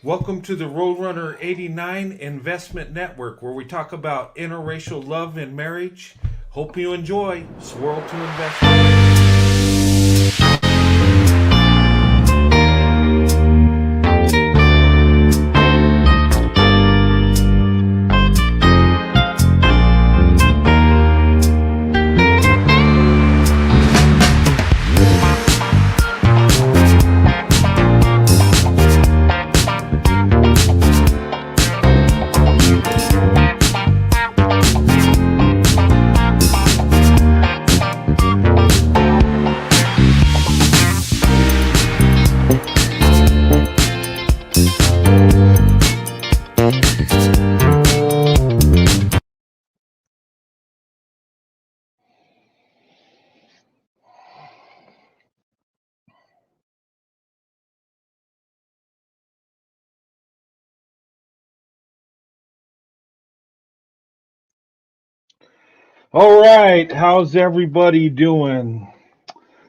Welcome to the Roadrunner 89 Investment Network, where we talk about interracial love and marriage. Hope you enjoy. Swirl to investment. All right, how's everybody doing?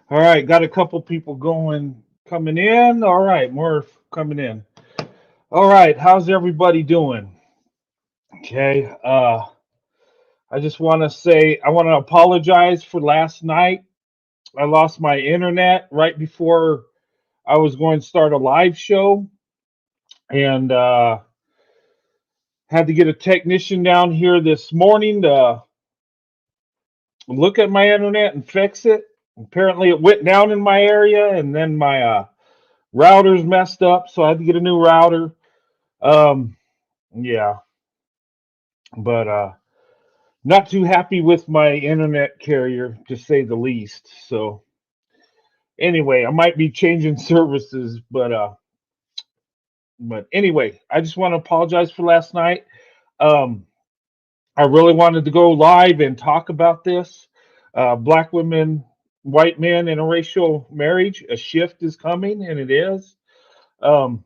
All right, got a couple people coming in. All right, more coming in. All right, how's everybody doing? Okay, I just want to say I want to apologize for last night. I lost my internet right before I was going to start a live show, and had to get a technician down here this morning to look at my internet and fix it. Apparently, it went down in my area, and then my router's messed up, so I had to get a new router. Um, yeah, but not too happy with my internet carrier, to say the least. So anyway, I might be changing services, but anyway, I just want to apologize for last night. Um, I really wanted to go live and talk about this. Black women, white men, interracial marriage. A shift is coming, and it is. Um,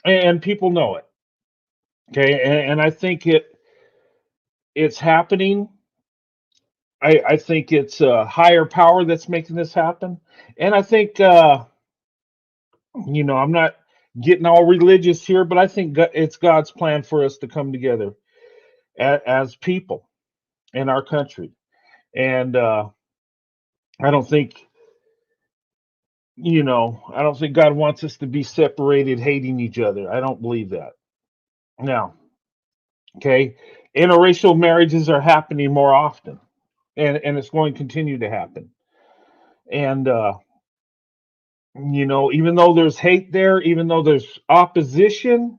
and people know it. Okay, and I think it's happening. I think it's a higher power that's making this happen, and I think I'm not getting all religious here, but I think it's God's plan for us to come together as people in our country, and I don't think I don't think God wants us to be separated, hating each other. I don't believe that. Now, okay, interracial marriages are happening more often, and it's going to continue to happen. And even though there's hate there, even though there's opposition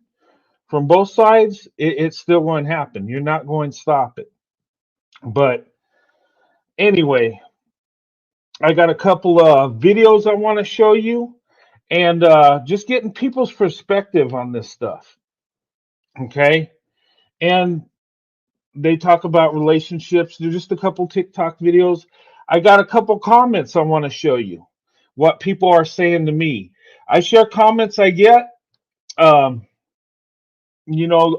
from both sides, it's still going to happen. You're not going to stop it. But anyway, I got a couple of videos I want to show you, and just getting people's perspective on this stuff. Okay. And they talk about relationships. There's just a couple TikTok videos. I got a couple comments I want to show you what people are saying to me. I share comments I get. Um,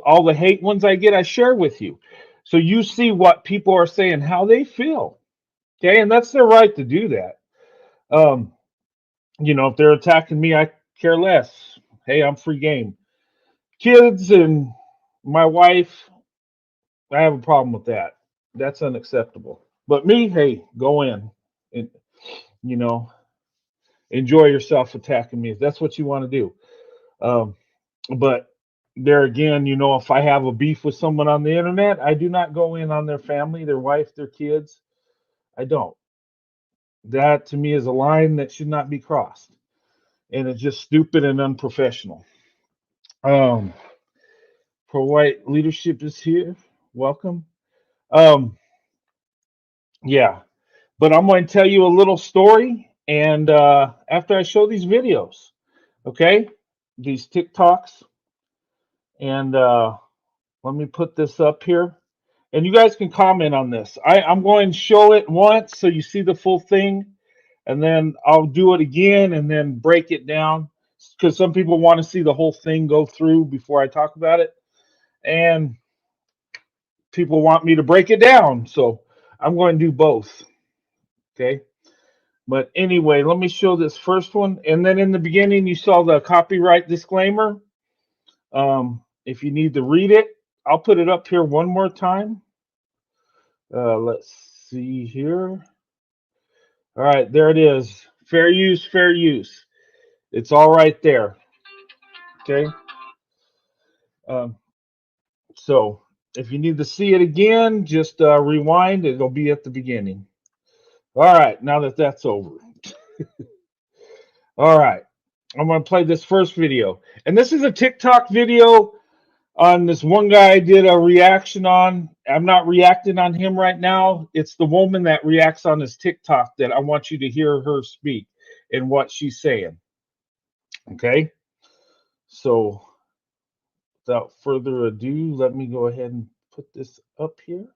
all the hate ones I get, I share with you. So you see what people are saying, how they feel. Okay, and that's their right to do that. Um, if they're attacking me, I care less. Hey, I'm free game. Kids and my wife, I have a problem with that. That's unacceptable. But me, hey, go in and you know enjoy yourself attacking me if that's what you want to do. Um, but there again, if I have a beef with someone on the internet, I do not go in on their family, their wife, their kids. I don't. That to me is a line that should not be crossed, and it's just stupid and unprofessional. Um, Pro white leadership is here. Welcome. Um, yeah, but I'm going to tell you a little story, and after I show these videos, okay, these TikToks, and let me put this up here. And you guys can comment on this. I'm going to show it once so you see the full thing, and then I'll do it again and then break it down because some people want to see the whole thing go through before I talk about it, and people want me to break it down. So I'm going to do both. Okay. But anyway, let me show this first one. And then in the beginning, you saw the copyright disclaimer. If you need to read it, I'll put it up here one more time. Let's see here. All right, there it is. Fair use, fair use. It's all right there. Okay. Um, so if you need to see it again, just rewind. It'll be at the beginning. All right, now that that's over. All right, I'm going to play this first video. And this is a TikTok video on this one guy I did a reaction on. I'm not reacting on him right now. It's the woman that reacts on his TikTok that I want you to hear her speak and what she's saying. Okay? So without further ado, let me go ahead and put this up here.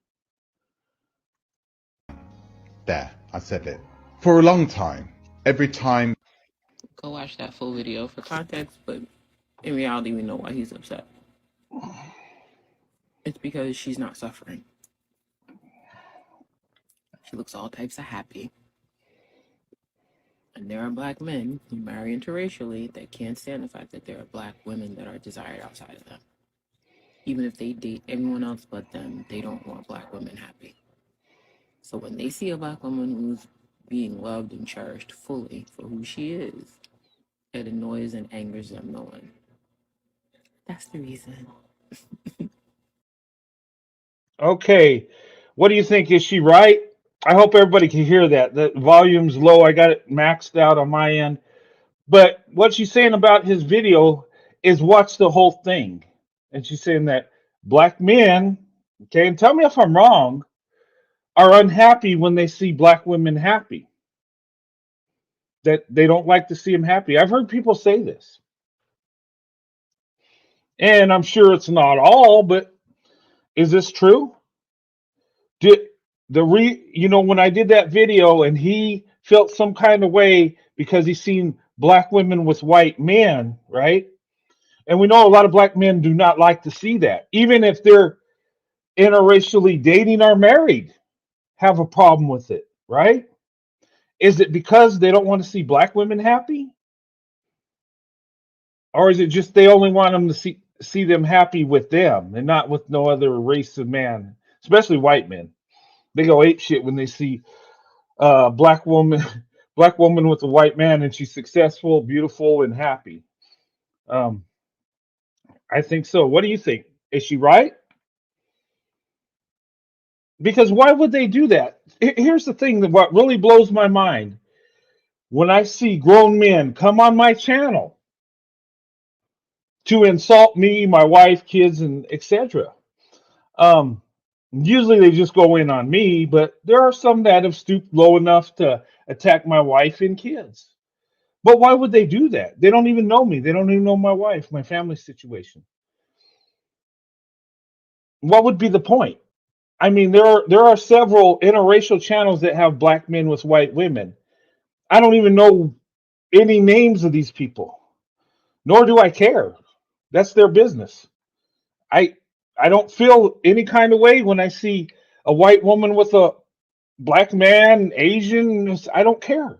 There, I said it. For a long time, every time. Go watch that full video for context, but in reality, we know why he's upset. It's because she's not suffering. She looks all types of happy. And there are black men who marry interracially that can't stand the fact that there are black women that are desired outside of them. Even if they date everyone else but them, they don't want black women happy. So when they see a black woman who's being loved and cherished fully for who she is, it annoys and angers them no end. That's the reason. Okay. What do you think? Is she right? I hope everybody can hear that. The volume's low. I got it maxed out on my end. But what she's saying about his video is watch the whole thing. And she's saying that black men, okay, and tell me if I'm wrong, are unhappy when they see black women happy. That they don't like to see them happy. I've heard people say this. And I'm sure it's not all, but is this true? Did when I did that video and he felt some kind of way because he's seen black women with white men, right? And we know a lot of black men do not like to see that, even if they're interracially dating or married, have a problem with it, right? Is it because they don't want to see black women happy? Or is it just they only want them to see them happy with them and not with no other race of man, especially white men? They go ape shit when they see black woman black woman with a white man and she's successful, beautiful, and happy. Um, I think so. What do you think? Is she right? Because why would they do that? Here's the thing that what really blows my mind. When I see grown men come on my channel to insult me, my wife, kids, and etc. Usually they just go in on me, but there are some that have stooped low enough to attack my wife and kids. But why would they do that? They don't even know me. They don't even know my wife, my family situation. What would be the point? I mean, there are several interracial channels that have black men with white women. I don't even know any names of these people, nor do I care. That's their business. I I don't feel any kind of way when I see a white woman with a black man, Asian. I don't care.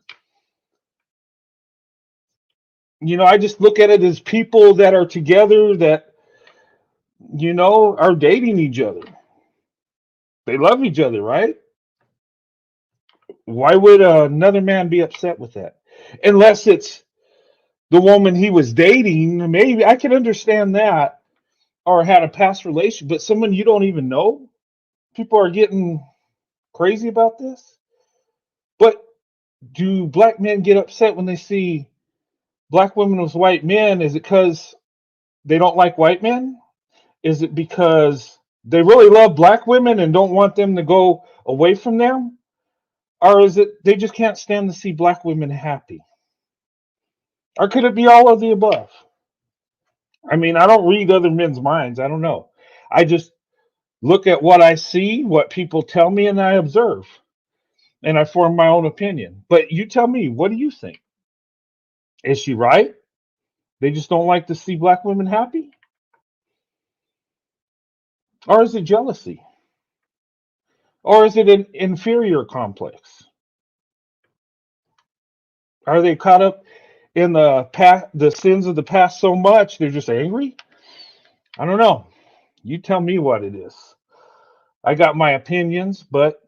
I just look at it as people that are together that are dating each other. They love each other, right? Why would another man be upset with that? Unless it's the woman he was dating, maybe I can understand that, or had a past relation, but someone you don't even know, people are getting crazy about this. But do black men get upset when they see black women with white men? Is it because they don't like white men? Is it because they really love black women and don't want them to go away from them? Or is it they just can't stand to see black women happy? Or could it be all of the above? I mean, I don't read other men's minds. I don't know. I just look at what I see, what people tell me, and I observe. And I form my own opinion. But you tell me, what do you think? Is she right? They just don't like to see black women happy? Or is it jealousy? Or is it an inferior complex? Are they caught up in the past, the sins of the past so much they're just angry? I don't know. You tell me what it is. I got my opinions, but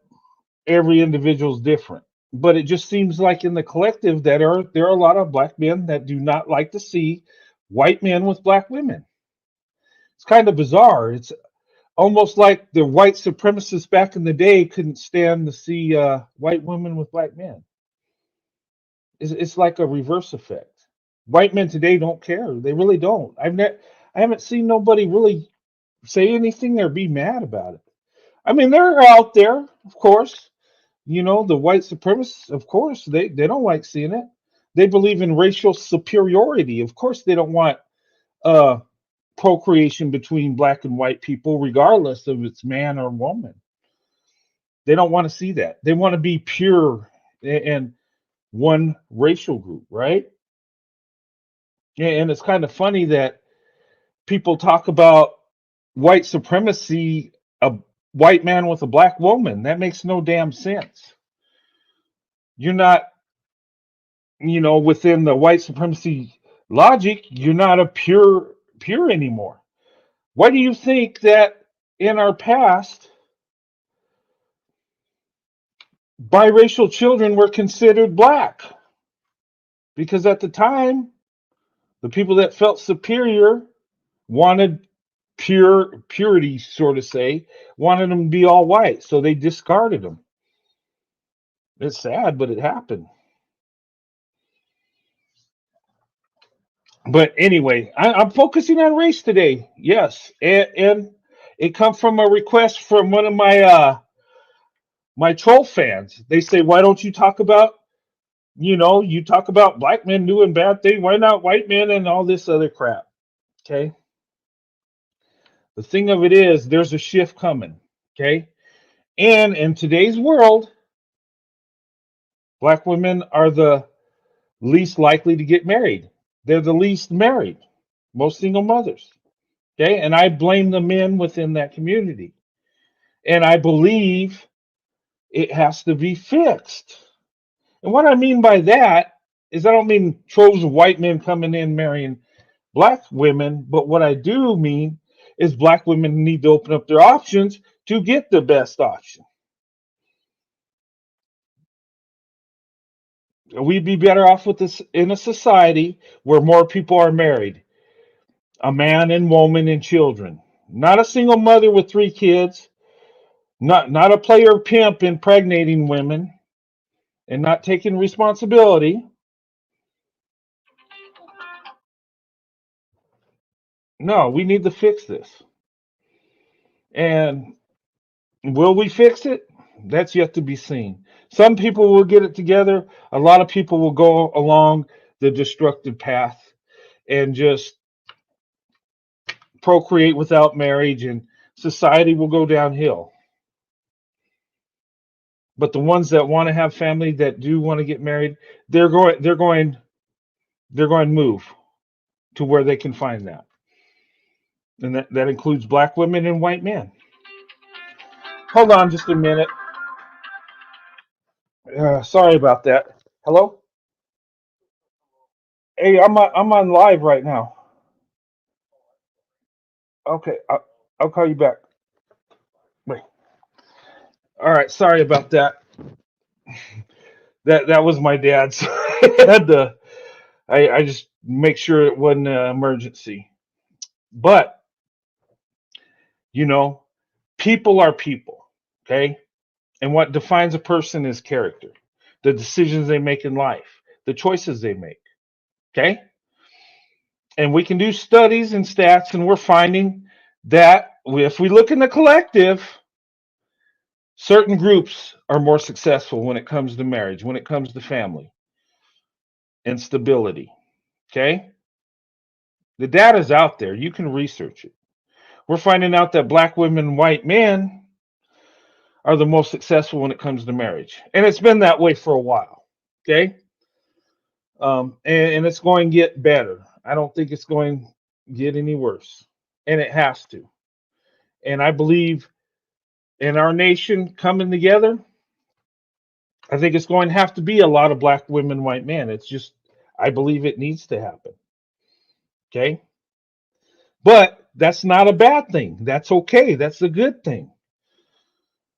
every individual is different. But it just seems like in the collective that there are a lot of black men that do not like to see white men with black women. It's kind of bizarre. It's almost like the white supremacists back in the day couldn't stand to see white women with black men. It's like a reverse effect. White men today don't care. They really don't. I haven't seen nobody really say anything or be mad about it. I mean, they're out there, of course. You know, the white supremacists, of course, they don't like seeing it. They believe in racial superiority. Of course, they don't want uh, procreation between black and white people, regardless of it's man or woman. They don't want to see that. They want to be pure and one racial group, right? And it's kind of funny that people talk about white supremacy, a white man with a black woman. That makes no damn sense. You're not, within the white supremacy logic, you're not a pure anymore. Why do you think that in our past, biracial children were considered black? Because at the time, the people that felt superior wanted purity, sort of say, wanted them to be all white, so they discarded them. It's sad, but it happened. But anyway, I'm focusing on race today. Yes, and it comes from a request from one of my troll fans. They say, "Why don't you talk about, you talk about black men doing bad things? Why not white men and all this other crap?" Okay. The thing of it is, there's a shift coming. Okay, and in today's world, black women are the least likely to get married. They're the least married, most single mothers. Okay, and I blame the men within that community. And I believe it has to be fixed. And what I mean by that is I don't mean troves of white men coming in marrying black women, but what I do mean is black women need to open up their options to get the best option. We'd be better off with this in a society where more people are married, a man and woman and children. Not a single mother with 3 kids, not a player pimp impregnating women and not taking responsibility. No, we need to fix this. And will we fix it? That's yet to be seen. Some people will get it together. A lot of people will go along the destructive path and just procreate without marriage, and society will go downhill. But the ones that want to have family, that do want to get married, they're going to move to where they can find that. And that includes black women and white men. Hold on just a minute. Sorry about that. Hello? Hey, I'm on live right now. Okay, I'll call you back. Wait. All right, sorry about that. That was my dad's. I had to. I just make sure it wasn't an emergency. But you know, people are people. Okay, and what defines a person is character, the decisions they make in life, the choices they make. Okay, and we can do studies and stats, and we're finding that if we look in the collective, certain groups are more successful when it comes to marriage, when it comes to family and stability. Okay? The data's out there. You can research it. We're finding out that black women and white men are the most successful when it comes to marriage. And it's been that way for a while. Okay? And it's going to get better. I don't think it's going to get any worse. And it has to. And I believe in our nation coming together, I think it's going to have to be a lot of black women, white men. It's just, I believe it needs to happen. Okay. But that's not a bad thing. That's okay. That's a good thing.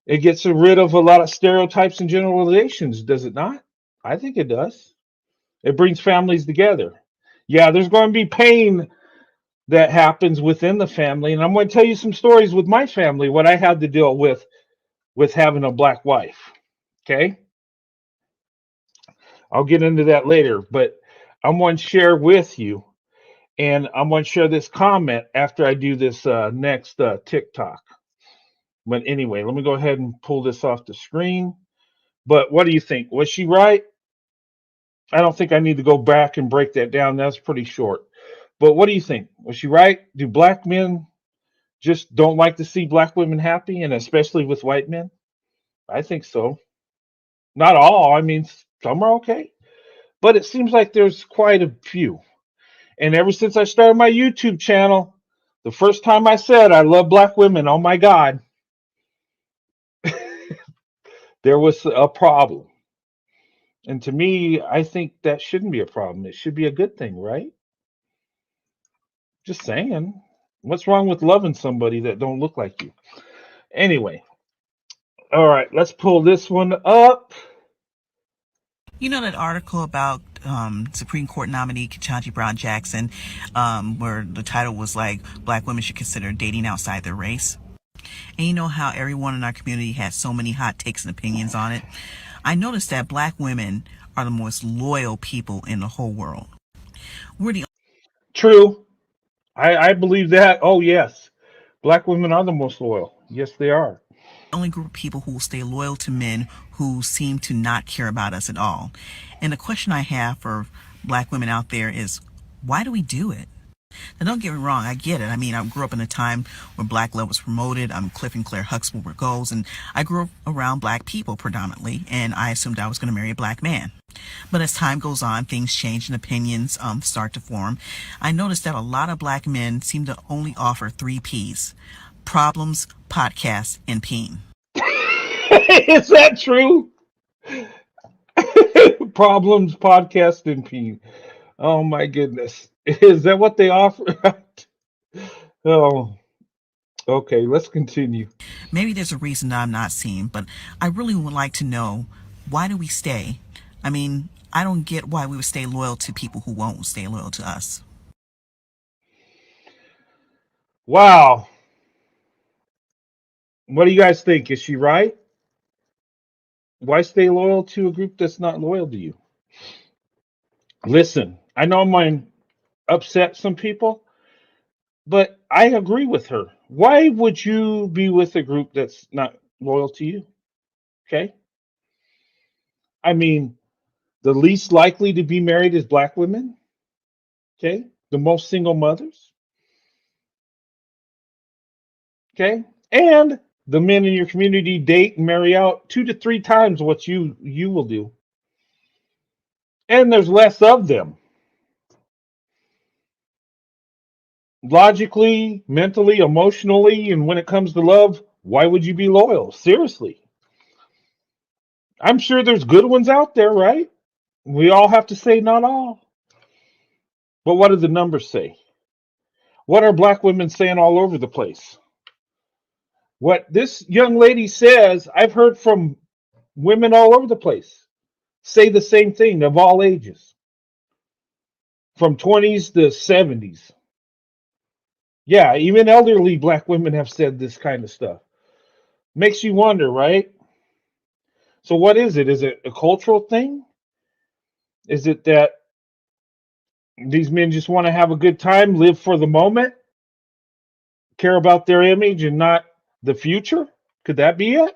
It gets rid of a lot of stereotypes and generalizations, does it not? I think it does. It brings families together. Yeah, there's going to be pain that happens within the family, and I'm going to tell you some stories with my family, what I had to deal with having a black wife. Okay? I'll get into that later, but I'm going to share with you, and I'm going to share this comment after I do this next TikTok. But anyway, let me go ahead and pull this off the screen. But what do you think? Was she right? I don't think I need to go back and break that down. That's pretty short. But what do you think? Was she right? Do black men just don't like to see black women happy, and especially with white men? I think so. Not all. I mean, some are okay. But it seems like there's quite a few. And ever since I started my YouTube channel, the first time I said I love black women, oh my God, there was a problem. And to me, I think that shouldn't be a problem. It should be a good thing, right? Just saying. What's wrong with loving somebody that don't look like you? Anyway, all right, let's pull this one up. You know that article about Supreme Court nominee Ketanji Brown Jackson, where the title was like, Black women should consider dating outside their race? And you know how everyone in our community has so many hot takes and opinions on it? I noticed that black women are the most loyal people in the whole world. We're the True. I believe that. Oh, yes. Black women are the most loyal. Yes, they are. only group of people who will stay loyal to men who seem to not care about us at all. And the question I have for black women out there is, why do we do it? Now, don't get me wrong, I get it. I mean, I grew up in a time when black love was promoted. Cliff and Claire Huxtable were goals, and I grew up around black people predominantly, and I assumed I was going to marry a black man. But as time goes on, things change and opinions start to form. I noticed that a lot of black men seem to only offer 3 Ps: problems, podcasts, and peen. Is that true? Problems, podcast, and peen. Oh my goodness. Is that what they offer? Oh, okay. Let's continue. Maybe there's a reason that I'm not seeing, but I really would like to know, why do we stay? I mean, I don't get why we would stay loyal to people who won't stay loyal to us. Wow. What do you guys think? Is she right? Why stay loyal to a group that's not loyal to you? Listen, I know I might upset some people, but I agree with her. Why would you be with a group that's not loyal to you? Okay. I mean, the least likely to be married is black women. Okay. The most single mothers. Okay. And the men in your community date and marry out 2 to 3 times what you will do. And there's less of them. Logically, mentally, emotionally, and when it comes to love, why would you be loyal? Seriously. I'm sure there's good ones out there, right? We all have to say not all. But what do the numbers say? What are black women saying all over the place? What this young lady says, I've heard from women all over the place say the same thing, of all ages, from 20s to 70s. Yeah, even elderly black women have said this kind of stuff. Makes you wonder, right? So what is it? Is it a cultural thing? Is it that these men just want to have a good time, live for the moment, care about their image and not the future? Could that be it?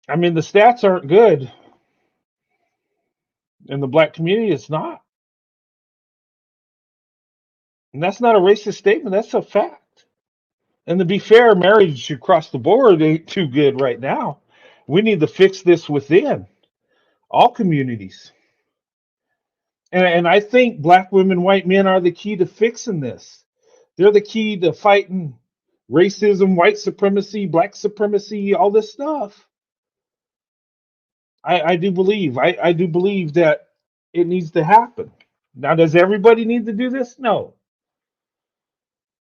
I mean, the stats aren't good. In the black community, it's not. And that's not a racist statement. That's a fact. And to be fair, marriage across the board ain't too good right now. We need to fix this within all communities. And I think black women, white men are the key to fixing this. They're the key to fighting racism, white supremacy, black supremacy, all this stuff. I do believe. I do believe that it needs to happen. Now, does everybody need to do this? No.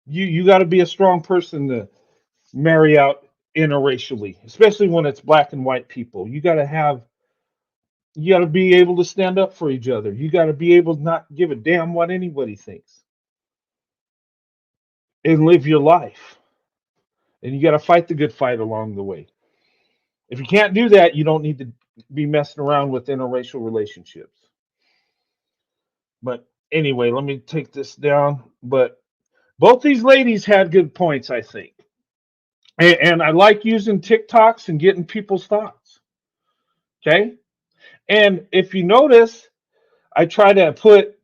You got to be a strong person to marry out interracially, especially when it's black and white people. You got to be able to stand up for each other. You got to be able to not give a damn what anybody thinks and live your life. And you got to fight the good fight along the way. If you can't do that, you don't need to be messing around with interracial relationships. But anyway, let me take this down. But both these ladies had good points, I think. And I like using TikToks and getting people's thoughts. Okay. And if you notice, I try to put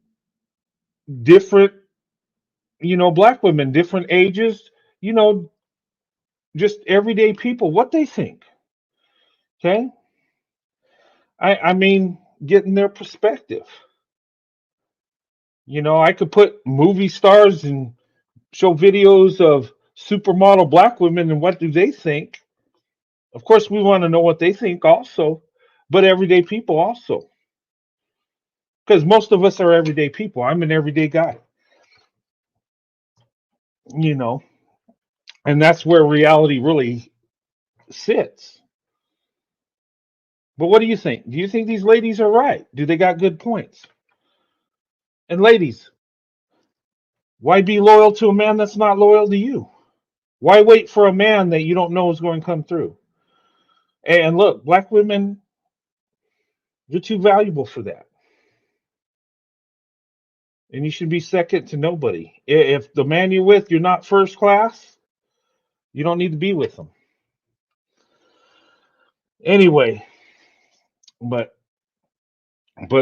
different, black women, different ages, you know, just everyday people, what they think. Okay. I mean, getting their perspective. I could put movie stars and show videos of supermodel black women and what do they think. Of course, we want to know what they think also, but everyday people also. Because most of us are everyday people. I'm an everyday guy, you know, and that's where reality really sits. But what do you think? Do you think these ladies are right? Do they got good points? And ladies, why be loyal to a man that's not loyal to you? Why wait for a man that you don't know is going to come through? And look, black women, you're too valuable for that. And you should be second to nobody. If the man you're with, you're not first class, you don't need to be with them. Anyway, but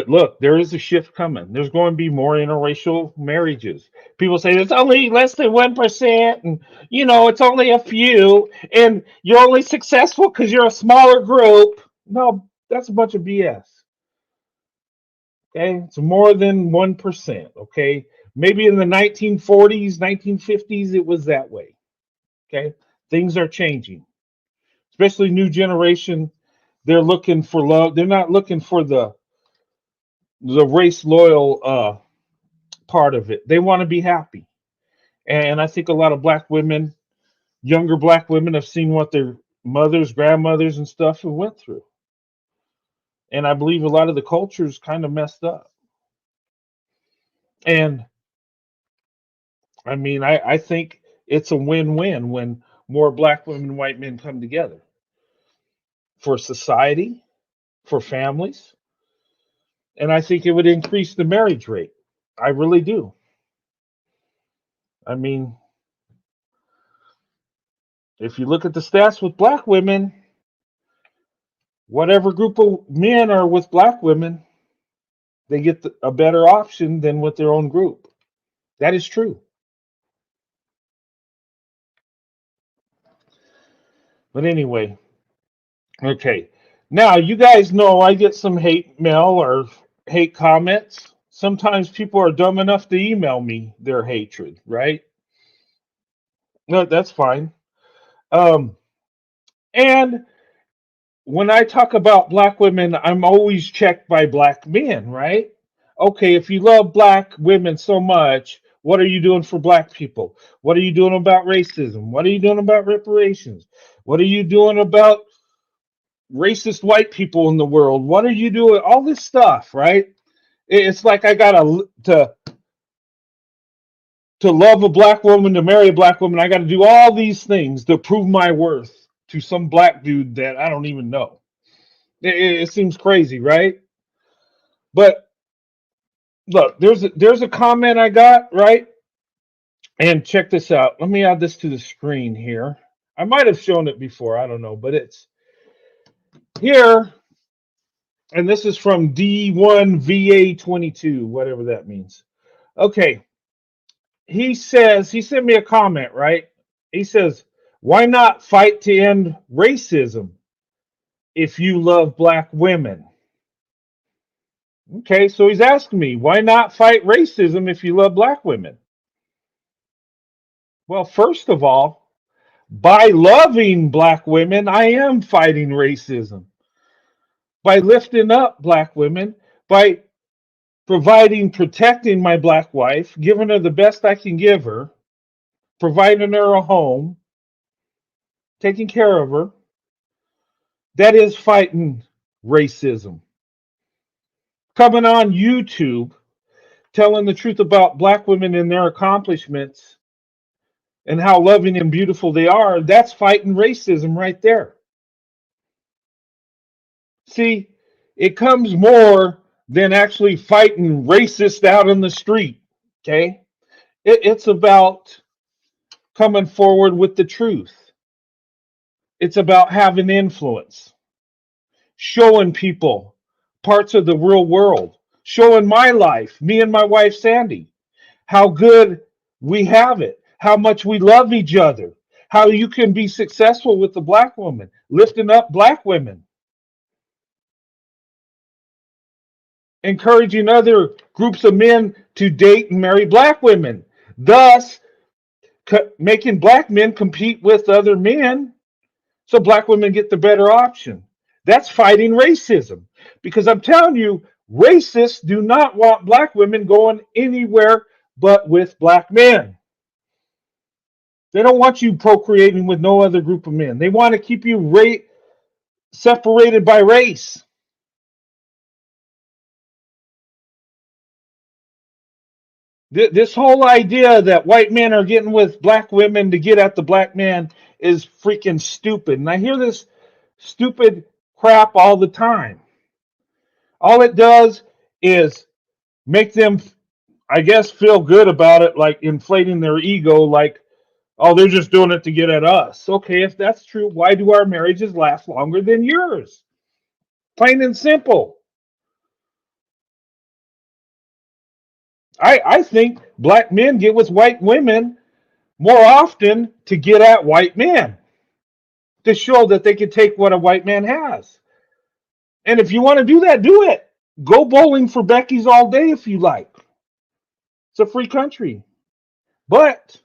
look, there is a shift coming. There's going to be more interracial marriages. People say it's only less than 1%, and it's only a few, and you're only successful because you're a smaller group. No, that's a bunch of BS. Okay, it's more than 1%. Okay, maybe in the 1940s, 1950s, it was that way. Okay, things are changing, especially new generation. They're looking for love. They're not looking for the race loyal part of it. They want to be happy. And I think a lot of black women, younger black women, have seen what their mothers, grandmothers, and stuff have went through. And I believe a lot of the culture's kind of messed up. And I mean, I think it's a win-win when more black women and white men come together for society, for families. And I think it would increase the marriage rate. I really do. I mean, if you look at the stats with black women, whatever group of men are with black women, they get a better option than with their own group. That is true. But anyway, okay. Now, you guys know I get some hate mail or hate comments. Sometimes people are dumb enough to email me their hatred, right? No, that's fine. And when I talk about black women, I'm always checked by black men, right? Okay, if you love black women so much, what are you doing for black people? What are you doing about racism? What are you doing about reparations? What are you doing about racist white people in the world? What are you doing? All this stuff, right? It's like I gotta to love a black woman, to marry a black woman. I got to do all these things to prove my worth to some black dude that I don't even know. It seems crazy, right? But look, there's a comment I got, right? And check this out. Let me add this to the screen here. I might have shown it before, I don't know, but it's here. And this is from D1VA22, whatever that means. Okay. He sent me a comment, right? He says, why not fight to end racism if you love black women? Okay, so he's asking me, why not fight racism if you love black women? Well, first of all, by loving black women, I am fighting racism. By lifting up black women, by providing, protecting my black wife, giving her the best I can give her, providing her a home, taking care of her. That is fighting racism. Coming on YouTube, telling the truth about black women and their accomplishments and how loving and beautiful they are, that's fighting racism right there. See, it comes more than actually fighting racists out in the street, okay? It's about coming forward with the truth. It's about having influence, showing people parts of the real world, showing my life, me and my wife Sandy, how good we have it, how much we love each other, how you can be successful with the black woman, lifting up black women, encouraging other groups of men to date and marry black women, thus making black men compete with other men so black women get the better option. That's fighting racism. Because I'm telling you, racists do not want black women going anywhere but with black men. They don't want you procreating with no other group of men. They want to keep you separated by race. This whole idea that white men are getting with black women to get at the black man is freaking stupid. And I hear this stupid crap all the time. All it does is make them, I guess, feel good about it, like inflating their ego, like, oh, they're just doing it to get at us. Okay, if that's true, why do our marriages last longer than yours? Plain and simple. I think black men get with white women more often to get at white men, to show that they can take what a white man has. And if you want to do that, do it. Go bowling for Becky's all day if you like. It's a free country. But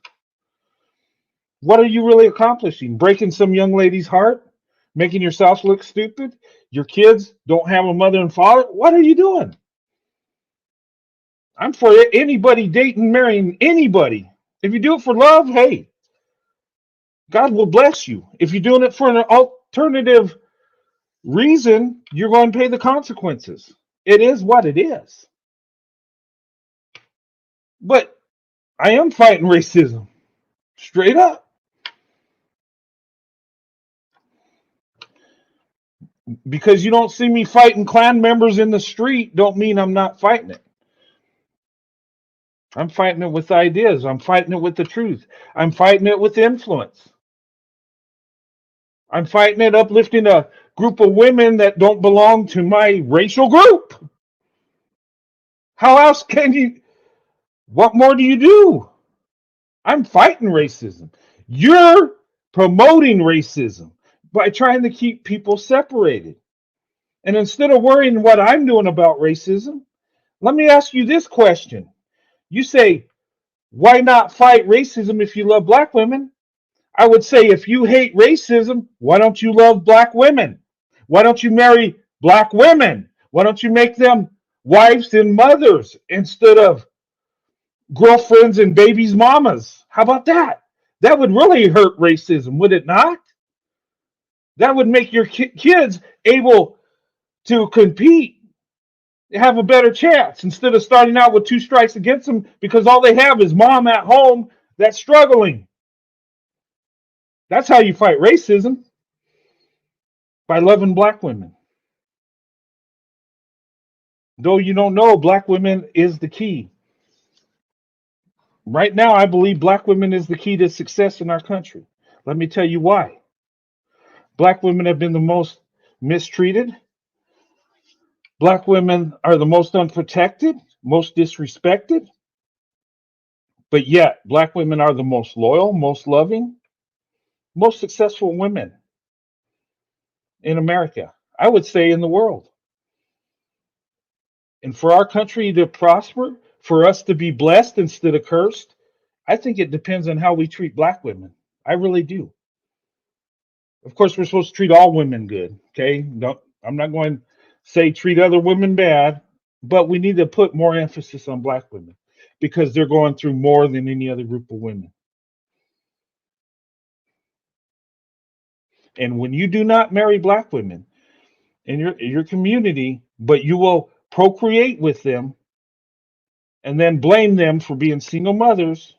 what are you really accomplishing? Breaking some young lady's heart? Making yourself look stupid? Your kids don't have a mother and father? What are you doing? I'm for anybody dating, marrying anybody. If you do it for love, hey, God will bless you. If you're doing it for an alternative reason, you're going to pay the consequences. It is what it is. But I am fighting racism. Straight up. Because you don't see me fighting Klan members in the street don't mean I'm not fighting it. I'm fighting it with ideas. I'm fighting it with the truth. I'm fighting it with influence. I'm fighting it uplifting a group of women that don't belong to my racial group. How else can you? What more do you do? I'm fighting racism. You're promoting racism by trying to keep people separated. And instead of worrying what I'm doing about racism, let me ask you this question. You say, why not fight racism if you love black women? I would say, if you hate racism, why don't you love black women? Why don't you marry black women? Why don't you make them wives and mothers instead of girlfriends and babies' mamas? How about that? That would really hurt racism, would it not? That would make your kids able to compete, have a better chance instead of starting out with two strikes against them because all they have is mom at home that's struggling. That's how you fight racism, by loving black women. Though you don't know, black women is the key. Right now, I believe black women is the key to success in our country. Let me tell you why. Black women have been the most mistreated. Black women are the most unprotected, most disrespected. But yet, black women are the most loyal, most loving, most successful women in America. I would say in the world. And for our country to prosper, for us to be blessed instead of cursed, I think it depends on how we treat black women. I really do. Of course, we're supposed to treat all women good. Okay, I'm not going to say treat other women bad. But we need to put more emphasis on black women because they're going through more than any other group of women. And when you do not marry black women in your community, but you will procreate with them and then blame them for being single mothers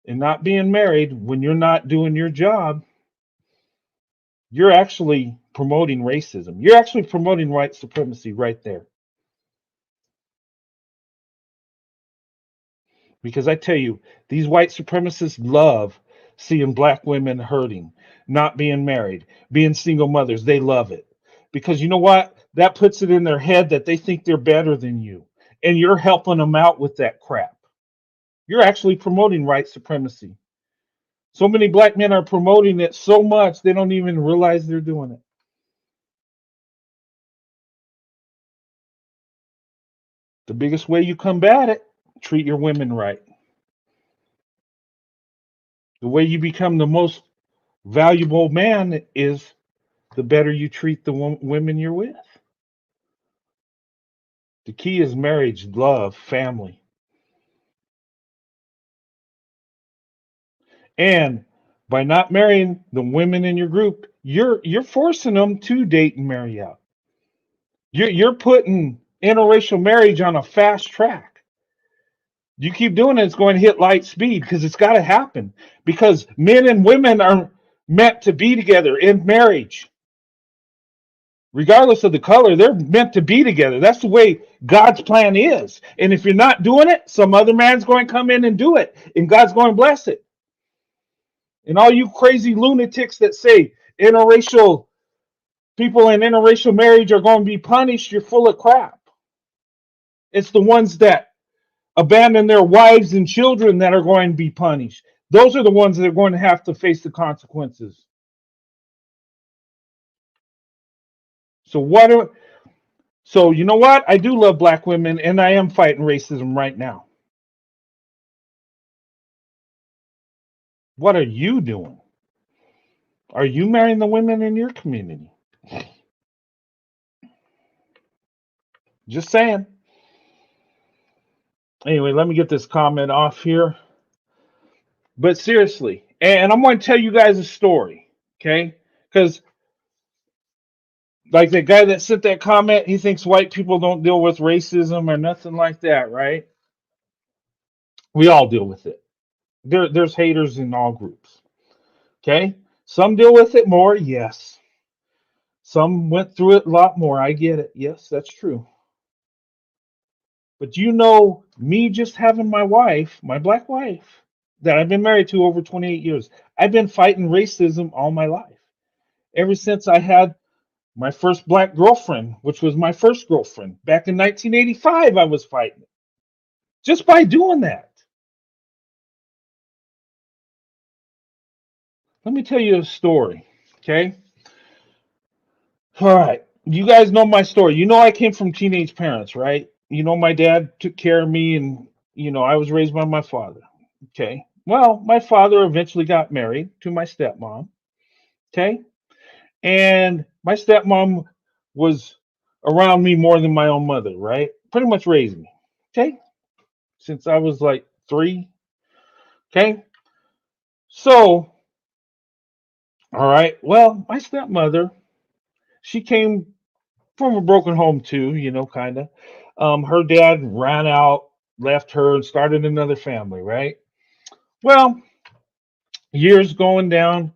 and not being married when you're not doing your job, you're actually promoting racism. You're actually promoting white supremacy right there. Because I tell you, these white supremacists love seeing black women hurting, not being married, being single mothers. They love it. Because you know what? That puts it in their head that they think they're better than you. And you're helping them out with that crap. You're actually promoting white supremacy. So many black men are promoting it so much they don't even realize they're doing it. The biggest way you combat it, treat your women right. The way you become the most valuable man is the better you treat the women you're with. The key is marriage, love, family. And by not marrying the women in your group, you're forcing them to date and marry out. You're putting interracial marriage on a fast track. You keep doing it, it's going to hit light speed because it's got to happen. Because men and women are meant to be together in marriage. Regardless of the color, they're meant to be together. That's the way God's plan is. And if you're not doing it, some other man's going to come in and do it, and God's going to bless it. And all you crazy lunatics that say interracial people in interracial marriage are going to be punished, you're full of crap. It's the ones that abandon their wives and children that are going to be punished. Those are the ones that are going to have to face the consequences. So you know what? I do love black women, and I am fighting racism right now. What are you doing? Are you marrying the women in your community? Just saying. Anyway, let me get this comment off here. But seriously, and I'm going to tell you guys a story, okay? Because like the guy that sent that comment, he thinks white people don't deal with racism or nothing like that, right? We all deal with it. There's haters in all groups, okay? Some deal with it more, yes. Some went through it a lot more. I get it. Yes, that's true. But you know, me just having my wife, my black wife, that I've been married to over 28 years, I've been fighting racism all my life. Ever since I had my first black girlfriend, which was my first girlfriend, back in 1985, I was fighting it. Just by doing that. Let me tell you a story, okay? All right. You guys know my story. You know I came from teenage parents, right? You know my dad took care of me and I was raised by my father. Okay. Well, my father eventually got married to my stepmom. Okay. And my stepmom was around me more than my own mother, right? Pretty much raised me. Okay. Since I was like 3. Okay. So, all right. Well, my stepmother, she came from a broken home too, kind of. Her dad ran out, left her, and started another family, right? Well, years going down,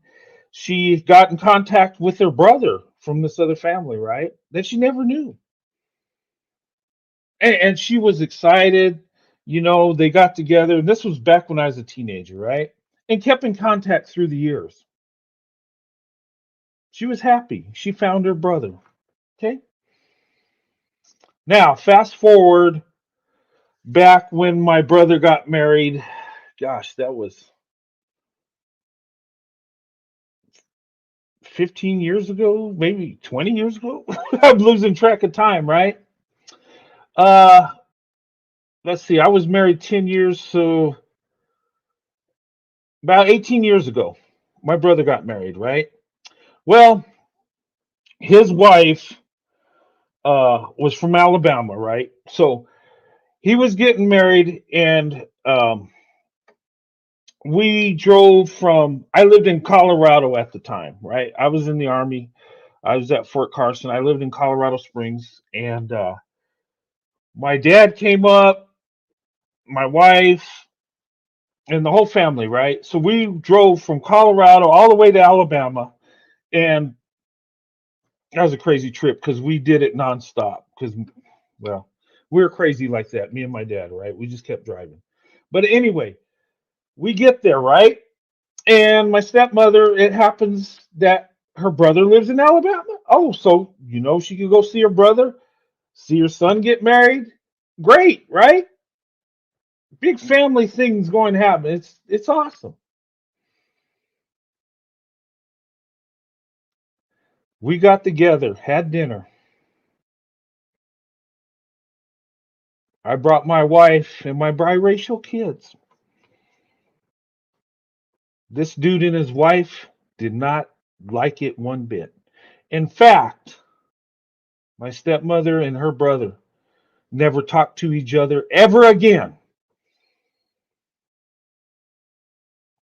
she got in contact with her brother from this other family, right? That she never knew. And she was excited. They got together. And this was back when I was a teenager, right? And kept in contact through the years. She was happy. She found her brother. Okay. Now, fast forward back when my brother got married. Gosh, that was 15 years ago, maybe 20 years ago. I'm losing track of time, right? Uh, let's see. I was married 10 years, so about 18 years ago, my brother got married, right? Well, his wife was from Alabama, right? So he was getting married, and we drove from. I lived in Colorado at the time, right? I was in the Army. I was at Fort Carson. I lived in Colorado Springs, and my dad came up, my wife, and the whole family, right? So we drove from Colorado all the way to Alabama, and that was a crazy trip because we did it nonstop. Because, well, we were crazy like that, me and my dad, right? We just kept driving. But anyway, we get there, right? And my stepmother, it happens that her brother lives in Alabama. Oh, so she could go see her brother, see her son get married. Great, right? Big family things going to happen. It's awesome. We got together, had dinner. I brought my wife and my biracial kids. This dude and his wife did not like it one bit. In fact, my stepmother and her brother never talked to each other ever again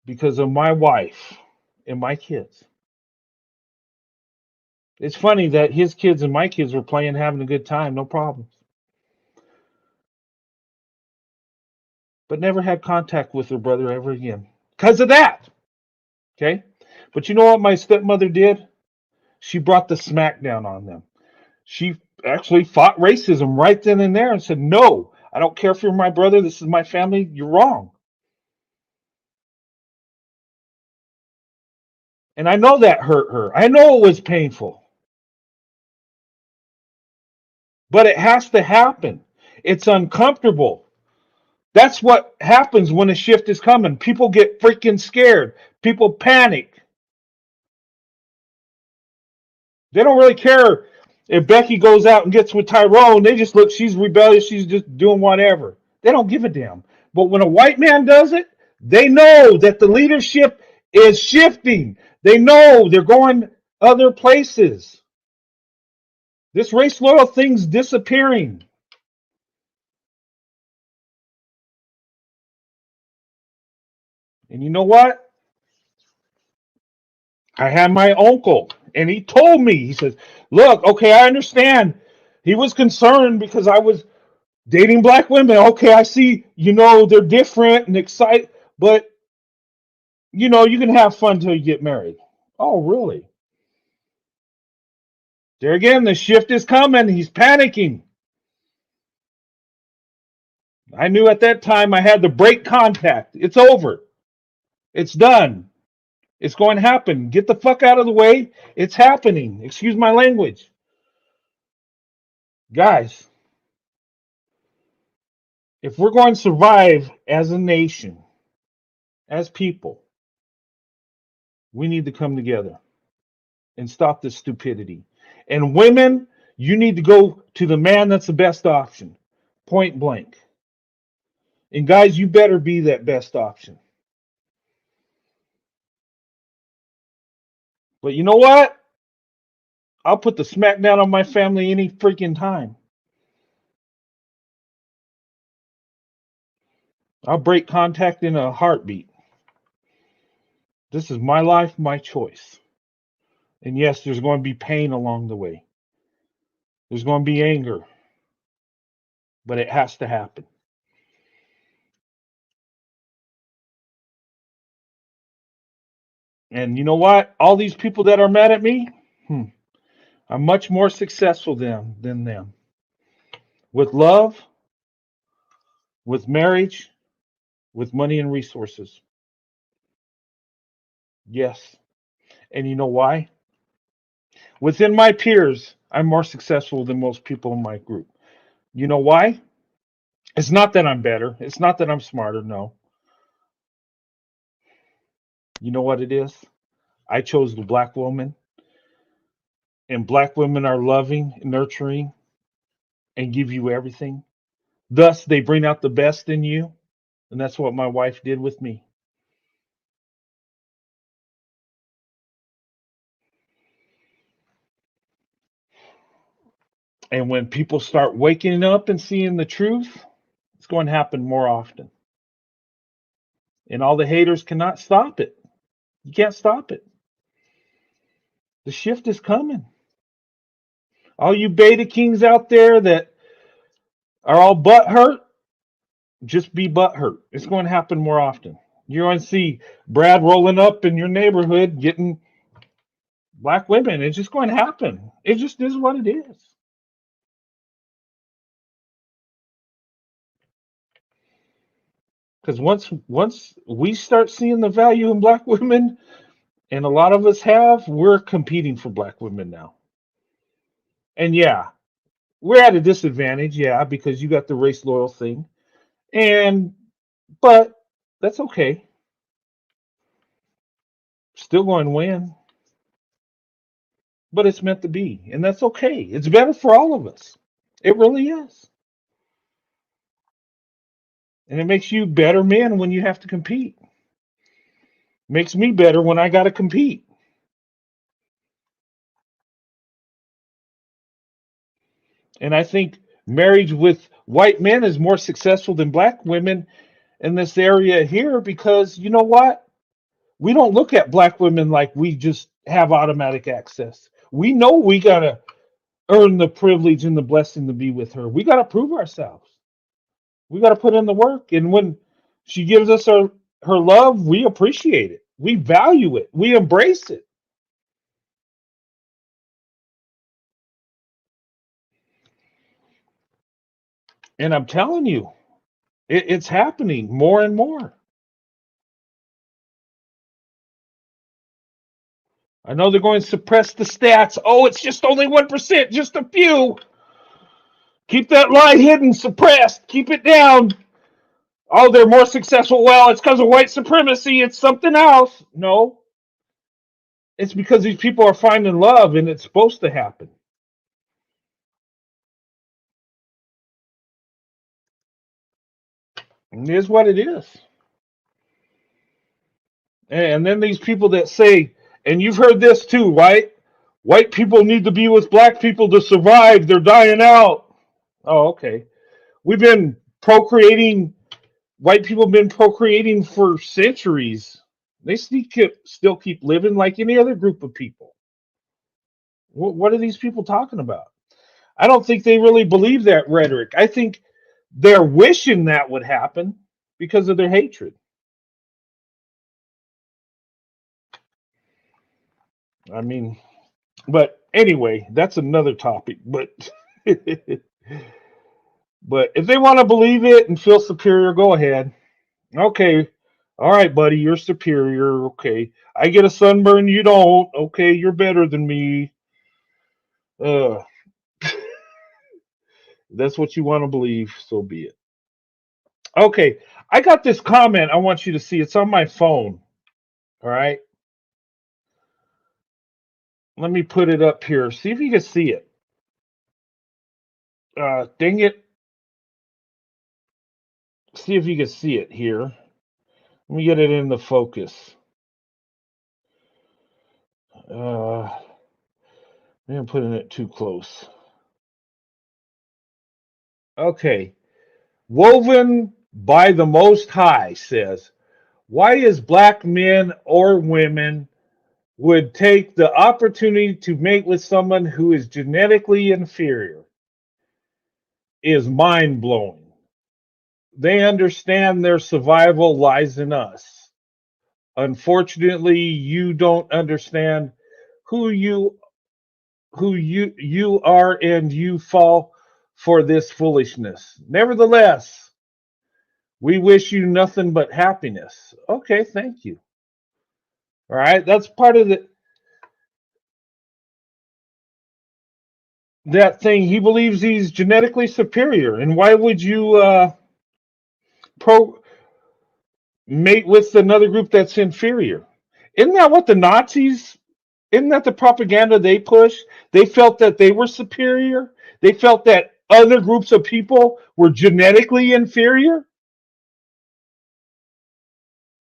because of my wife and my kids. It's funny that his kids and my kids were playing, having a good time, no problems. But never had contact with her brother ever again because of that. Okay? But you know what my stepmother did? She brought the smackdown on them. She actually fought racism right then and there and said, "No, I don't care if you're my brother. This is my family. You're wrong." And I know that hurt her. I know it was painful. But it has to happen. It's uncomfortable. That's what happens when a shift is coming. People get freaking scared. People panic. They don't really care if Becky goes out and gets with Tyrone. They just look, she's rebellious. She's just doing whatever. They don't give a damn. But when a white man does it, they know that the leadership is shifting. They know they're going other places. This race loyal thing's disappearing. And you know what? I had my uncle, and he told me, he says, "Look, okay, I understand." He was concerned because I was dating black women. Okay, I see, they're different and excited, but, you can have fun till you get married. Oh, really? There again, the shift is coming. He's panicking. I knew at that time I had to break contact. It's over. It's done. It's going to happen. Get the fuck out of the way. It's happening. Excuse my language. Guys, if we're going to survive as a nation, as people, we need to come together and stop this stupidity. And women, you need to go to the man that's the best option, point blank. And guys, you better be that best option. But you know what? I'll put the smack down on my family any freaking time. I'll break contact in a heartbeat. This is my life, my choice. And yes, there's going to be pain along the way. There's going to be anger, but it has to happen. And you know what? All these people that are mad at me, I'm much more successful than them. With love, with marriage, with money and resources. Yes. And you know why? Within my peers, I'm more successful than most people in my group. You know why? It's not that I'm better. It's not that I'm smarter. No. You know what it is? I chose the black woman, and black women are loving, nurturing, and give you everything. Thus, they bring out the best in you. And that's what my wife did with me. And when people start waking up and seeing the truth, it's going to happen more often. And all the haters cannot stop it. You can't stop it. The shift is coming. All you beta kings out there that are all butt hurt, just be butt hurt. It's going to happen more often. You're going to see Brad rolling up in your neighborhood getting black women. It's just going to happen. It just is what it is. Because once we start seeing the value in black women, and a lot of us have, we're competing for black women now. And yeah, we're at a disadvantage, yeah, because you got the race loyal thing. But that's okay. Still going to win. But it's meant to be. And that's okay. It's better for all of us. It really is. And it makes you better men when you have to compete. Makes me better when I got to compete. And I think marriage with white men is more successful than black women in this area here because you know what? We don't look at black women like we just have automatic access. We know we got to earn the privilege and the blessing to be with her. We got to prove ourselves. We got to put in the work. And when she gives us her love, we appreciate it. We value it. We embrace it. And I'm telling you, it's happening more and more. I know they're going to suppress the stats. Oh, it's just only 1%, just a few. Keep that lie hidden, suppressed. Keep it down. Oh, they're more successful. Well, it's because of white supremacy. It's something else. No, it's because these people are finding love and it's supposed to happen. It is what it is. And then these people that say, and you've heard this too, right? White people need to be with black people to survive. They're dying out. Oh, okay. We've been procreating, white people have been procreating for centuries. They still keep living like any other group of people. What are these people talking about? I don't think they really believe that rhetoric. I think they're wishing that would happen because of their hatred. I mean, but anyway, that's another topic. But but if they want to believe it and feel superior, go ahead. Okay. All right, buddy, you're superior. Okay. I get a sunburn, you don't. Okay, you're better than me. Uh that's what you want to believe, so be it. Okay. I got this comment I want you to see. It's on my phone. All right. Let me put it up here. See if you can see it. Dang it. See if you can see it here. Let me get it in the focus. Maybe I'm putting it too close. Okay. Woven by the Most High says, why is black men or women would take the opportunity to mate with someone who is genetically inferior is mind blowing. They understand their survival lies in us. Unfortunately, you don't understand who you are, and you fall for this foolishness. Nevertheless, we wish you nothing but happiness. Okay, thank you. All right, that's part of that thing. He believes he's genetically superior, and why would you pro mate with another group that's inferior? Isn't that what the Nazis? Isn't that the propaganda they pushed? They felt that they were superior. They felt that other groups of people were genetically inferior.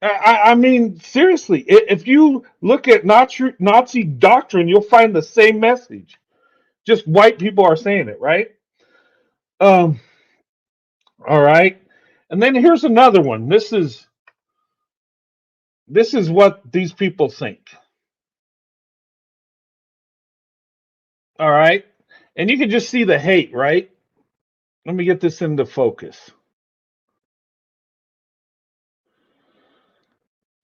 I mean, seriously, if you look at Nazi doctrine, you'll find the same message. Just white people are saying it, right? Um, all right. And then here's another one. This is what these people think. All right. And you can just see the hate, right? Let me get this into focus.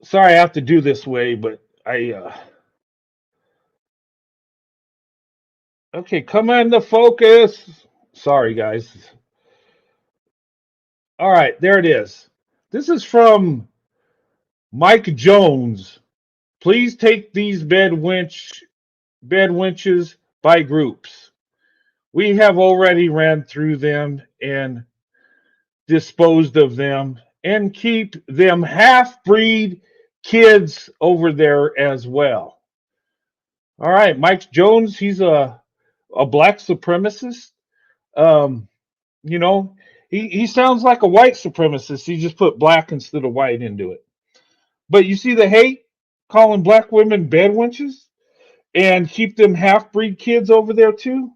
Sorry I have to do this way, but okay, come into focus. Sorry guys. All right, there it is. This is from Mike Jones. Please take these bed winches by groups. We have already ran through them and disposed of them and keep them half-breed kids over there as well. All right, Mike Jones, he's a black supremacist. Um, you know, he sounds like a white supremacist. He just put black instead of white into it. But you see the hate calling black women bed wenches and keep them half-breed kids over there too?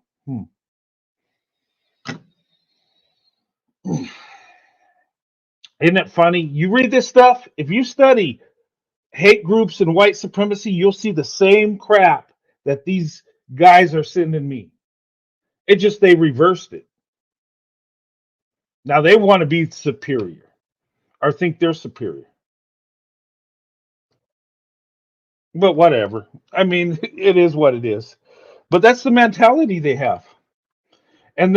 Isn't it funny? You read this stuff, if you study hate groups and white supremacy, you'll see the same crap that these guys are sending me. It just they reversed it. Now they want to be superior or think they're superior. But whatever. I mean, it is what it is. But that's the mentality they have. And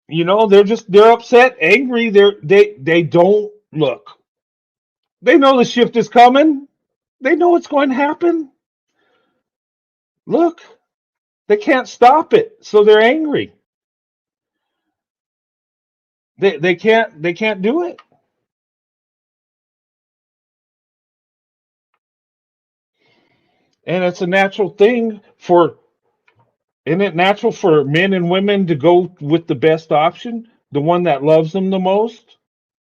they're upset, angry. They don't look. They know the shift is coming. They know it's going to happen. Look, they can't stop it, so they're angry. They can't do it. And it's a natural thing for isn't it natural for men and women to go with the best option, the one that loves them the most,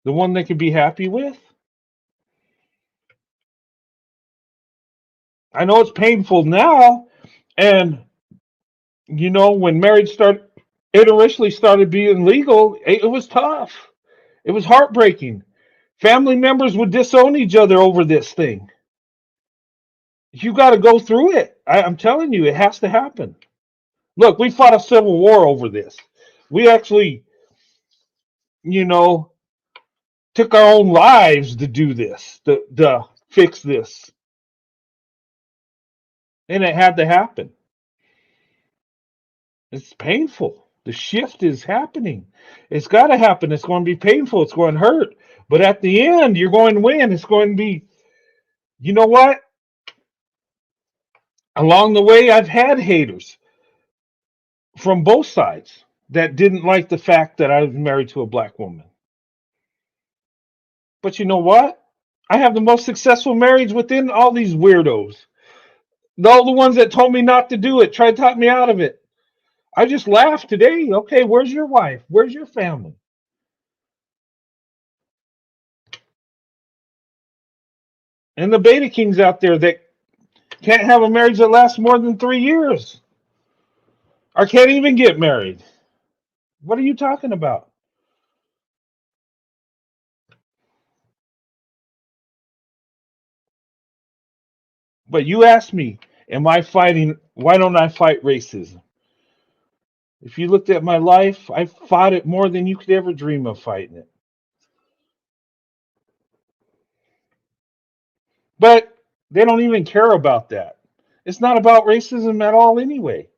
the one they can be happy with? I know it's painful now, and when marriage interracially started being legal, it was tough. It was heartbreaking. Family members would disown each other over this thing. You got to go through it. I'm telling you, it has to happen. Look, we fought a civil war over this. We actually, you know, took our own lives to do this, to fix this. And it had to happen. It's painful. The shift is happening. It's got to happen. It's going to be painful. It's going to hurt. But at the end, you're going to win. It's going to be, you know what? Along the way, I've had haters from both sides that didn't like the fact that I was married to a black woman. But you know what? I have the most successful marriage within all these weirdos. All the ones that told me not to do it, tried to talk me out of it. I just laughed today. Okay, where's your wife? Where's your family? And the beta kings out there that can't have a marriage that lasts more than 3 years or can't even get married. What are you talking about? But you asked me, why don't I fight racism? If you looked at my life, I fought it more than you could ever dream of fighting it. But they don't even care about that. It's not about racism at all anyway.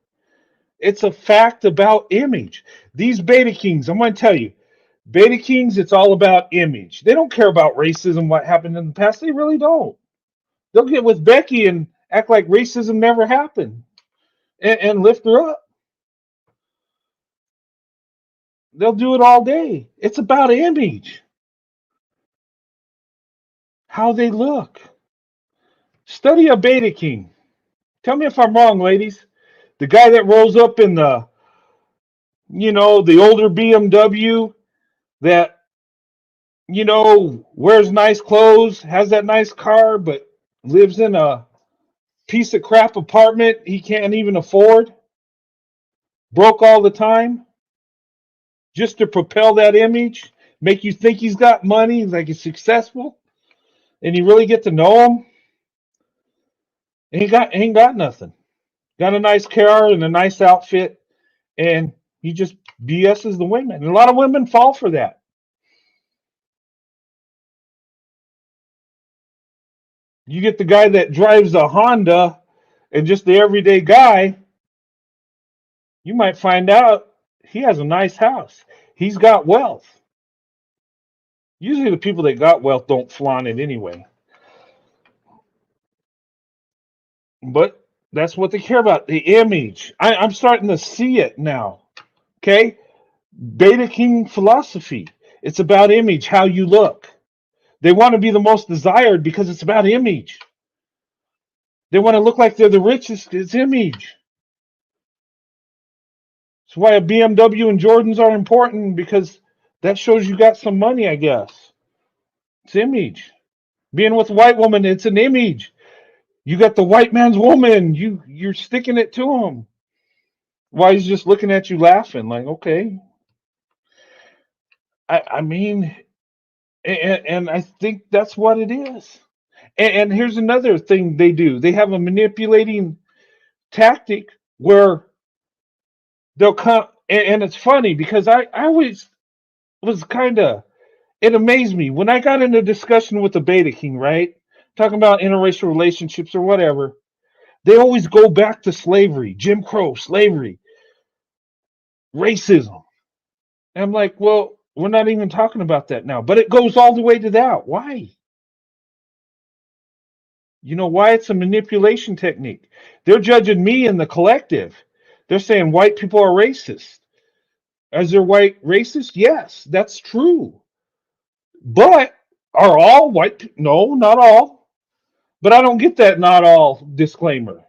It's a fact about image. These beta kings, I'm going to tell you, beta kings, it's all about image. They don't care about racism, what happened in the past. They really don't. They'll get with Becky and act like racism never happened and lift her up. They'll do it all day. It's about image, how they look. Study a beta king. Tell me if I'm wrong, ladies. The guy that rolls up in the older BMW that, wears nice clothes, has that nice car, but lives in a piece of crap apartment he can't even afford, broke all the time, just to propel that image, make you think he's got money, like he's successful, and you really get to know him, ain't got nothing. Got a nice car and a nice outfit, and he just BS's the women. And a lot of women fall for that. You get the guy that drives a Honda and just the everyday guy, you might find out he has a nice house. He's got wealth. Usually the people that got wealth don't flaunt it anyway. But that's what they care about, the image. I'm starting to see it now. Okay? Beta King philosophy. It's about image, how you look. They want to be the most desired because it's about image. They want to look like they're the richest. It's image. That's why a BMW and Jordans are important, because that shows you got some money, I guess. It's image. Being with a white woman, it's an image. You got the white man's woman. You're sticking it to him. Why he's just looking at you laughing, like, okay. I mean, and I think that's what it is. And here's another thing they do. They have a manipulating tactic where they'll come, and it's funny because I always was kind of, it amazed me when I got into discussion with the Beta King, right? Talking about interracial relationships or whatever. They always go back to slavery, Jim Crow, slavery, racism. And I'm like, well, we're not even talking about that now. But it goes all the way to that. Why? You know why? It's a manipulation technique. They're judging me and the collective. They're saying white people are racist. Is there white racist? Yes, that's true. But are all white? No, not all. But I don't get that not all disclaimer.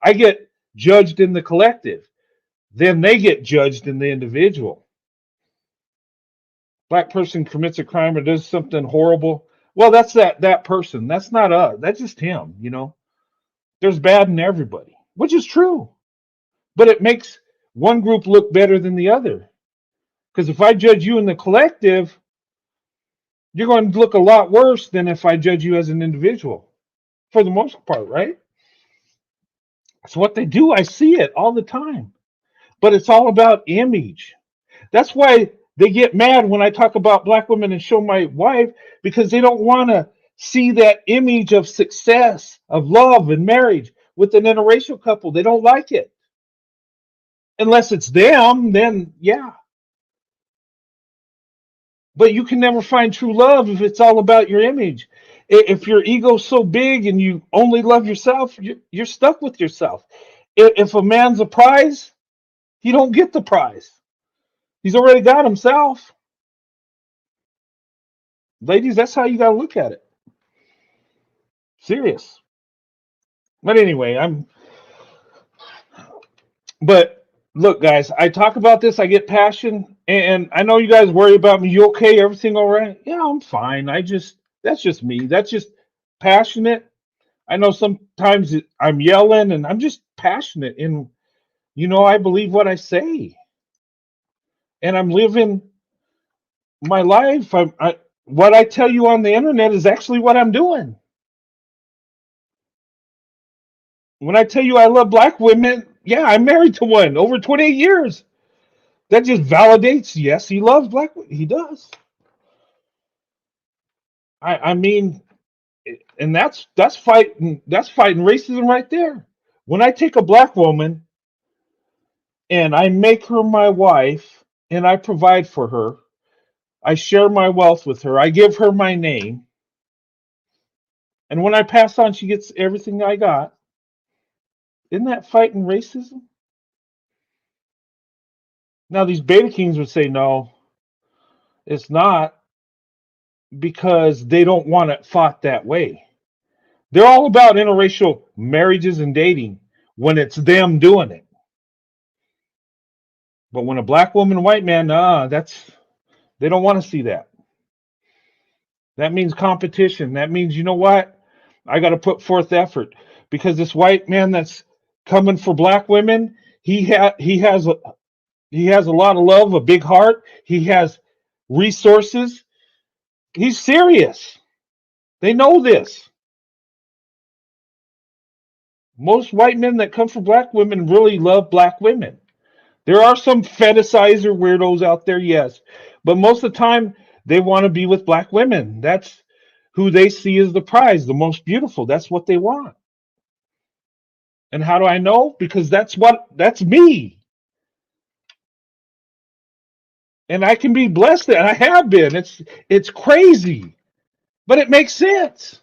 I get judged in the collective. Then they get judged in the individual. Black person commits a crime or does something horrible. Well, that's that person. That's not us. That's just him, you know. There's bad in everybody, which is true. But it makes one group look better than the other. Because if I judge you in the collective, you're going to look a lot worse than if I judge you as an individual, for the most part, right? That's what they do. I see it all the time. But it's all about image. That's why they get mad when I talk about black women and show my wife, because they don't want to see that image of success, of love and marriage with an interracial couple. They don't like it. Unless it's them, then yeah. But you can never find true love if it's all about your image. If your ego's so big and you only love yourself, you're stuck with yourself. If a man's a prize, he don't get the prize. He's already got himself. Ladies, that's how you got to look at it. Serious. But anyway, but look, guys, I talk about this, I get passion, and I know you guys worry about me. You okay? Everything all right? Yeah, I'm fine. That's just me. That's just passionate. I know sometimes I'm yelling, and I'm just passionate, and I believe what I say, and I'm living my life. What I tell you on the internet is actually what I'm doing. When I tell you I love black women, yeah, I'm married to one over 28 years. That just validates, yes, he loves black women. He does. I mean, and that's fighting racism right there. When I take a black woman and I make her my wife and I provide for her, I share my wealth with her, I give her my name, and when I pass on, she gets everything I got. Isn't that fighting racism? Now, these beta kings would say, no, it's not, because they don't want it fought that way. They're all about interracial marriages and dating when it's them doing it. But when a black woman, white man, they don't want to see that. That means competition. That means, you know what? I got to put forth effort. because this white man that's coming for black women, he has a lot of love, a big heart. He has resources. He's serious. They know this. Most white men that come for black women really love black women. There are some fetishizer weirdos out there, yes, but most of the time they want to be with black women. That's who they see as the prize, the most beautiful. That's what they want. And how do I know? Because that's me. And I can be blessed, and I have been. It's crazy, but it makes sense.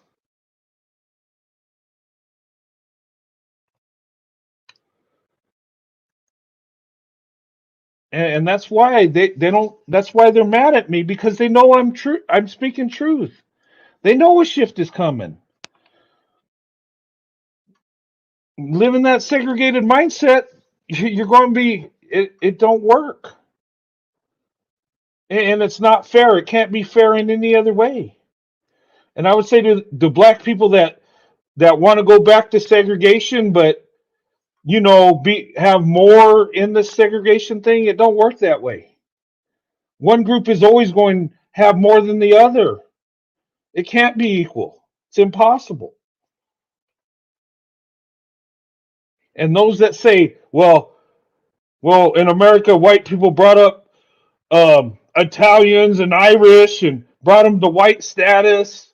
And that's why they don't. That's why they're mad at me, because they know I'm true. I'm speaking truth. They know a shift is coming. Living that segregated mindset, you're going to be. It don't work, and it's not fair. It can't be fair in any other way. And I would say to the black people that want to go back to segregation, but have more in the segregation thing, it don't work that way. One group is always going to have more than the other. It can't be equal. It's impossible. And those that say, well, in America, white people brought up Italians and Irish and brought them to white status.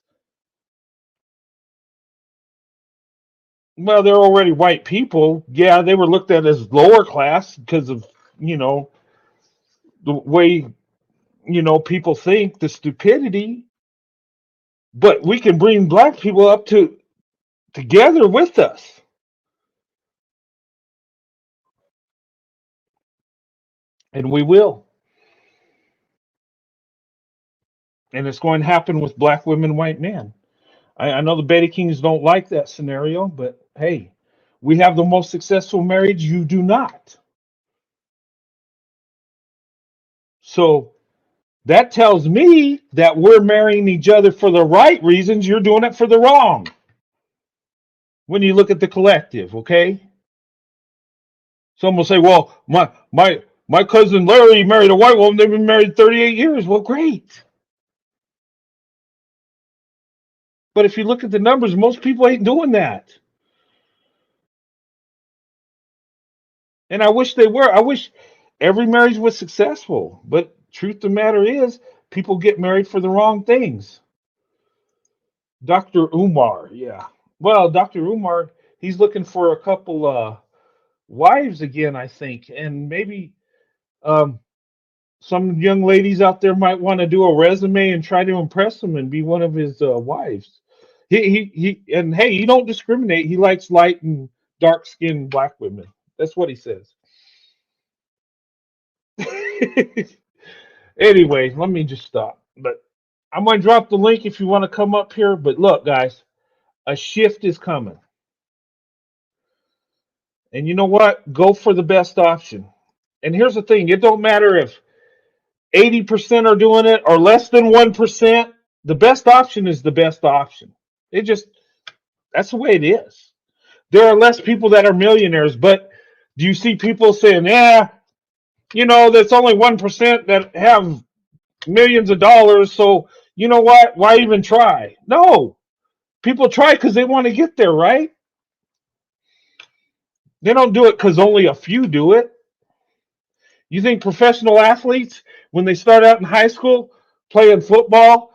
Well, they're already white people. Yeah, they were looked at as lower class because of, the way, people think, the stupidity. But we can bring black people up together with us. And we will. And it's going to happen with black women, white men. I know the Betty Kings don't like that scenario, but hey, we have the most successful marriage. You do not. So that tells me that we're marrying each other for the right reasons. You're doing it for the wrong. When you look at the collective, okay? Some will say, well, my cousin Larry married a white woman. They've been married 38 years. Well, great. But if you look at the numbers, most people ain't doing that. And I wish they were. I wish every marriage was successful. But truth of the matter is, people get married for the wrong things. Dr. Umar, yeah. Well, Dr. Umar, he's looking for a couple wives again, I think. And maybe um, some young ladies out there might want to do a resume and try to impress him and be one of his wives. And hey, he don't discriminate. He likes light and dark skinned black women. That's what he says. Anyway, let me just stop. But I'm going to drop the link if you want to come up here. But look, guys, a shift is coming. And you know what? Go for the best option. And here's the thing. It don't matter if 80% are doing it or less than 1%. The best option is the best option. That's the way it is. There are less people that are millionaires, but do you see people saying, yeah, that's only 1% that have millions of dollars, so you know what? Why even try? No. People try because they want to get there, right? They don't do it because only a few do it. You think professional athletes, when they start out in high school playing football,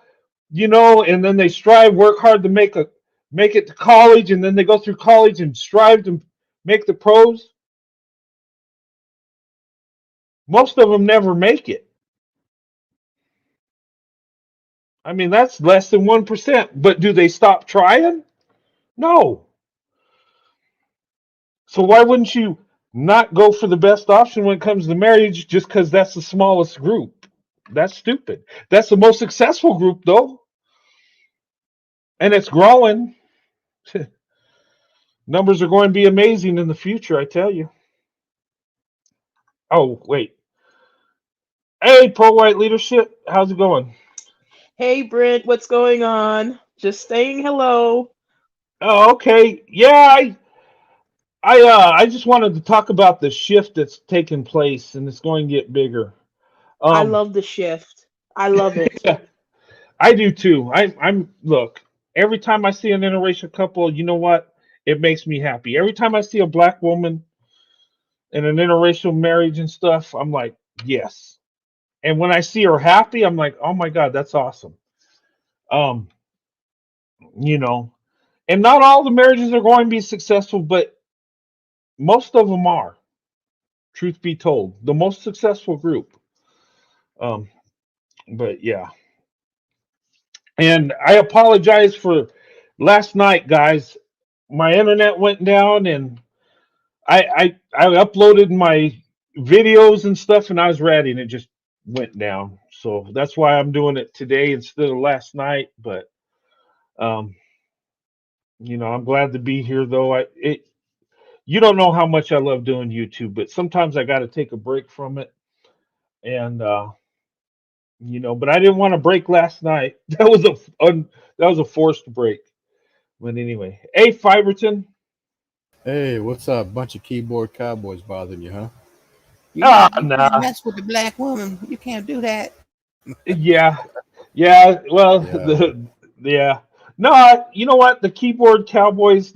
and then they work hard to make it to college, and then they go through college and strive to make the pros? Most of them never make it. I mean, that's less than 1%. But do they stop trying? No. So why wouldn't you not go for the best option when it comes to marriage just because that's the smallest group? That's stupid. That's the most successful group, though. And it's growing. Numbers are going to be amazing in the future, I tell you. Oh, wait. Hey, pro-white leadership. How's it going? Hey, Brent, what's going on? Just saying hello. Oh, okay. Yeah, I just wanted to talk about the shift that's taken place, and it's going to get bigger. I Um, love the shift. I love it. I do too. I'm look. Every time I see an interracial couple, you know what? It makes me happy. Every time I see a black woman in an interracial marriage and stuff, I'm like, yes. And when I see her happy, I'm like, oh my god, that's awesome. Um, you know, and not all the marriages are going to be successful, but most of them are. Truth be told, the most successful group. Um, but yeah, and I apologize for last night, guys. My internet went down, and I uploaded my videos and stuff, and I was ready, and it just went down. So that's why I'm doing it today instead of last night. But um, I'm glad to be here, though. You don't know how much I love doing YouTube, but sometimes I got to take a break from it, and but I didn't want to break last night. That was a forced break. But anyway, hey, Fiberton. Hey, what's up? Bunch of keyboard cowboys bothering you, huh? Ah, You can't nah. mess with the black woman. You can't do that. Yeah, yeah. Well, Yeah. yeah. No, you know what? The keyboard cowboys,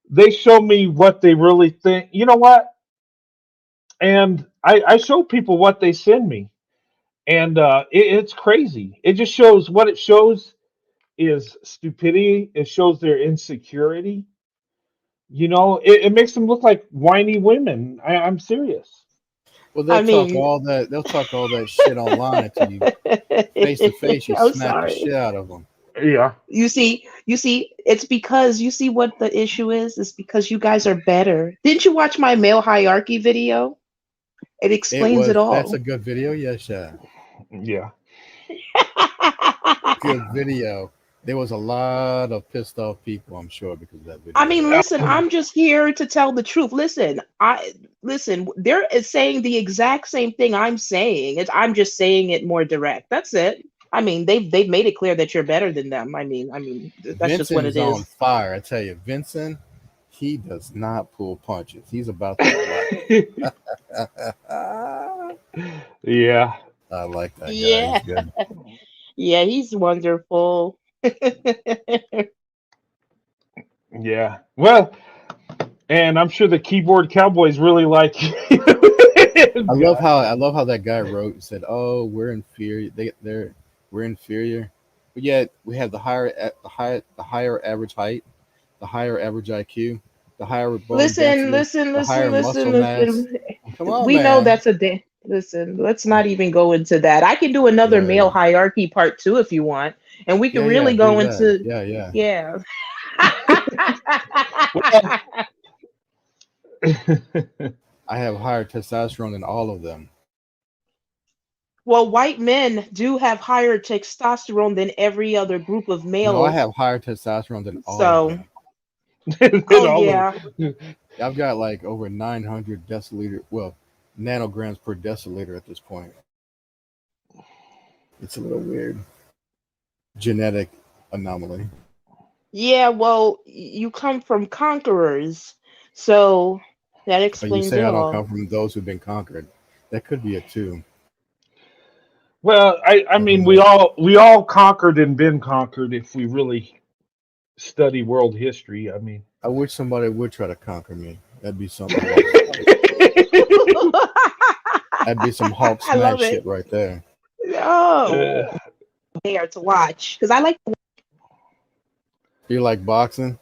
they show me what they really think. You know what? And I show people what they send me, and it's crazy. It just shows what it shows is stupidity. It shows their insecurity. It makes them look like whiny women. I'm serious. Well, I mean, They'll talk all that shit online until you face to face. You I'm smack the sorry. shit out of them. Yeah. You see, it's because you see what the issue is. It's because you guys are better. Didn't you watch my male hierarchy video? It explains it That's all. a good video. Yes, yeah. Yeah. Good video. There was a lot of pissed off people, I'm sure, because of that I video. mean, listen, I'm just here to tell the truth. Listen, they're saying the exact same thing I'm saying. I'm just saying it more direct. That's it. I mean, they've made it clear that you're better than them. That's just what Vincent it is on is. fire. I tell you, Vincent, he does not pull punches. He's about that life. Yeah. I like that guy. He's Yeah. good. Yeah, he's wonderful. Yeah. Well, and I'm sure the keyboard cowboys really like you. God. I love how that guy wrote and said, "Oh, we're inferior. We're inferior, but yet we have the higher average height, the higher average IQ, the higher bone Listen, density, listen, the listen, higher listen, muscle mass. listen. Come on, We know man. that's a day. Listen, let's not even go into that. I can do another Yeah, male yeah, hierarchy part two if you want, and we can yeah, yeah. really Do go that. into, Yeah, yeah. yeah. Well, I have higher testosterone than all of them. Well, white men do have higher testosterone than every other group of No, I males. have higher testosterone than all of So, them. and oh all of yeah. I've got like over 900 deciliter, well, nanograms per deciliter at this point. It's a little weird. Genetic anomaly. Yeah, well, you come from conquerors, so that But you explains say it I don't all. come from those who've been conquered. That could be it too. well, I Never mean, we know. all we all conquered and been conquered if we really study world history. I mean, I wish somebody would try to conquer me. That'd be something to watch. That'd be some Hulk I smash love shit it. right there. Oh, uh, there to watch because I like. You like boxing?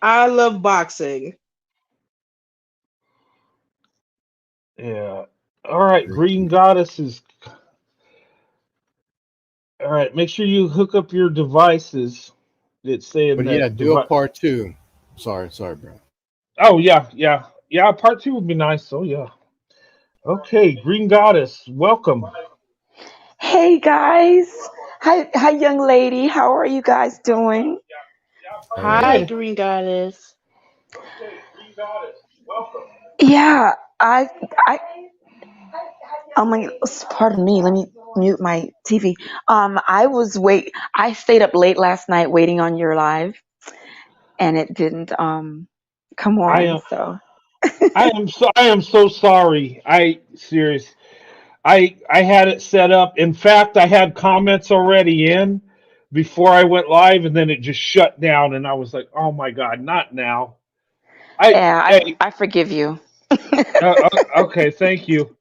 I love boxing. yeah. All right, Green Goddess is all right. Make sure you hook up your devices. It's saying But yeah, that do a device. part two. Sorry, bro. Oh yeah, yeah, yeah. Part two would be nice. So yeah. Okay, Green Goddess, welcome. Hey guys. Hi young lady. How are you guys doing? All right. Hi, Good. Green Goddess. Yeah, I oh my pardon me. Let me mute my TV. I stayed up late last night waiting on your live, and it didn't come I on. am So I am so sorry. I had it set up. In fact, I had comments already in before I went live, and then it just shut down, and I was like, "Oh my God, not now!" yeah, Hey, I forgive you. okay, thank you.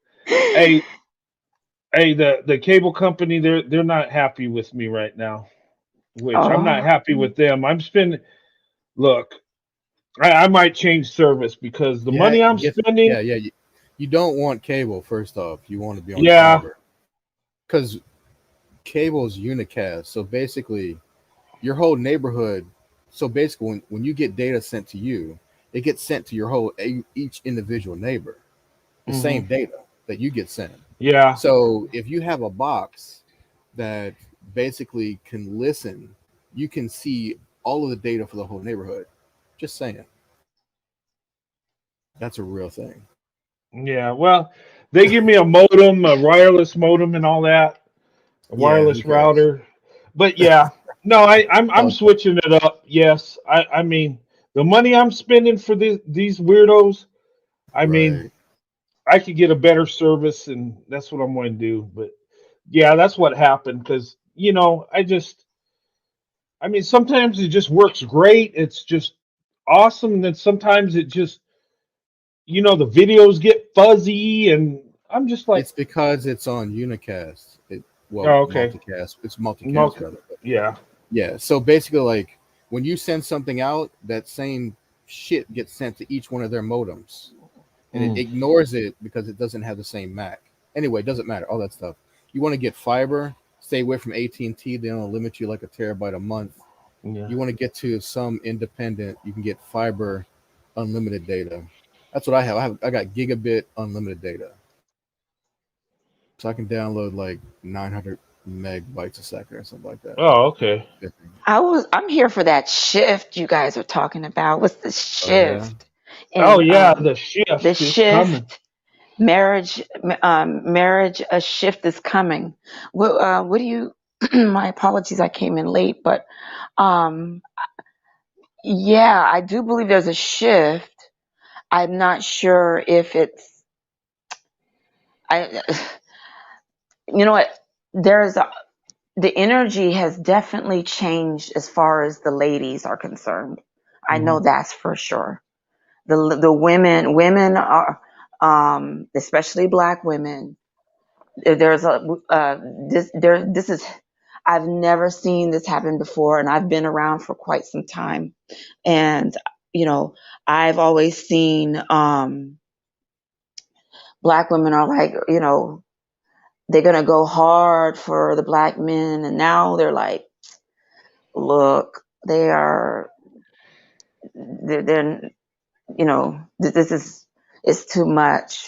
Hey, the cable company, they're not happy with me right now, which I'm not Oh, happy with them. I'm spending. Look, I might change service because the Yeah, money I'm yes, spending. yeah. You don't want cable. First off, you want to be on Yeah. fiber because cable is unicast. So basically, your whole neighborhood. So basically, when you get data sent to you, it gets sent to your each individual neighbor, the Hmm. same data that you get sent. Yeah. So if you have a box that basically can listen, you can see all of the data for the whole neighborhood. Just saying, that's a real thing. Yeah. Well, they give me a modem, a wireless modem, and all that, a Yeah, who wireless cares? router. But yeah, no, I'm So, switching it up. Yes, I mean the money I'm spending for these weirdos. I mean, right. I could get a better service, and that's what I'm going to do. But yeah, that's what happened because I mean, sometimes it just works great. It's just awesome, and then sometimes it just the videos get fuzzy, and I'm just like, It's because it's on unicast. Well, oh, okay, multicast. It's multicast multi, rather. But yeah. yeah. So basically, like when you send something out, that same shit gets sent to each one of their modems, and it Mm, ignores it because it doesn't have the same MAC. Anyway, it doesn't matter. All that stuff. You want to get fiber? Stay away from AT&T. They don't limit you like a terabyte a month. yeah. You want to get to some independent, you can get fiber unlimited data. That's what I have. I got gigabit unlimited data. So I can download like 900 megabytes a second or something like that. Oh, okay. I'm here for that shift you guys are talking about. What's the Oh yeah. shift? Oh And yeah, the the shift is coming. shift marriage, a shift is coming. What do you my apologies, I came in late, but um yeah, I do believe there's a shift. I'm not sure if it's I you know what, there's a, the energy has definitely changed as far as the ladies are concerned. I know Hmm. that's for sure. The women are especially black women. There's a this is, I've never seen this happen before, and I've been around for quite some time. And you know, I've always seen black women are like, they're gonna go hard for the black men, and now they're like, look, they're this is, it's too much.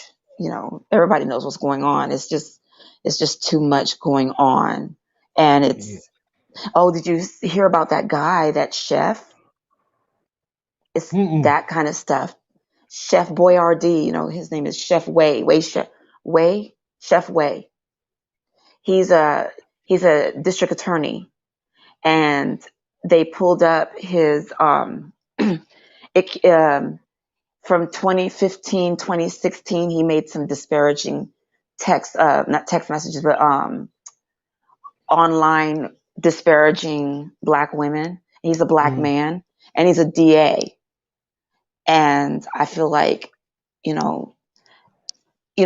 Everybody knows what's going on. It's just too much going on. And Yeah. it's, oh, did you hear about that guy, that chef? It's Mm-mm. that kind of stuff. Chef Boyardee, his name is Chef Chef Way. He's a he's a district attorney, and they pulled up his it, from 2015, 2016. He made some disparaging text, not text messages, but online disparaging black women. He's a black Mm. man, and he's a DA. And I feel like, you know,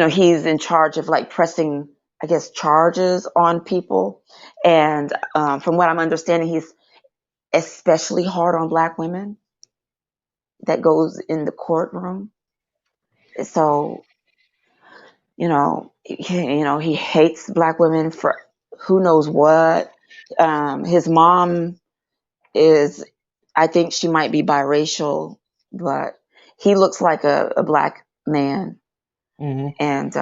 he's in charge of like pressing, I guess, charges on people. And from what I'm understanding, he's especially hard on black women that goes in the courtroom. So, he hates black women for who knows what. His mom is, I think she might be biracial, but he looks like a black man. Hmm. And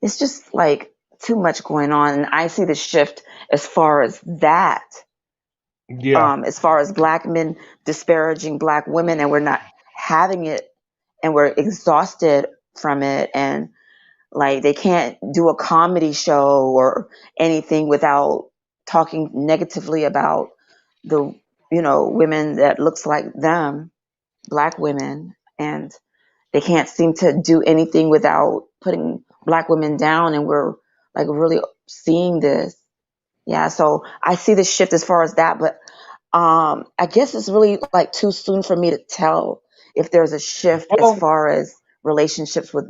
it's just like too much going on. And I see the shift as far as that, Yeah. as far as black men disparaging black women, and we're not having it, and we're exhausted from it. And Like they can't do a comedy show or anything without talking negatively about the, women that looks like them, black women, and they can't seem to do anything without putting black women down. And we're like really seeing this. Yeah. So I see the shift as far as that, but I guess it's really like too soon for me to tell if there's a shift as Well, far as relationships with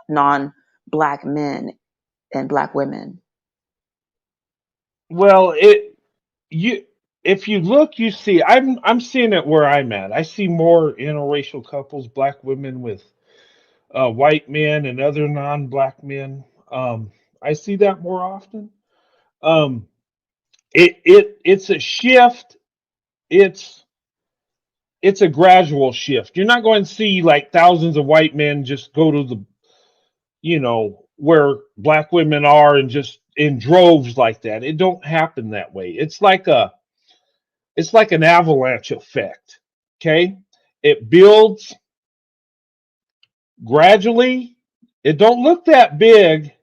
non-black men and black women. well, you if you look, you see. I'm seeing it where I'm at. I see more interracial couples, black women with white men and other non-black men. I see that more often. Um, it's a shift. It's it's a gradual shift. You're not going to see like thousands of white men just go to the where black women are and just in droves like that. It don't happen that way. It's like an avalanche effect. Okay, it builds gradually. It don't look that big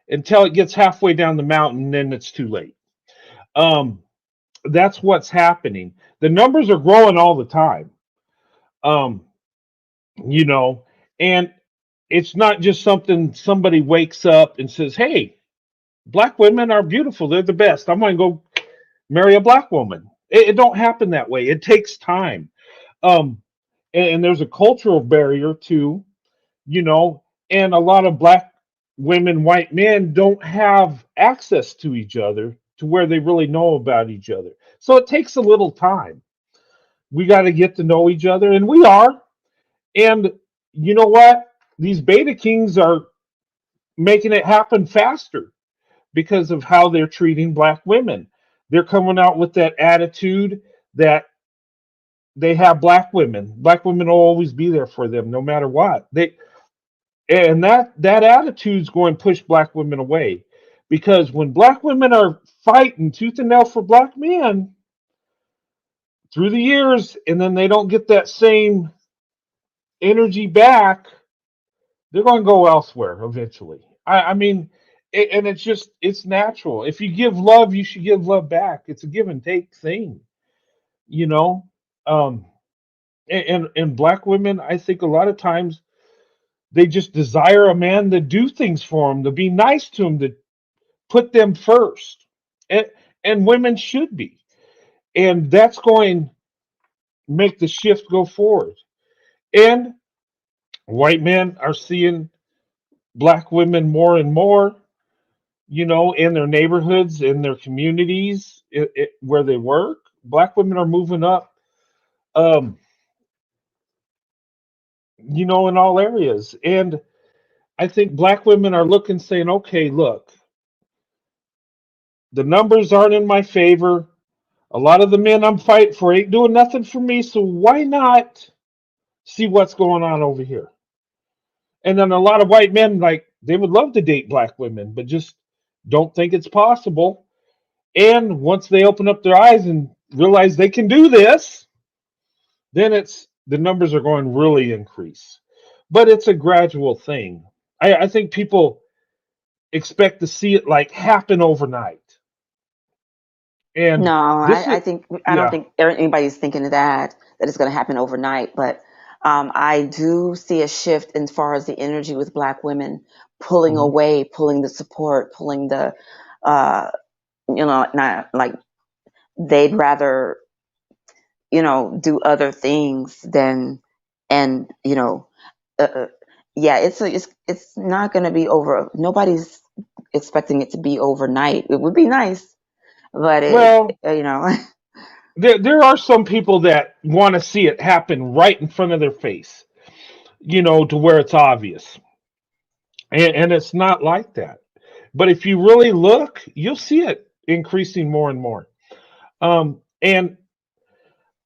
until it gets halfway down the mountain, then it's too late. Um, that's what's happening. The numbers are growing all the time. Um, you know, and it's not just something somebody wakes up and says, "Hey, black women are beautiful. They're the best. I'm going to go marry a black woman." It don't happen that way. It takes time. Um, and there's a cultural barrier too, you know, and a lot of black women, white men don't have access to each other to where they really know about each other. So it takes a little time. We got to get to know each other, and we are. And you know what? These beta kings are making it happen faster because of how they're treating black women. They're coming out with that attitude that they have black women. Black women will always be there for them no matter what. That attitude's going to push black women away. Because when black women are fighting tooth and nail for black men through the years and then they don't get that same energy back, they're going to go elsewhere eventually. I mean, and it's natural. If you give love, you should give love back. It's a give and take thing, you know. Um, and black women, I think a lot of times they just desire a man to do things for them, to be nice to them, to put them first, and women should be, and that's going to make the shift go forward. And white men are seeing black women more and more, you know, in their neighborhoods, in their communities, where they work. Black women are moving up, um, you know, in all areas. And I think black women are looking, saying, okay, look, the numbers aren't in my favor. A lot of the men I'm fighting for ain't doing nothing for me. So why not see what's going on over here? And then a lot of white men, like, they would love to date black women, but just don't think it's possible. And once they open up their eyes and realize they can do this, then it's the numbers are going to really increase. But it's a gradual thing. I think people expect to see it like happen overnight. No, And this is, I don't yeah. think anybody's thinking of that it's going to happen overnight. But I do see a shift as far as the energy with black women pulling Mhm. away, pulling the support, pulling the, uh, not like they'd rather, do other things than, and, uh, uh, yeah, it's not going to be over. Nobody's expecting it to be overnight. It would be nice, but Well, it. there are some people that want to see it happen right in front of their face, you know, to where it's obvious. And it's not like that. But if you really look, you'll see it increasing more and more. And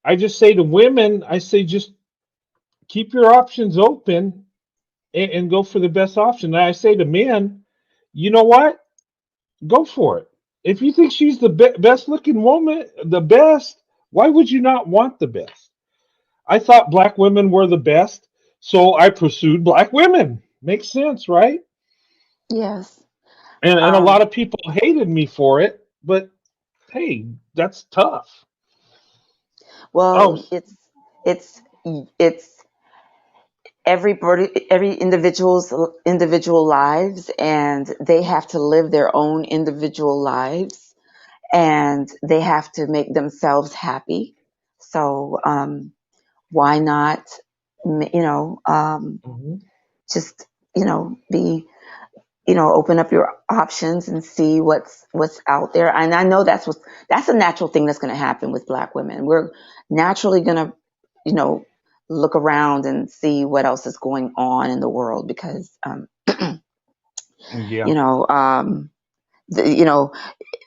I just say to women, I say just keep your options open and go for the best option. And I say to men, you know what? Go for it. If you think she's the best looking woman, the best, why would you not want the best? I thought black women were the best, so I pursued black women. Makes sense, right? Yes. And a lot Um, of people hated me for it, but hey, that's tough. Oh, well, it's it's every individual lives, and they have to live their own individual lives, and they have to make themselves happy. So why not, you know, mhm. just be open up your options and see what's out there. And I know that's a natural thing that's going to happen with Black women. We're naturally going to you know look around and see what else is going on in the world, because Yeah. you know um the, you know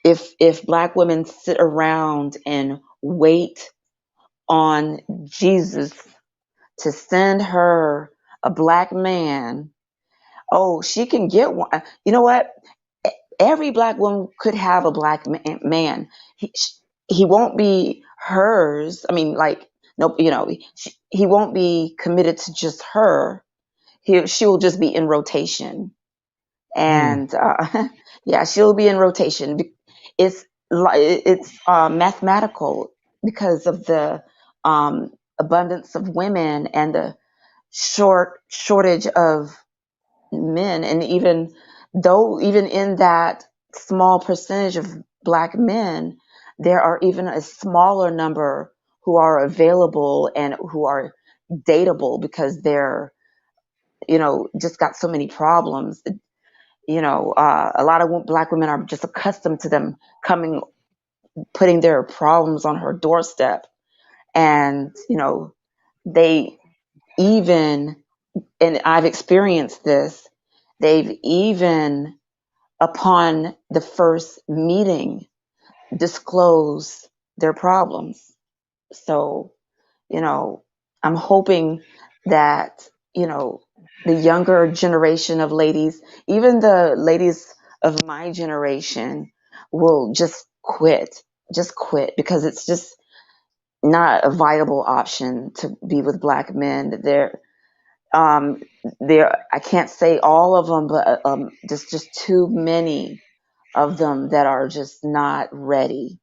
if Black women sit around and wait on Jesus to send her a Black man, oh, she can get one. You know what? Every Black woman could have a Black man. He won't be hers. I mean, like, no, he won't be committed to just her. She will just be in rotation, Hmm. and yeah, she'll be in rotation. It's mathematical because of the abundance of women and the shortage of men. And even in that small percentage of Black men, there are even a smaller number who are available and who are dateable, because they're just got so many problems. A lot of Black women are just accustomed to them coming, putting their problems on her doorstep. And they even, and I've experienced this, they've even, upon the first meeting, disclose their problems. So, you know, I'm hoping that, the younger generation of ladies, even the ladies of my generation, will just quit, because it's just not a viable option to be with Black men. Um, I can't say all of them, but just too many of them that are just not ready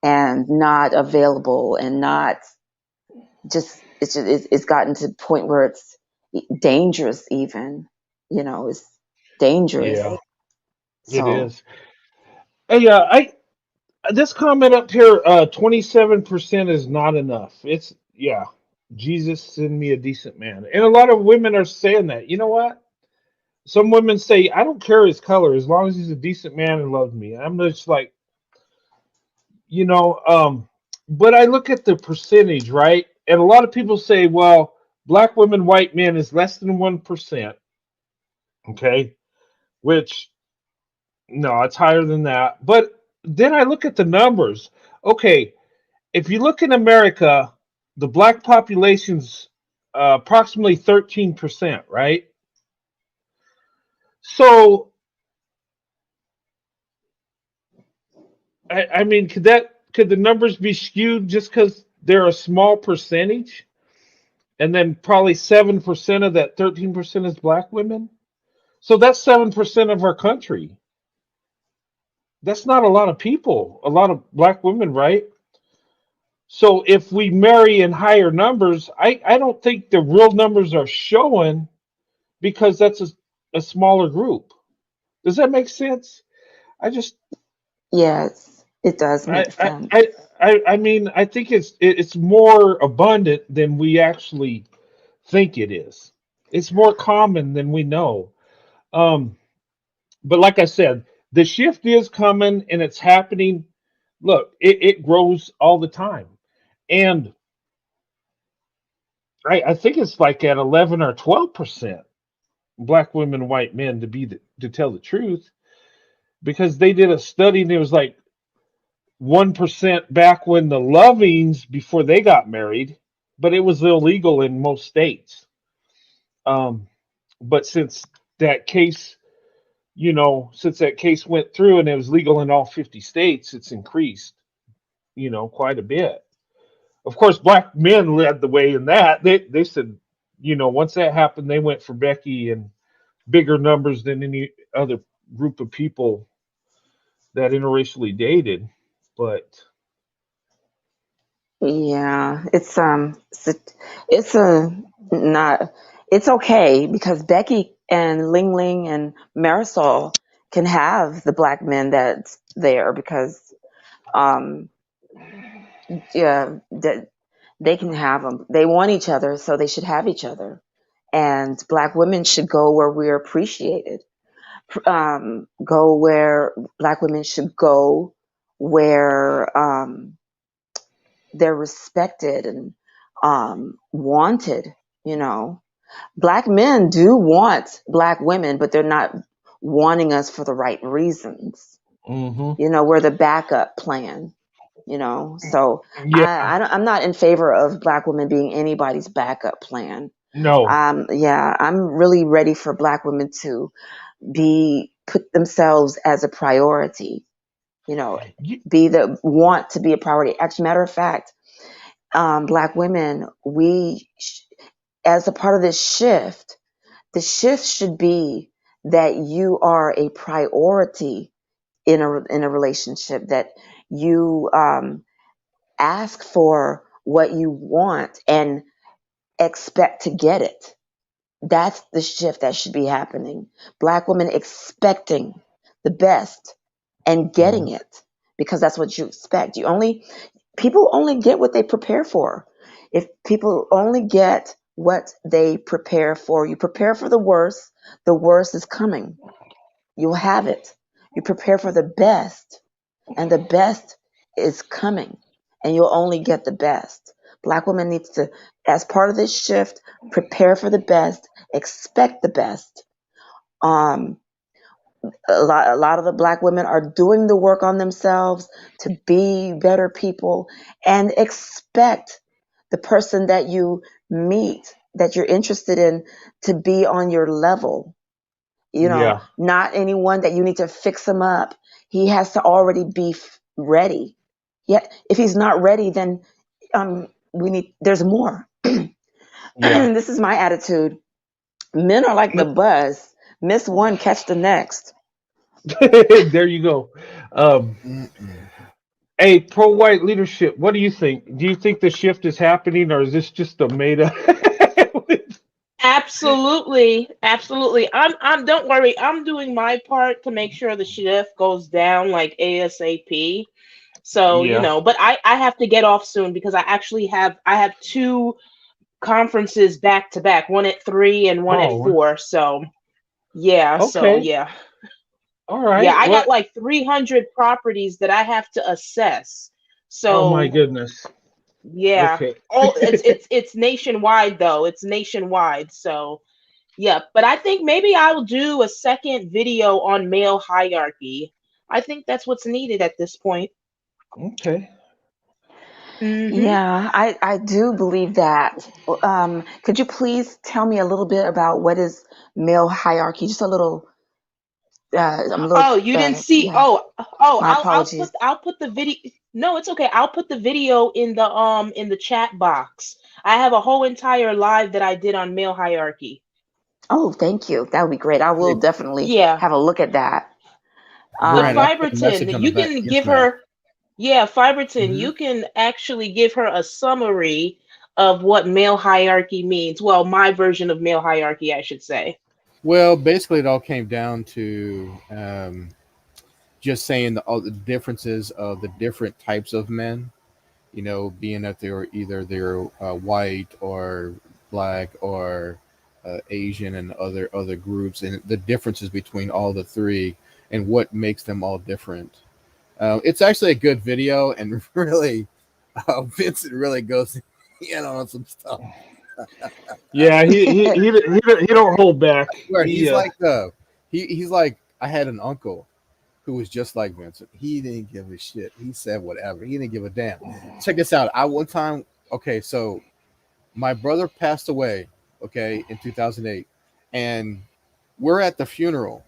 and not available, and not it's gotten to the point where it's dangerous. Even it's dangerous. Yeah, it So is. Hey, I this comment up here, 27% is not enough. It's yeah. Jesus send me a decent man, and a lot of women are saying that. You know what? Some women say, I don't care his color as long as he's a decent man and loves me. I'm just like, you know, but I look at the percentage, right? And a lot of people say, well, Black women, white men is less than 1%. Okay. Which, no, it's higher than that. But then I look at the numbers. Okay. If you look in America, the Black population's approximately 13%, right? So, I mean, could the numbers be skewed just because they're a small percentage? And then probably 7% of that 13% is Black women. So that's 7% of our country. That's not a lot of people, a lot of Black women, right? So if we marry in higher numbers, I don't think the real numbers are showing because that's a smaller group. Does that make sense? I just yes, it does I make I sense. I mean I think it's more abundant than we actually think it is. It's more common than we know. Um, but like I said, the shift is coming and it's happening. Look, it grows all the time, and I think it's like at 11 or 12% Black women, white men to tell the truth, because they did a study and it was like 1% back when the Lovings before they got married, but it was illegal in most states. Um, but that case, since that case went through and it was legal in all 50 states, it's increased, quite a bit. Of course, Black men led the way in that. They said, once that happened, they went for Becky and bigger numbers than any other group of people that interracially dated. But Yeah, it's a not it's okay because Becky and Ling Ling and Marisol can have the black men that's there because um yeah that they can have them. They want each other, so they should have each other. And black women should go where we're appreciated. Go where black women should go where they're respected and wanted. You know, black men do want black women, but they're not wanting us for the right reasons. hmm You know, we're the backup plan. You know, so yeah, I'm not in favor of black women being anybody's backup plan. no, Yeah, I'm really ready for black women to be put themselves as a priority. You know, y- be the want to be a priority. Actually, matter of fact, black women, as a part of this shift, the shift should be that you are a priority in a relationship. That you ask for what you want and expect to get it. That's the shift that should be happening. Black women expecting the best and getting mhm, it because that's what you expect. People only get what they prepare for. If people only get what they prepare for, you prepare for the worst is coming. You'll have it. You prepare for the best, and the best is coming, and you'll only get the best. Black women needs to, as part of this shift, prepare for the best, expect the best. Um, a lot of the black women are doing the work on themselves to be better people and expect the person that you meet that you're interested in to be on your level. You know, yeah, not anyone that you need to fix him up. He has to already be ready. Yet if he's not ready, then there's more. yeah. This is my attitude. Men are like the bus. Miss one, catch the next. There you go. Um, Mm-mm. hey, pro-white leadership. What do you think? Do you think the shift is happening, or is this just a made up? Absolutely, absolutely. I'm. Don't worry. I'm doing my part to make sure the shift goes down like ASAP. So Yeah. but I have to get off soon because I have two conferences back to back, one at 3 and one at Oh, 4. So yeah, okay. All yeah, right. I got What? like 300 properties that I have to assess. Oh my So goodness. yeah, Okay. all it's nationwide though. It's nationwide. So yeah, but I think maybe I'll do a second video on male hierarchy. I think that's what's needed at this point. Okay. Hmm. Yeah, I do believe that. Could you please tell me a little bit about what is male hierarchy? Just a little. I'm a little. Oh, you didn't see? Yeah. Oh, My apologies. I'll put the video. No, it's okay. I'll put the video in the chat box. I have a whole entire live that I did on male hierarchy. Oh, thank you. That would be great. I will Hey, definitely Yeah. have a look at that. But Brian, I Um, put a Fiberton, message on the you back. can Yes, give ma'am. her, yeah, Fiberton, Hmm. you can actually give her a summary of what male hierarchy means. Well, my version of male hierarchy, I should say. Well, basically, it all came down to just saying all the differences of the different types of men. You know, being that they're white or black or Asian and other groups, and the differences between all the three and what makes them all different. It's actually a good video, and really, Vincent really goes in on some stuff. Yeah. He don't hold back. Where He he's like he's like I had an uncle who was just like Vincent. He didn't give a shit. He said whatever. He didn't give a damn. Check this out. I one time, okay, so my brother passed away, okay, in 2008, and we're at the funeral,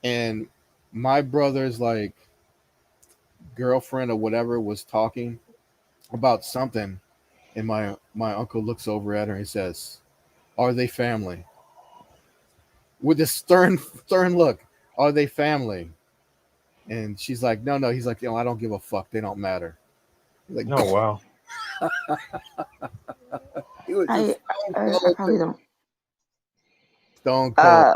and my brother's like girlfriend or whatever was talking about something, and my uncle looks over at her and he says, "Are they family?" with this stern look. Are they family? And she's like, no, no. He's like, I don't give a fuck. They don't matter. He's like, Oh wow. he was just I stone I cold. probably don't. Stone cold.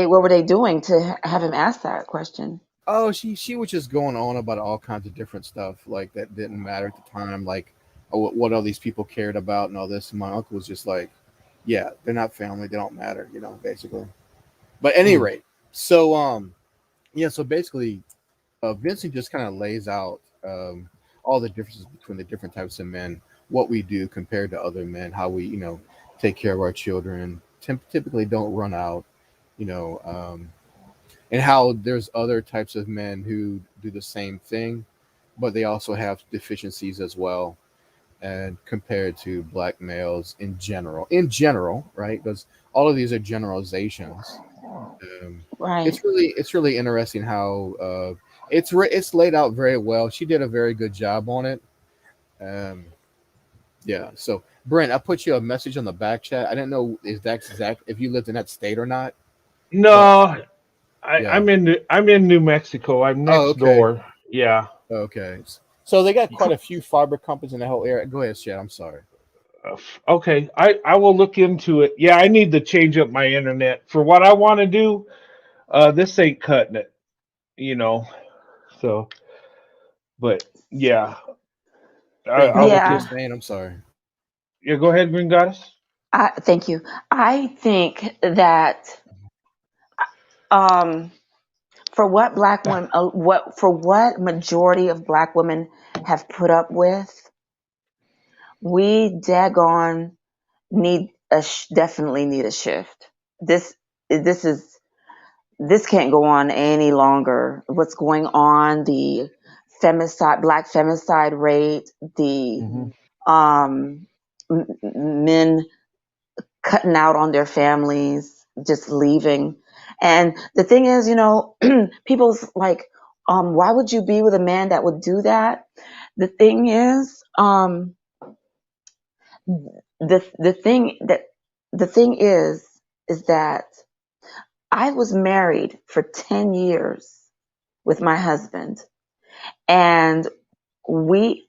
What were they doing to have him ask that question? Oh, she was just going on about all kinds of different stuff like that didn't matter at the time, like what all these people cared about and all this. And my uncle was just like, yeah, they're not family, they don't matter, basically. But at any Mm. rate, so yeah, so basically, Vincent just kind of lays out all the differences between the different types of men, what we do compared to other men, how we take care of our children, typically don't run out, you know. And how there's other types of men who do the same thing, but they also have deficiencies as well. And compared to black males in general, right? Because all of these are generalizations. Right. It's really interesting how it's laid out very well. She did a very good job on it. Um, yeah. So Brent, I put you a message on the back chat. I didn't know if you lived in that state or not, but No, yeah. I'm in New Mexico. I'm Oh, next okay. door. Yeah. Okay. So they got quite a few fiber companies in the whole area. Go ahead, Chad. I'm sorry. Okay. I will look into it. Yeah, I need to change up my internet for what I want to do. This ain't cutting it, you know. So, but yeah, Green I'll God, what look you were Yeah. in. saying? I'm sorry. Yeah, go ahead, Green Goddess. Thank you. I think that um, for what black women, what majority of black women have put up with, we daggone definitely need a shift. This this is this can't go on any longer. What's going on? The black femicide rate, the Hmm. um, men cutting out on their families, just leaving. And the thing is, people's like, why would you be with a man that would do that? The thing is, the thing that the thing is that I was married for 10 years with my husband, and we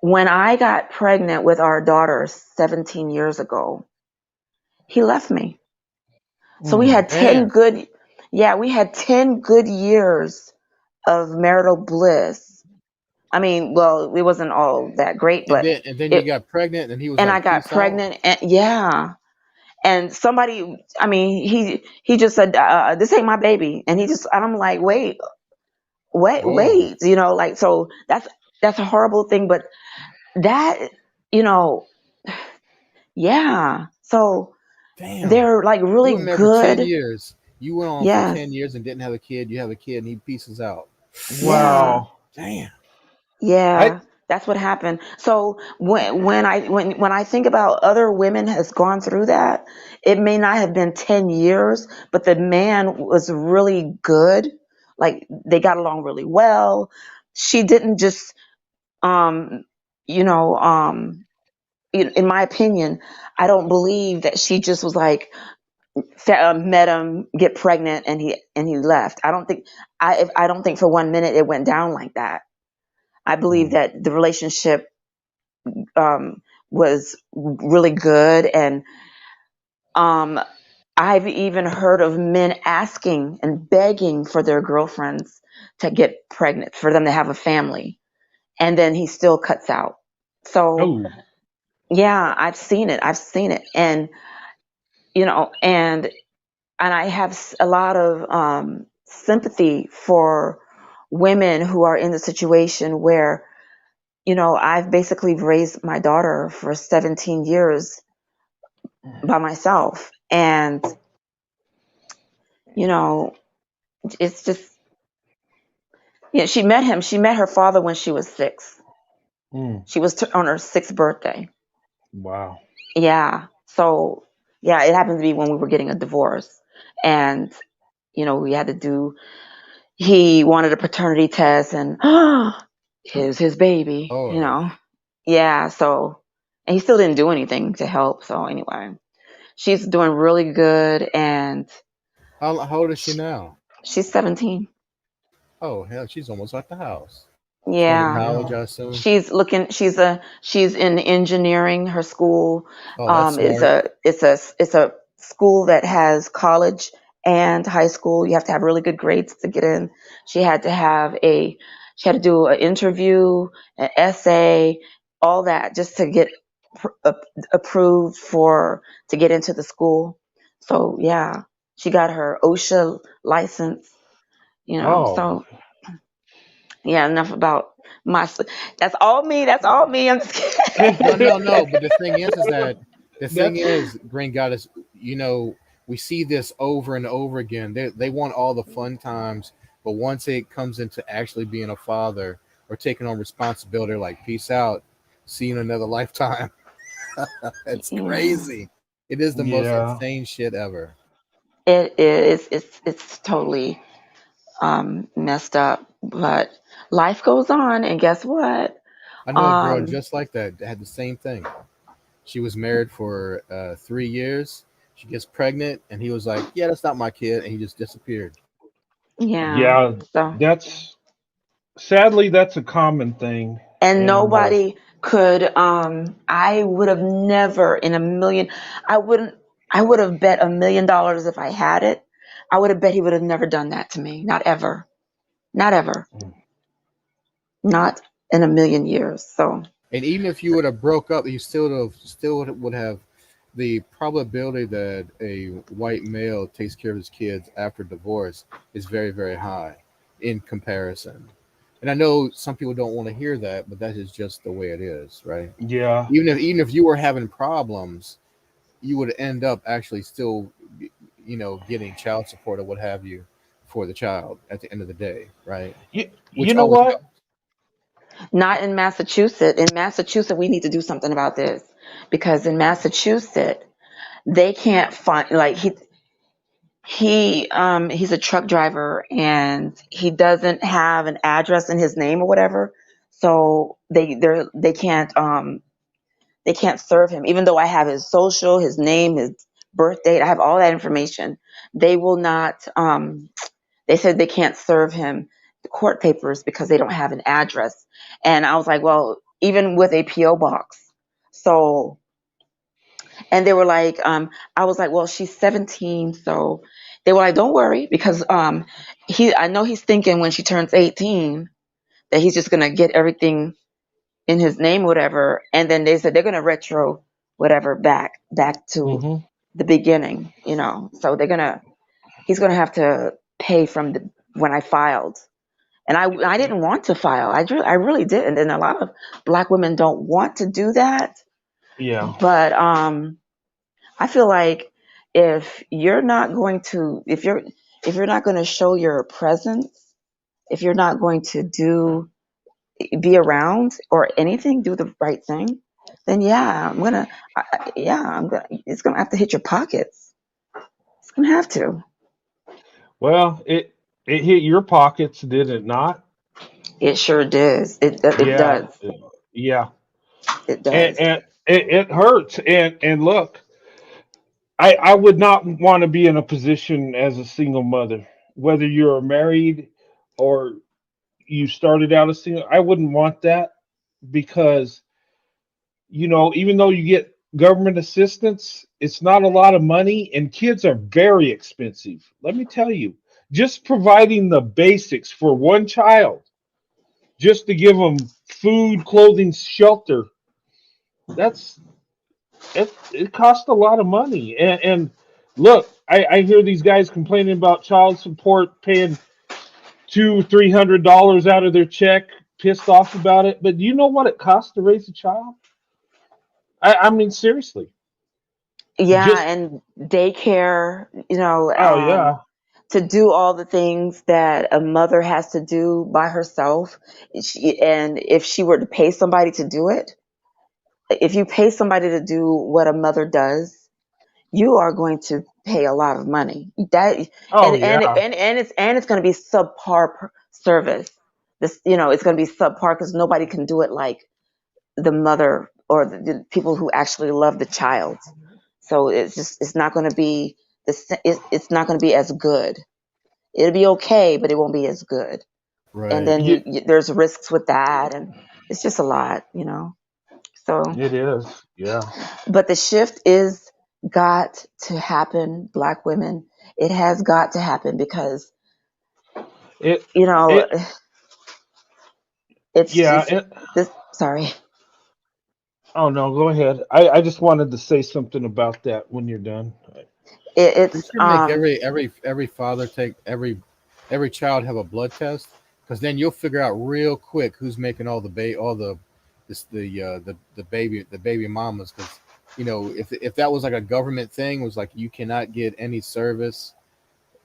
when I got pregnant with our daughter 17 years ago, he left me. So we Mm. had Damn. 10 good years of marital bliss. I mean, well, it wasn't all that great, And but then you it, got pregnant, and he was and I like, got "Peace out." pregnant, and yeah. And somebody, I mean, he just said, "This ain't my baby," and and I'm like, Oh, wait, like, so that's a horrible thing, but that, you know, yeah. So damn. they're like You really were married for 10 good. years. You went on for Yes. 10 years and didn't have a kid. You have a kid, and he pieces out. Yeah. Wow. Damn. I Yeah. That's what happened. So when I think about other women has gone through that, it may not have been 10 years, but the man was really good. Like they got along really well. She didn't just um you know in my opinion, I don't believe that she just was like met him, get pregnant, and he left. I don't think for 1 minute it went down like that. I believe Mm. that the relationship was really good, and um, I've even heard of men asking and begging for their girlfriends to get pregnant, for them to have a family, and then he still cuts out. So Oh. yeah, I've seen it. And and I have a lot of sympathy for women who are in the situation where, I've basically raised my daughter for 17 years by myself. And, you know, it's just, she met her father when she was 6. Mm. She was on her 6th birthday. Wow. Yeah. So, yeah, it happened to be when we were getting a divorce. And, we had to he wanted a paternity test, and here's his baby, Lord. Yeah, so, and he still didn't do anything to help. So anyway, she's doing really good, and How old is she now? She's 17. Oh hell, she's almost out the house. She's going to Yeah. college, Yeah. I assume. She's in engineering. Her school Oh, that's is smart. a school that has college and high school. You have to have really good grades to get in. She had to do an interview, an essay, all that just to get approved to get into the school. So yeah, she got her OSHA license. Oh, So yeah, enough about my. That's all me. That's all me. I'm just kidding. No, no, no. But the thing that's is, Green Goddess, you know, we see this over and over again. They want all the fun times, but once it comes into actually being a father or taking on responsibility, they're like, peace out, see you in another lifetime. It's Yeah, crazy. It is the most yeah. insane shit ever. it is. It's totally messed up, but life goes on, and guess what? I know a girl Um, just like that had the same thing. She was married for 3 years. She gets pregnant, and he was like, "Yeah, that's not my kid," and he just disappeared. yeah. Yeah, So, that's sadly that's a common thing. and And nobody could. I would have never in a million. I wouldn't. I would have bet $1 million if I had it. I would have bet he would have never done that to me. Not ever. Not ever. Not in a million years. So, And even if you would have broke up, you still would have the probability that a white male takes care of his kids after divorce is very, very high in comparison. And I know some people don't want to hear that, but that is just the way it is, right? yeah, Even if you were having problems, you would end up actually still, getting child support or what have you for the child at the end of the day, right? you Which know always what? helps. not in Massachusetts. In Massachusetts, we need to do something about this because in Massachusetts, they can't find like he's a truck driver and he doesn't have an address in his name or whatever. So they can't serve him even though I have his social, his name, his birth date. I have all that information. They will not they said they can't serve him the court papers because they don't have an address. And I was like, well, even with a PO box. So and they were like, I was like, well, she's 17, so they were like, don't worry, because I know he's thinking when she turns 18 that he's just gonna get everything in his name, whatever. And then they said they're gonna retro whatever back to Hmm. the beginning, So he's gonna have to pay from when I filed. And I didn't want to file. I really didn't. And a lot of black women don't want to do that. Yeah. But I feel like if you're not going to show your presence, if you're not going to be around or anything, do the right thing, then yeah, I'm gonna. It's gonna have to hit your pockets. It's gonna have to. Well, it hit your pockets, did it not? It sure does. It Yeah. does. Yeah. It And, does. it hurts. And look, I would not want to be in a position as a single mother, whether you're married or you started out as single. I wouldn't want that because even though you get government assistance, it's not a lot of money, and kids are very expensive. Let me tell you, just providing the basics for one child, just to give them food, clothing, shelter, that's it costs a lot of money. And look, I hear these guys complaining about child support paying $200-300 out of their check, pissed off about it. But do you know what it costs to raise a child? I mean, seriously. Yeah, Just and daycare. oh yeah, To do all the things that a mother has to do by herself. And if she were to pay somebody to do it, if you pay somebody to do what a mother does, you are going to pay a lot of money. That oh yeah, and it's going to be subpar service. It's going to be subpar because nobody can do it like the mother or the people who actually love the child. So it's not going to be it's not going to be as good. It'll be okay, but it won't be as good. And Right. then there's risks with that, and it's just a lot, So, It is. Yeah. but the shift is got to happen, Black women. It has got to happen because It you know it it's yeah. just this. Sorry. Oh no, go ahead. I just wanted to say something about that when you're done. They It's should make every father take every child have a blood test, because then you'll figure out real quick who's making all the the baby mamas. Because if that was like a government thing, was like you cannot get any service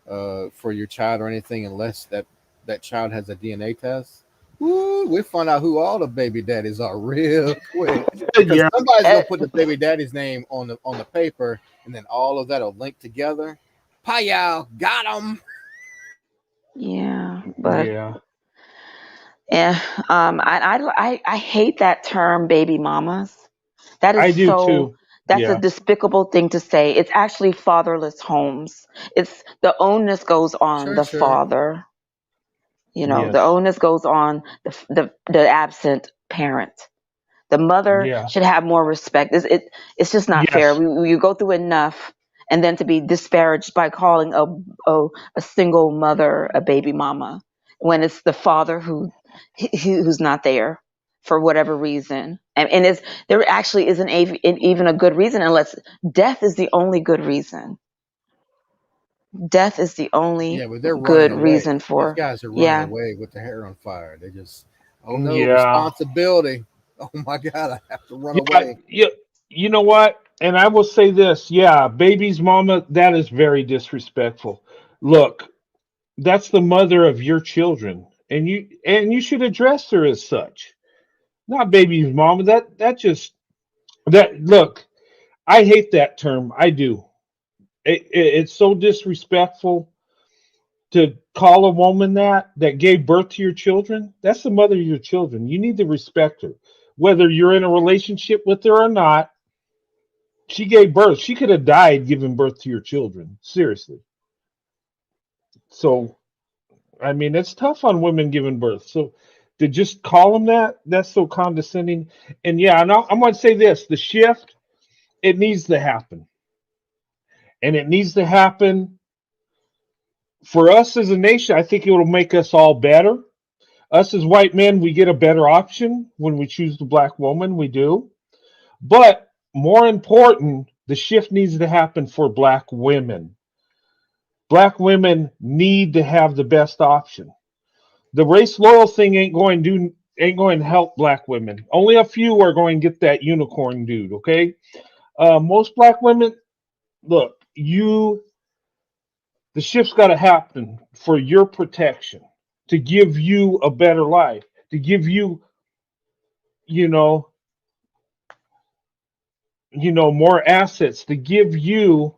for your child or anything unless that child has a DNA test. Woo, we find out who all the baby daddies are real quick, because Yeah. somebody's uh, gonna put the baby daddy's name on the paper, and then all of that will link together. Pie y'all got them. yeah, but Yeah. yeah, I hate that term, baby mamas. That is I do so. too. That's a Yeah. despicable thing to say. It's actually fatherless homes. It's the onus goes on Sure, the sure. father. The Yes. onus goes on the absent parent. The mother Yeah. should have more respect. It's just not fair. Yes. You go through enough, and then to be disparaged by calling a single mother a baby mama when it's the father who's not there for whatever reason. And there actually isn't even a good reason, unless death is the only good reason. Death is the only Yeah, but they're running good away. reason These for. guys are running Yeah. away with their hair on fire. They just, oh no, Yeah. responsibility. Oh my God, I have to run Yeah. away. Yeah. You know what? And I will say this. Yeah, baby's mama, that is very disrespectful. Look, that's the mother of your children, and you should address her as such. Not baby's mama. That look. I hate that term. I do. It's so disrespectful to call a woman that gave birth to your children. That's the mother of your children. You need to respect her, whether you're in a relationship with her or not. She gave birth. She could have died giving birth to your children. Seriously. So I mean, it's tough on women giving birth. So to just call them that's so condescending. And yeah, and I'm going to say this: the shift, it needs to happen, and it needs to happen for us as a nation. I think it will make us all better. Us as white men, we get a better option when we choose the black woman. We do, but more important, the shift needs to happen for black women. Black women need to have the best option. The race loyal thing ain't going to help black women. Only a few are going to get that unicorn dude. Okay, most black women, look, the shift's got to happen for your protection, to give you a better life, to give you, you know, more assets, to give you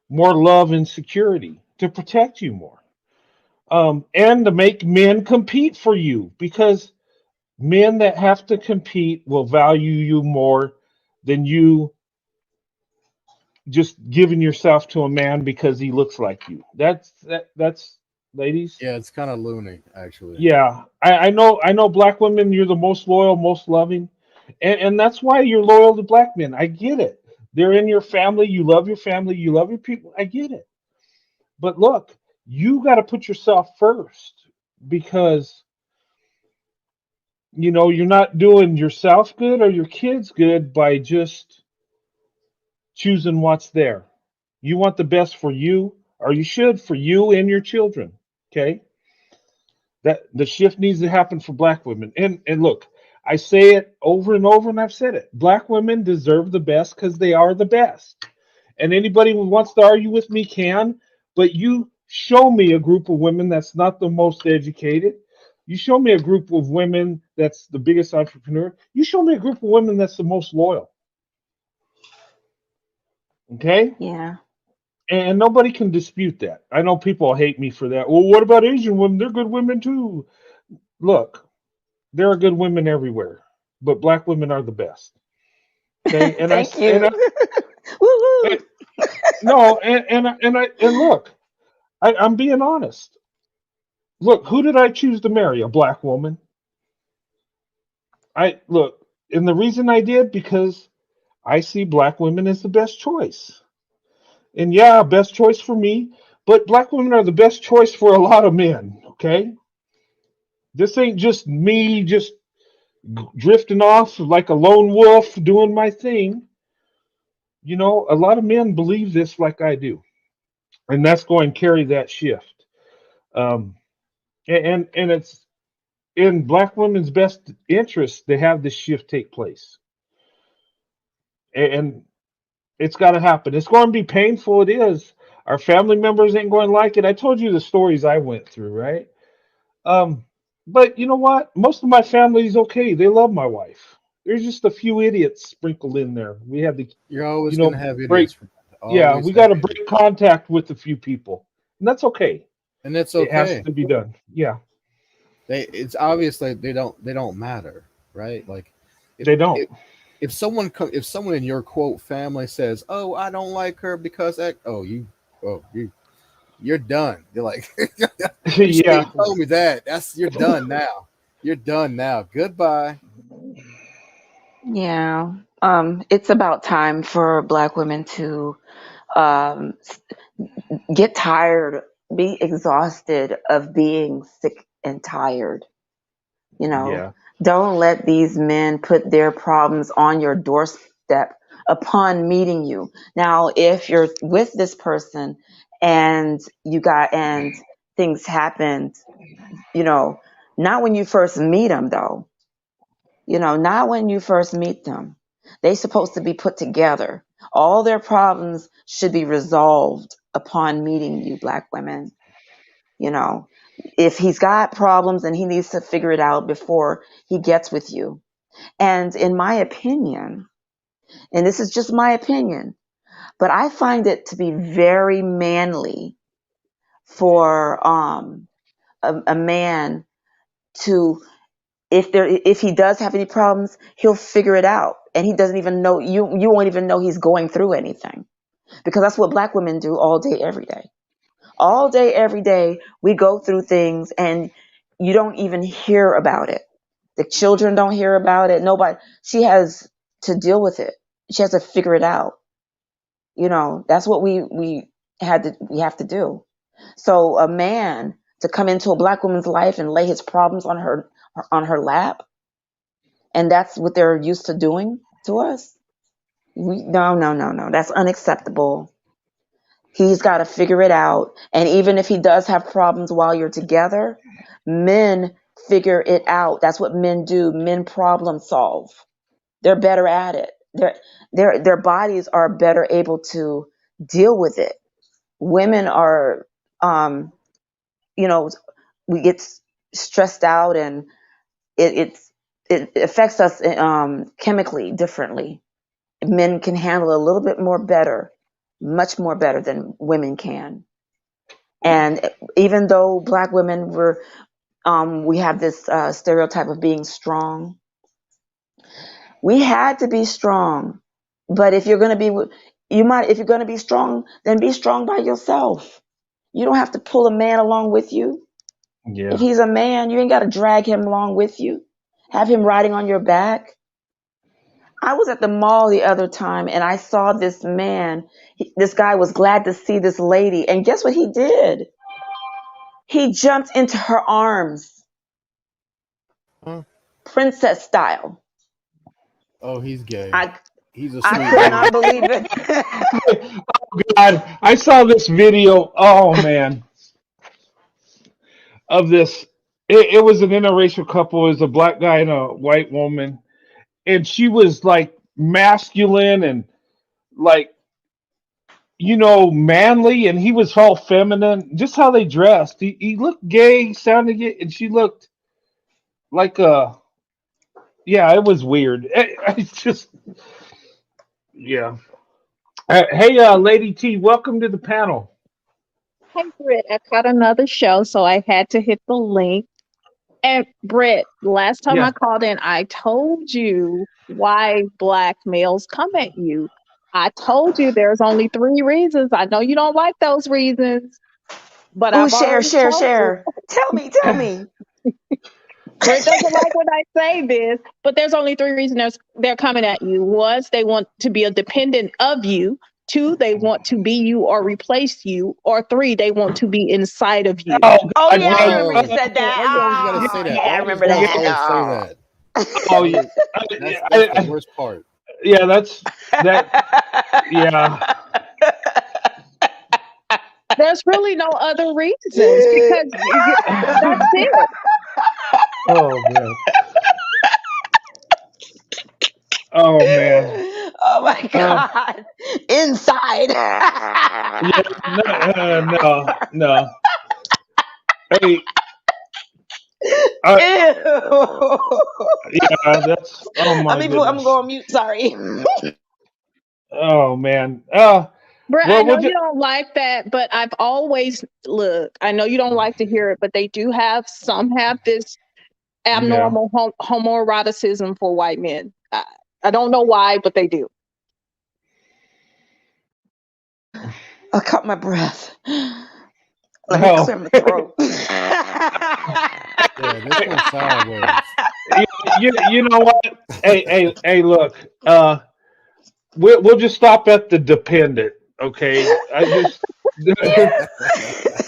more love and security, to protect you more, and to make men compete for you, because men that have to compete will value you more than you just giving yourself to a man because he looks like you. That's ladies. Yeah, it's kind of loony, actually. Yeah, I know black women, you're the most loyal, most loving. And that's why you're loyal to black men. I get it. They're in your family, your family, you love your people. I get it. But look, you got to put yourself first, because you're not doing yourself good or your kids good by just choosing what's there. You want the best for you, or you should, for you and your children. Okay? That the shift needs to happen for black women. And look, I say it over and over, and I've said it. Black women deserve the best because they are the best. And anybody who wants to argue with me can, but you show me a group of women that's not the most educated. You show me a group of women that's the biggest entrepreneur. You show me a group of women that's the most loyal. Okay? Yeah. And nobody can dispute that. I know people hate me for that. Well, what about Asian women? They're good women too. Look, there are good women everywhere, but black women are the best. Okay? Thank you. Woo And, woo. No, and look, I'm being honest. Look, who did I choose to marry? A black woman. I look, and the reason I did because I see black women as the best choice. And yeah, best choice for me, but black women are the best choice for a lot of men, okay? This ain't just me just drifting off like a lone wolf doing my thing. You know, a lot of men believe this like I do. And that's going to carry that shift. Um, and it's in black women's best interest to have this shift take place. And it's got to happen. It's going to be painful. It is. Our family members ain't going to like it. I told you the stories I went through, right? Um, but you know what? Most of my family's okay. They love my wife. There's just a few idiots sprinkled in there. We had to, You're you always gonna know, have break. idiots. Yeah, Always we got have to idiots, break contact with a few people, and that's okay. and that's It has okay. to be done. Yeah, It's obvious that they don't matter, right? Like if they don't. if if someone in your quote family says, "Oh, I don't like her because oh you're done." You're like, "You shouldn't Yeah, have told me that. That's you're done now. You're done now. Goodbye." Yeah. It's about time for Black women to um, get tired, be exhausted of being sick and tired. You know, yeah, don't let these men put their problems on your doorstep upon meeting you. Now, if you're with this person and things happened, you know, not when you first meet them though. Not when you first meet them. They supposed to be put together. All their problems should be resolved upon meeting you, Black women. You know, if he's got problems and he needs to figure it out before he gets with you. And in my opinion, and this is just my opinion, but I find it to be very manly for a man to, if he does have any problems, he'll figure it out, and he doesn't even know, you won't even know he's going through anything, because that's what Black women do all day every day. All day every day we go through things, and you don't even hear about it. The children don't hear about it. Nobody. She has to deal with it. She has to figure it out. That's what we have to do. So a man to come into a Black woman's life and lay his problems on her lap, and that's what they're used to doing to us. No, no, no, no. That's unacceptable. He's got to figure it out. And even if he does have problems while you're together, men figure it out. That's what men do. Men problem solve. They're better at it. Their bodies are better able to deal with it. Women are, um, you know, we get stressed out, and it affects us chemically differently. Men can handle a little bit more better, much more better than women can. And even though Black women we have this stereotype of being strong. We had to be strong, but if you're going to be, if you're going to be strong, then be strong by yourself. You don't have to pull a man along with you. If yeah. he's a man, you ain't got to drag him along with you. Have him riding on your back. I was at the mall the other time and I saw this man. This guy was glad to see this lady. And guess what he did? He jumped into her arms, Huh? princess style. Oh, he's gay. I He's a I sweet could not dude. believe it. God, I saw this video. Oh man, of this. It was an interracial couple. It was a black guy and a white woman, and she was like masculine and like manly, and he was all feminine. Just how they dressed. He looked gay, sounded gay, and she looked like a yeah. It was weird. It's just yeah. Hey, Lady T, welcome to the panel. Hey, Britt, I caught another show, so I had to hit the link. And Britt, last time Yeah. I called in, I told you why black males come at you. I told you there's only 3 reasons. I know you don't like those reasons, but Ooh, I've share, already share, told you. share. Tell me. Britt doesn't like when I say this, but there's only 3 reasons they're coming at you. One, they want to be a dependent of you. 2, they want to be you or replace you. Or 3, they want to be inside of you. Oh Oh God, yeah, I well, remember you Whoa. said that. Why you always gotta say Oh that? yeah, I All these remember girls that. always say Oh. that. oh That yeah, was, that's the worst part. yeah, that's that. Yeah. There's really no other reasons because that's it. Oh man. Oh man. Oh my Uh, God. Inside. yeah. No. No. Hey. Ew. Yeah. That's. Oh my I'm goodness. going on mute. Sorry. Oh man. Brett, I Well, know we'll you just. don't like that, but I've always look. I know you don't like to hear it, but they do have some have this Yeah. abnormal homoeroticism for white men. I don't know why, but they do. I caught my breath. Let me Oh. clear my throat. Yeah, this went sideways. You know what? Hey. Look. We'll just stop at the dependent. Okay. I just.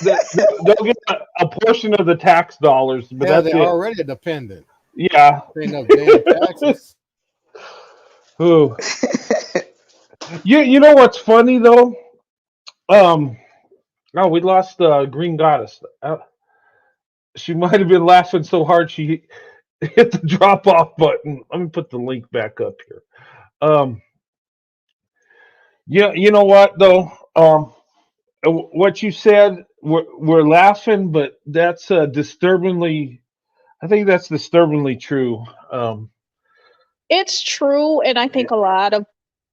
They'll get a portion of the tax dollars, but Hell, that's they're it. already dependent. Yeah. Paying enough damn taxes. Ooh. You know what's funny though? Um. Oh, we lost Green Goddess. She might have been laughing so hard she hit the drop off button. Let me put the link back up here. Um. Yeah. You know what though? What you said, we're laughing, but that's disturbingly. I think that's disturbingly true. Um. It's true, and I think a lot of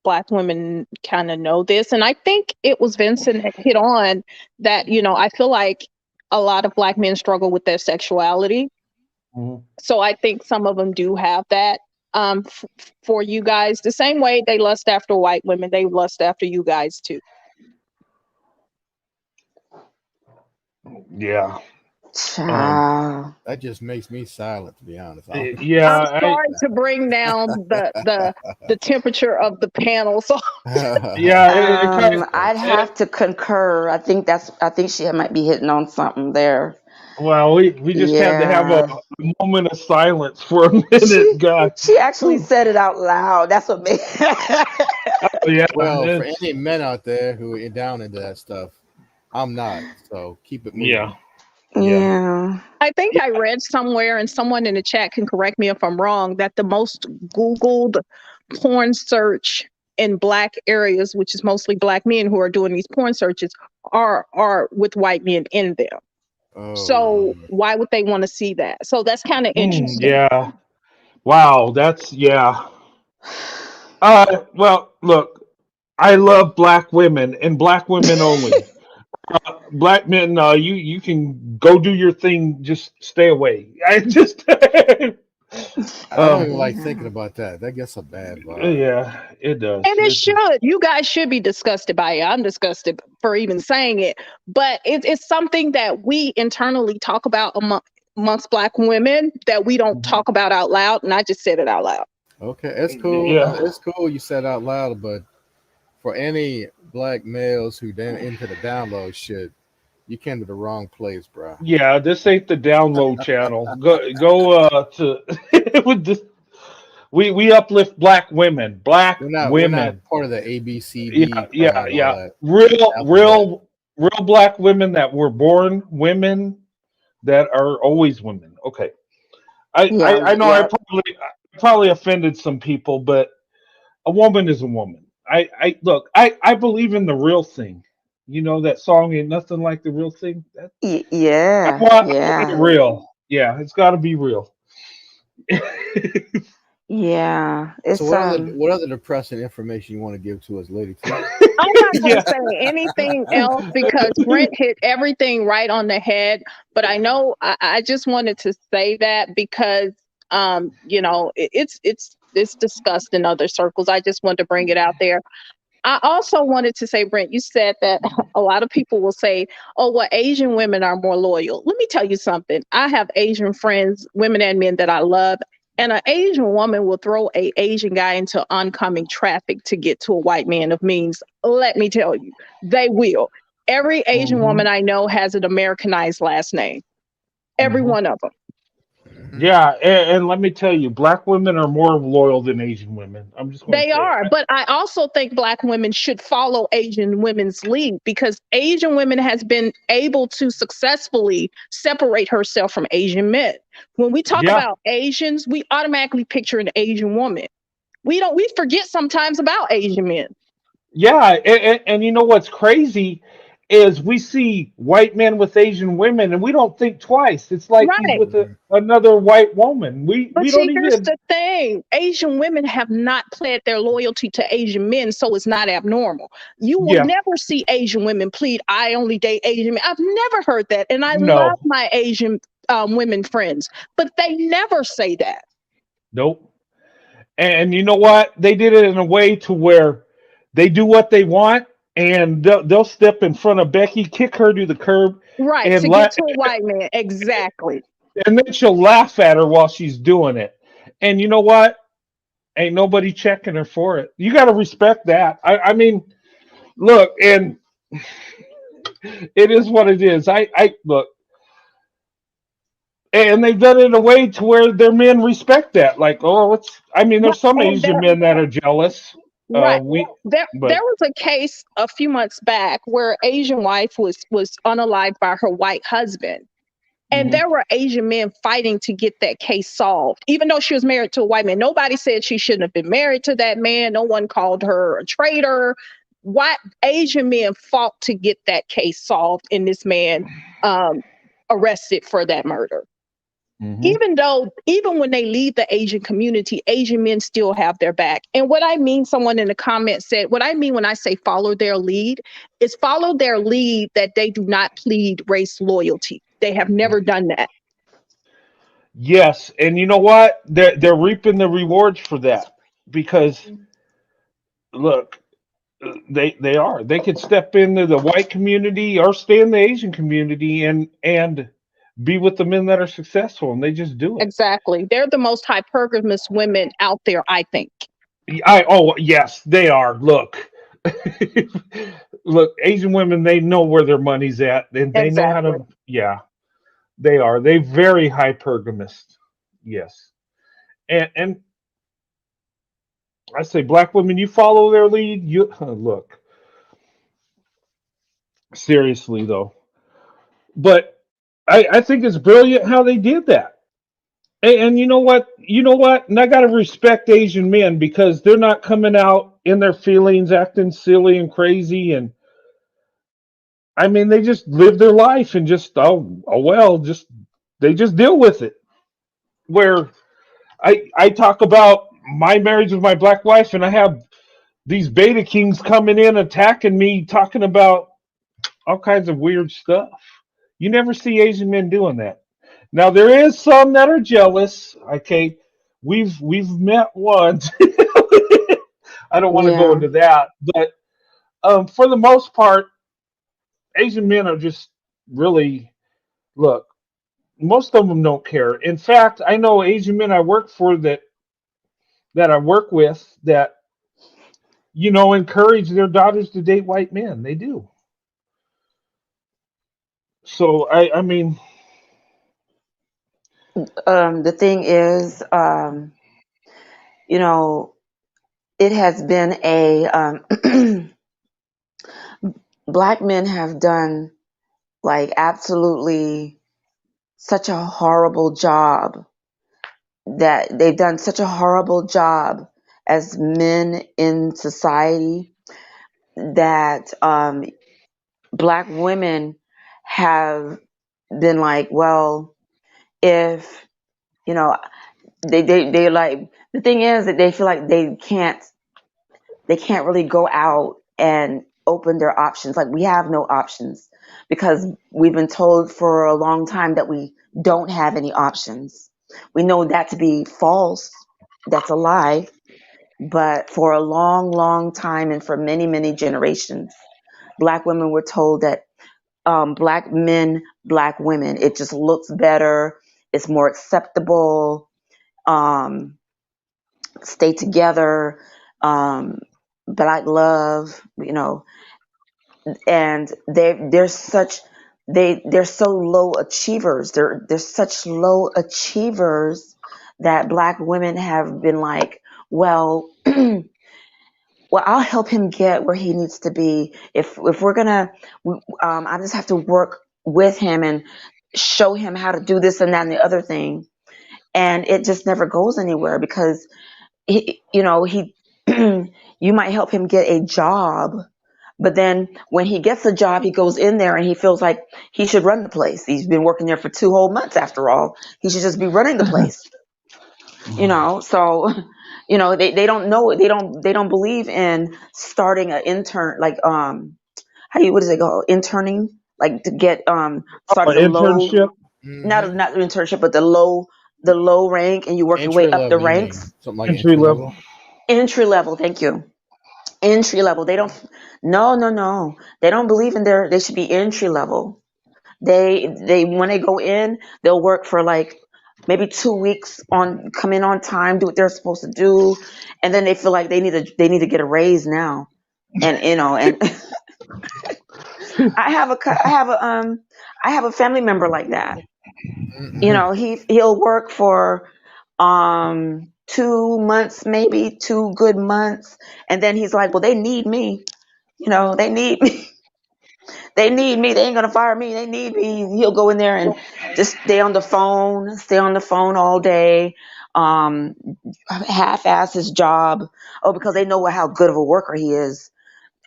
Black women kind of know this. And I think it was Vincent that hit on that. I feel like a lot of Black men struggle with their sexuality. Mhm. So I think some of them do have that for you guys. The same way they lust after white women, they lust after you guys too. Yeah. Um. Child. That just makes me silent, to be honest. I don't Yeah. I'm sorry to bring down the temperature of the panel. So Yeah. It kind. I'd have to concur. I think she might be hitting on something there. Well, we just had to have a Yeah. moment of silence for a minute, She God. she actually said it out loud. That's what made Yeah, Well, for it's any men out there who are down into that stuff, I'm not. So keep it yeah, moving. yeah. Yeah. I think I read somewhere, and someone in the chat can correct me if I'm wrong, that the most Googled porn search in Black areas, which is mostly Black men who are doing these porn searches, are with white men in them. Oh, So why would they want to see that? So that's kind of interesting. Yeah. Wow, that's yeah. Well, look, I love black women and black women only. Black men, you can go do your thing. Just stay away. I just, I don't even like Yeah. thinking about that. That gets a bad vibe. yeah, it does. And it should. You guys should be disgusted by it. I'm disgusted for even saying it. But it's something that we internally talk about amongst Black women that we don't talk about out loud. And I just said it out loud. Okay, it's cool. Yeah, It's cool you said out loud, but for any black males who then into the download shit, you came to the wrong place, bro. yeah. This ain't the download channel. Go to with this. We uplift black women. Black We're not women. part of the ABCD Yeah, crowd, all yeah. that Real, alphabet. real, real black women that were born women that are always women. Okay. Yeah. I know Yeah. I probably offended some people, but a woman is a woman. I look, I believe in the real thing. You know that song ain't nothing like the real thing. Yeah. I want it Yeah. real. Yeah, it's got to be real. Yeah. So It's what other depressing information you want to give to us, Lady T? I'm not going Yeah. to say anything else because Brent hit everything right on the head. But I know I just wanted to say that because, it's discussed in other circles. I just wanted to bring it out there. I also wanted to say, Brent, you said that a lot of people will say, oh, well, Asian women are more loyal. Let me tell you something. I have Asian friends, women and men that I love. And an Asian woman will throw a Asian guy into oncoming traffic to get to a white man of means. Let me tell you, they will. Every Asian Mm-hmm. woman I know has an Americanized last name. Every Mm-hmm. one of them. Yeah, and let me tell you, black women are more loyal than Asian women. I'm just going to They say are, that. but I also think black women should follow Asian women's lead because Asian women has been able to successfully separate herself from Asian men. When we talk Yeah, about Asians, we automatically picture an Asian woman. We forget sometimes about Asian men. yeah, and you know what's crazy is we see white men with Asian women, and we don't think twice. It's like he's Right. with another white woman. We But don't see, here's even. the thing. Asian women have not pled their loyalty to Asian men, so it's not abnormal. You will Yeah, never see Asian women plead, I only date Asian men. I've never heard that. And I love no, my Asian women friends, but they never say that. nope. And you know what? They did it in a way to where they do what they want, and they'll step in front of Becky, kick her to the curb, Right. and To get to a white man. Exactly. and then she'll laugh at her while she's doing it. And you know what? Ain't nobody checking her for it. You got to respect that. I mean, look, and it is what it is. I look, and they've done it in a way to where their men respect that. Like, oh, it's. I mean, Right. there's some And Asian there, men that are jealous. right. We, There but was a case a few months back where Asian wife was unalived by her white husband. And mhm. there were Asian men fighting to get that case solved, even though she was married to a white man. Nobody said she shouldn't have been married to that man. No one called her a traitor. White Asian men fought to get that case solved and this man um, arrested for that murder. Mhm. Even when they leave the Asian community, Asian men still have their back. And what I mean, someone in the comments said, what I mean when I say follow their lead is follow their lead that they do not plead race loyalty. They have never done that. Yes, and you know what? They're reaping the rewards for that because look, they are. They could step into the white community or stay in the Asian community and be with the men that are successful, and they just do it. Exactly. They're the most hypergamous women out there, I think. I oh yes, they are. Look, look, Asian women they know where their money's at, and they know how Exactly. to. Yeah, they are. They very hypergamous. Yes, and I say, black women, you follow their lead. You look seriously though, but I think it's brilliant how they did that. And you know what? You know what? And I gotta respect Asian men because they're not coming out in their feelings, acting silly and crazy. And I mean, they just live their life and just oh well, just they just deal with it. Where I talk about my marriage with my black wife, and I have these beta kings coming in attacking me, talking about all kinds of weird stuff. You never see Asian men doing that. Now there is some that are jealous. Okay, we've met once. I don't want to go Yeah. into that, but for the most part, Asian men are just really look. Most of them don't care. In fact, I know Asian men I work for that I work with that encourage their daughters to date white men. They do. So I mean, The thing is, you know, it has been black men have done like absolutely such a horrible job that they've done such a horrible job as men in society that black women have been like, well, if you know, they like the thing is that they feel like they can't really go out and open their options. Like we have no options because we've been told for a long time that we don't have any options. We know that to be false. That's a lie. But for a long, long time, and for many, many generations, Black women were told that Black men, Black women, it just looks better, it's more acceptable, um, stay together, um, Black love, and they're so low achievers. They're such low achievers that Black women have been like, well, well, I'll help him get where he needs to be. If we're gonna, I just have to work with him and show him how to do this and that and the other thing, and it just never goes anywhere because he you might help him get a job, but then when he gets a job, he goes in there and he feels like he should run the place. He's been working there for 2 whole months after all. He should just be running the place. So they don't know, they don't believe in starting an intern, like what does it go, interning, like to get start at the low, Internship, not internship, but the low rank, and you work your way Entry up the level, you mean ranks. something like entry entry level. level? Entry level, thank you. Entry level, they don't, no, they don't believe in they should be entry level. They when they go in, they'll work for like maybe 2 weeks, come in on time, do what they're supposed to do, and then they feel like they need to get a raise now. And and I have a family member like that. He'll work for 2 months, maybe 2 good months, and then he's like, well, they need me. They need me. They need me. They ain't gonna fire me. They need me. He'll go in there and just stay on the phone all day, um, half-ass his job. Oh, because they know how good of a worker he is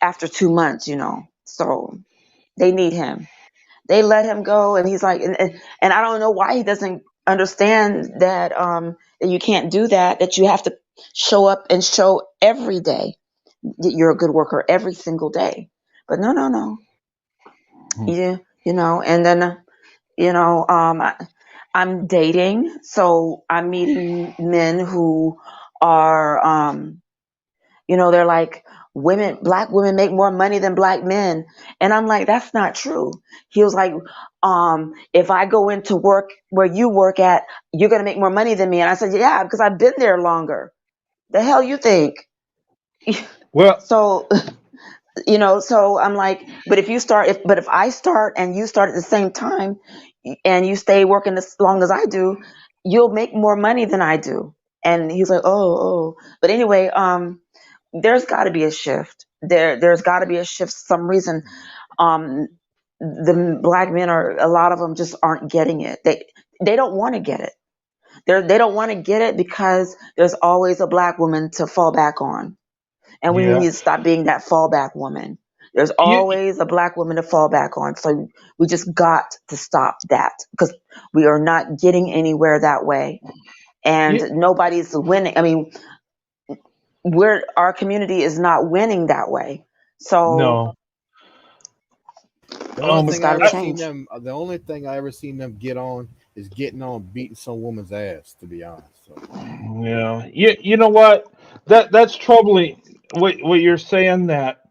after 2 months. So they need him. They let him go, and he's like, and I don't know why he doesn't understand that that you can't do that. That you have to show up and show every day that you're a good worker every single day. But no. And then I'm dating, so I'm meeting men who are they're like, Black women make more money than Black men, and I'm like, that's not true. He was like, if I go into work where you work at, you're gonna make more money than me, and I said, yeah, because I've been there longer. The hell you think? Well, So so I'm like, but if I start and you start at the same time, and you stay working as long as I do, you'll make more money than I do. And he's like, oh. But anyway, there's got to be a shift. There's got to be a shift. For some reason, um, the Black men a lot of them just aren't getting it. They don't want to get it. They don't want to get it because there's always a Black woman to fall back on. And we yeah. need to stop being that fallback woman. There's You, always a Black woman to fall back on. So we just got to stop that because we are not getting anywhere that way. And you, nobody's winning. I mean, our community is not winning that way. So no. The only it's thing I got to ever seen change. them, the only thing I ever seen them get on is getting on beating some woman's ass. To be honest, so Yeah. You know what? That's troubling. What you're saying, that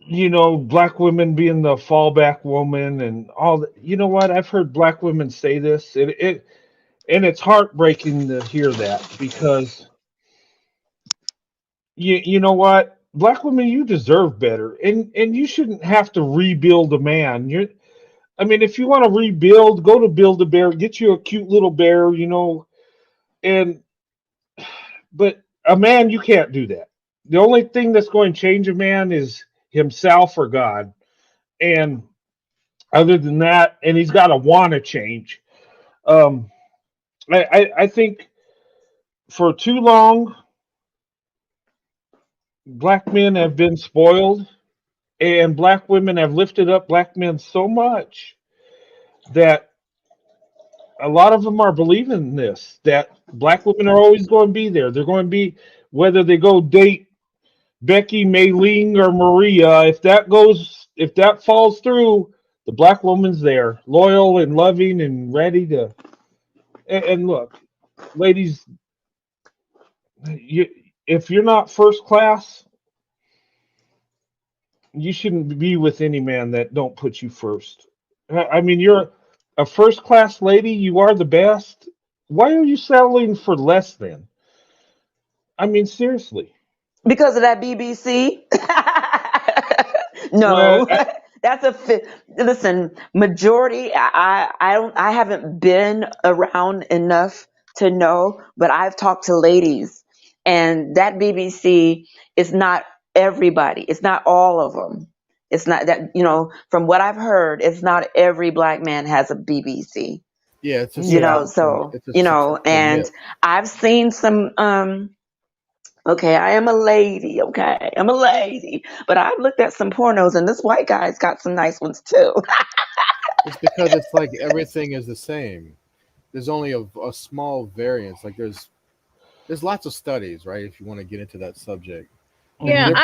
Black women being the fallback woman and all that. You know what? I've heard Black women say this. And it's heartbreaking to hear that, because you know what? Black women, you deserve better, and you shouldn't have to rebuild a man. I mean, if you want to rebuild, go to Build a Bear, get you a cute little bear, and but a man, you can't do that. The only thing that's going to change a man is himself or God. And other than that, and he's got to want to change. Um, I think for too long, Black men have been spoiled, and Black women have lifted up Black men so much that a lot of them are believing this, that Black women are always going to be there. They're going to be, whether they go date Becky, Maylene, or Maria. If that falls through, the Black woman's there, loyal and loving and ready to. And look, ladies, if you're not first class, you shouldn't be with any man that don't put you first. I mean, you're a first class lady. You are the best. Why are you settling for less than? I mean, seriously. Because of that BBC? Well, No, that's listen. Majority. I haven't been around enough to know, but I've talked to ladies, and that BBC is not everybody. It's not all of them. It's not that, from what I've heard, it's not every black man has a BBC. Yeah, it's a yeah. So it's a societal and myth. I've seen some. Okay, I am a lady. Okay, I'm a lady, but I've looked at some pornos, and this white guy's got some nice ones too. It's because it's like everything is the same. There's only a small variance. Like there's lots of studies, right? If you want to get into that subject, the Yeah, Mhm.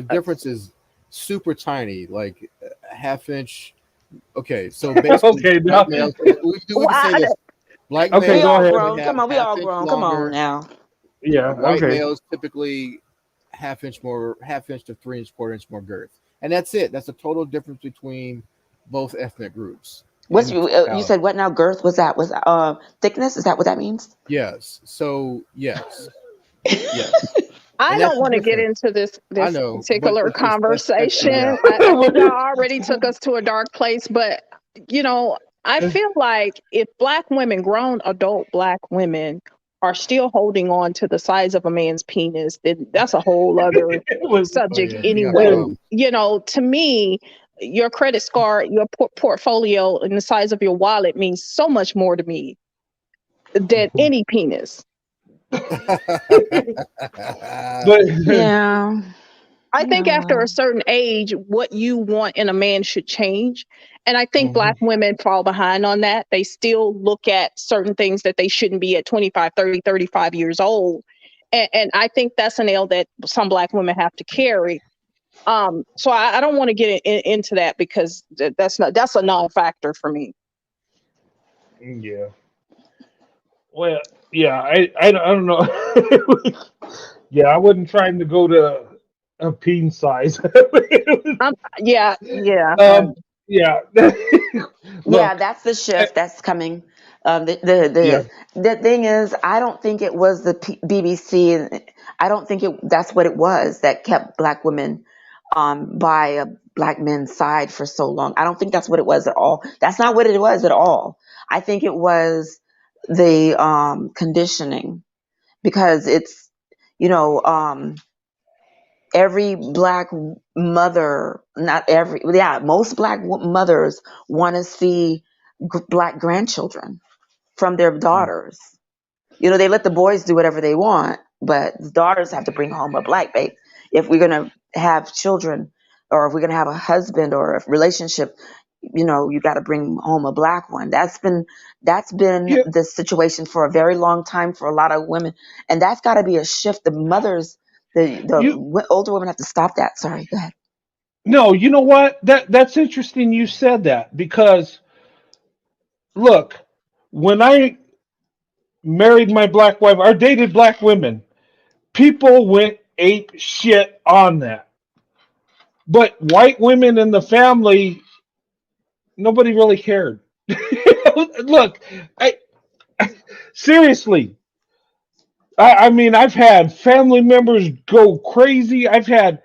difference is super tiny, like a half inch. Okay, so basically, Okay, black now, males. We can say this: black okay, We males go all ahead. typically grown. have Come on, we half all inch grown. Come on longer. now. Yeah, White okay. males typically half inch to 3 inch, quarter inch more girth, and that's it. That's the total difference between both ethnic groups What's in you totality. said? What now? Girth was that? Was thickness? Is that what that means? Yes. So yes, I and that's don't the want to get difference. into this I this know, but particular it's just that's the conversation. reality. I think I already took us to a dark place, but you know, I feel like if black women, grown adult black women, are still holding on to the size of a man's penis, then that's a whole other It was, Oh subject yeah, you got anyway. problems. To me, your credit score, your portfolio, and the size of your wallet means so much more to me than any penis. but Yeah. I think Yeah. after a Well. certain age, what you want in a man should change. And I think Mhm. black women fall behind on that. They still look at certain things that they shouldn't be at 25, 30, 35 years old. And I think that's an L that some black women have to carry. So I don't want to get into that because that's a non-factor for me. Yeah. Well, yeah. I don't know. Yeah, I wasn't trying to go to a peen size. Yeah, yeah. Yeah. Yeah, Look. that's the eh, shift that's coming. Yeah. The thing is, I don't think it was the BBC. I don't think that's what it was that kept black women by a black men's side for so long. I don't think that's what it was at all. That's not what it was at all. I think it was the conditioning, because it's, you know, every black mother, not every, yeah, most black mothers want to see black grandchildren from their daughters. They let the boys do whatever they want, but the daughters have to bring home a black babe. If we're going to have children, or if we're going to have a husband or a relationship, you got to bring home a black one. That's been Yeah. the situation for a very long time for a lot of women, and that's got to be a shift. The mothers, You older women have to stop that. Sorry, go ahead. no. You know what? That's interesting. You said that because look, when I married my black wife, or dated black women, people went ape shit on that. But white women in the family, nobody really cared. Look, I seriously. I mean, I've had family members go crazy. I've had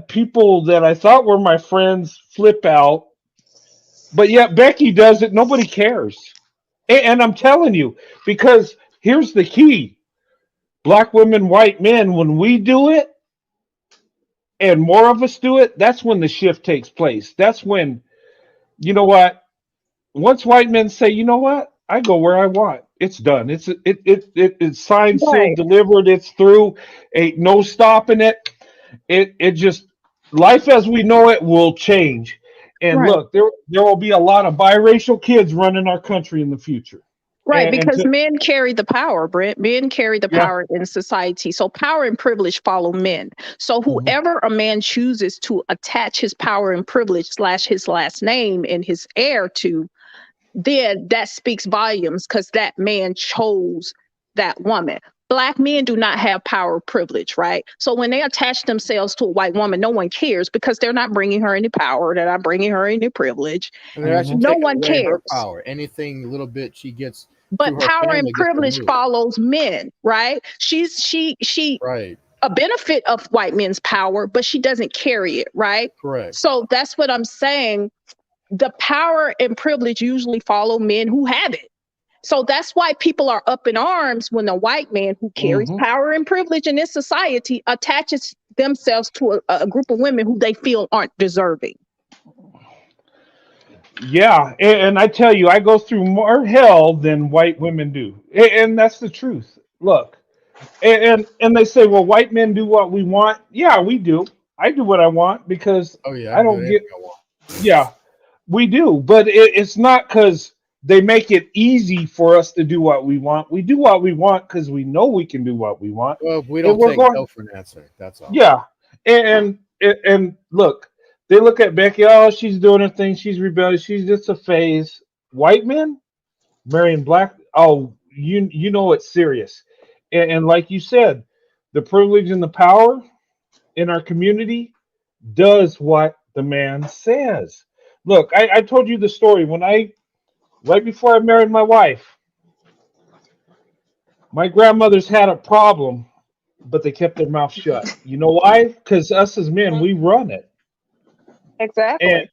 people that I thought were my friends flip out, but yet Becky does it. Nobody cares, and I'm telling you, because here's the key: black women, white men. When we do it, and more of us do it, that's when the shift takes place. That's when, you know what? Once white men say, you know what, I go where I want. It's done. It's signed, sealed, Right, delivered. It's through. Ain't no stopping it. It just, life as we know it will change. And right. look, there will be a lot of biracial kids running our country in the future. Right, And because to, men carry the power, Brent. Men carry the yeah. power in society. So power and privilege follow men. So Mhm. whoever a man chooses to attach his power and privilege slash his last name and his heir to, then that speaks volumes because that man chose that woman. Black men do not have power or privilege, right? So when they attach themselves to a white woman, no one cares because they're not bringing her any power. They're not bringing her any privilege. And they're actually No taking one away her cares. power. Anything little bit she gets But through her power and family gets privilege removed. follows men, right? She Right. a benefit of white men's power, but she doesn't carry it, right? Correct. So that's what I'm saying. The power and privilege usually follow men who have it. So that's why people are up in arms when a white man who carries power and privilege in this society attaches themselves to a group of women who they feel aren't deserving. Yeah, and I tell you, I go through more hell than white women do, and that's the truth. Look, and they say, well, white men do what we want. Yeah, we do. I do what I want because Oh yeah, I I can do don't get. anything I want. Yeah, we do, but it's not because they make it easy for us to do what we want. We do what we want because we know we can do what we want, Well, we and don't we're take going. no for an answer. That's all. Yeah, and look, they look at Becky. Oh, she's doing her thing. She's rebellious. She's just a phase. White men marrying black. Oh, you know it's serious. And like you said, the privilege and the power in our community does what the man says. Look, I told you the story when right before I married my wife, my grandmothers had a problem, but they kept their mouth shut. You know why? Because us as men, we run it. And Exactly.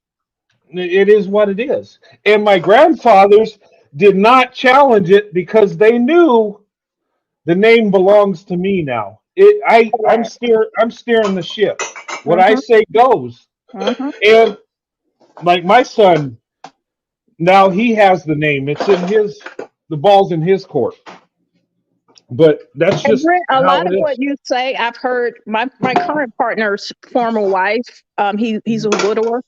it is what it is. And my grandfathers did not challenge it because they knew the name belongs to me now. Correct. I'm steering the ship. What I Mm-hmm, say goes. mm-hmm. And like my son, now he has the name. It's in the ball's in his court. But that's And just Brent, a how lot it of what is. you say, I've heard my current partner's former wife, he's a widower,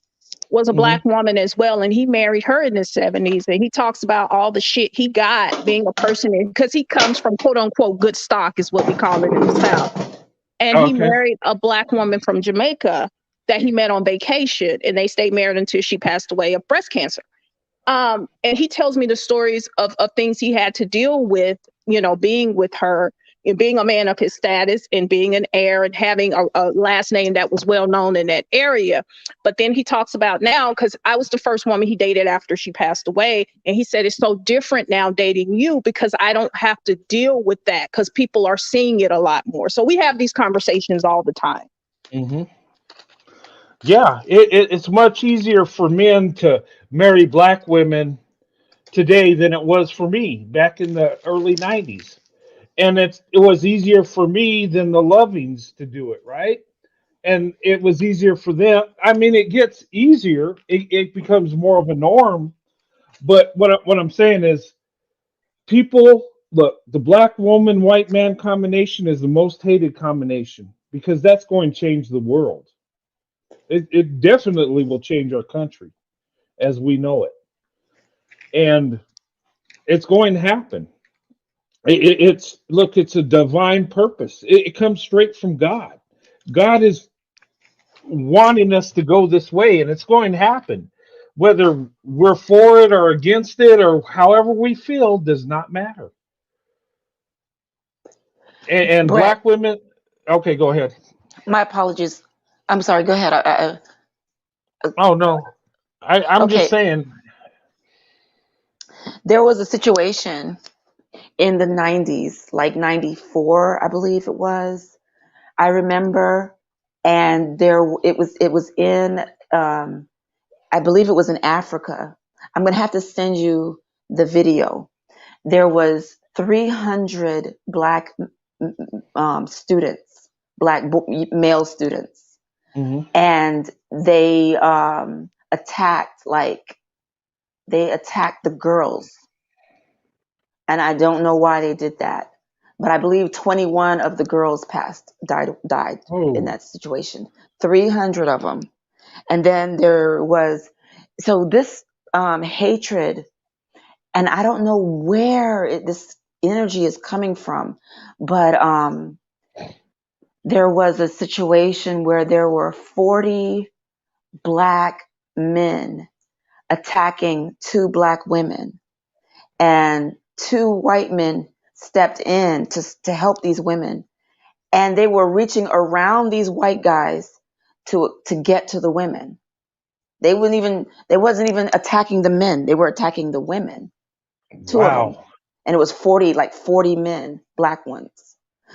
was a Hmm. black woman as well, and he married her in his 70s. And he talks about all the shit he got being a person because he comes from quote unquote good stock, is what we call it in the South. And he Okay. married a black woman from Jamaica that he met on vacation, and they stayed married until she passed away of breast cancer. And he tells me the stories of things he had to deal with, being with her and being a man of his status and being an heir and having a last name that was well known in that area. But then he talks about now, because I was the first woman he dated after she passed away. And he said, it's so different now dating you because I don't have to deal with that because people are seeing it a lot more. So we have these conversations all the time. Hmm. Yeah, it's much easier for men to marry black women today than it was for me back in the early 90s. And it was easier for me than the Lovings to do it, right? And it was easier for them. I mean, it gets easier. It becomes more of a norm. But what I'm saying is, people look. The black woman white man combination is the most hated combination because that's going to change the world. It definitely will change our country as we know it, and it's going to happen. It's look. It's a divine purpose. It comes straight from God. God is wanting us to go this way, and it's going to happen. Whether we're for it or against it or however we feel does not matter. And Brent, black women. Okay, go ahead. my apologies. I'm sorry. Go ahead. Oh no, I'm just Okay, saying. there was a situation in the 90s, like 94, I believe it was. I remember, and it was in I believe it was in Africa. I'm gonna have to send you the video. There was 300 black students, male students, Hmm. and they attacked the girls, and I don't know why they did that, but I believe 21 of the girls died in Oh. that situation. 300 of them. And then there was, so this hatred, and I don't know where this energy is coming from, but there was a situation where there were 40 black men attacking two black women, and two white men stepped in to help these women, and they were reaching around these white guys to get to the women. They wasn't even attacking the men. They were attacking the women. Two of them. Wow. And it was 40 men, black ones.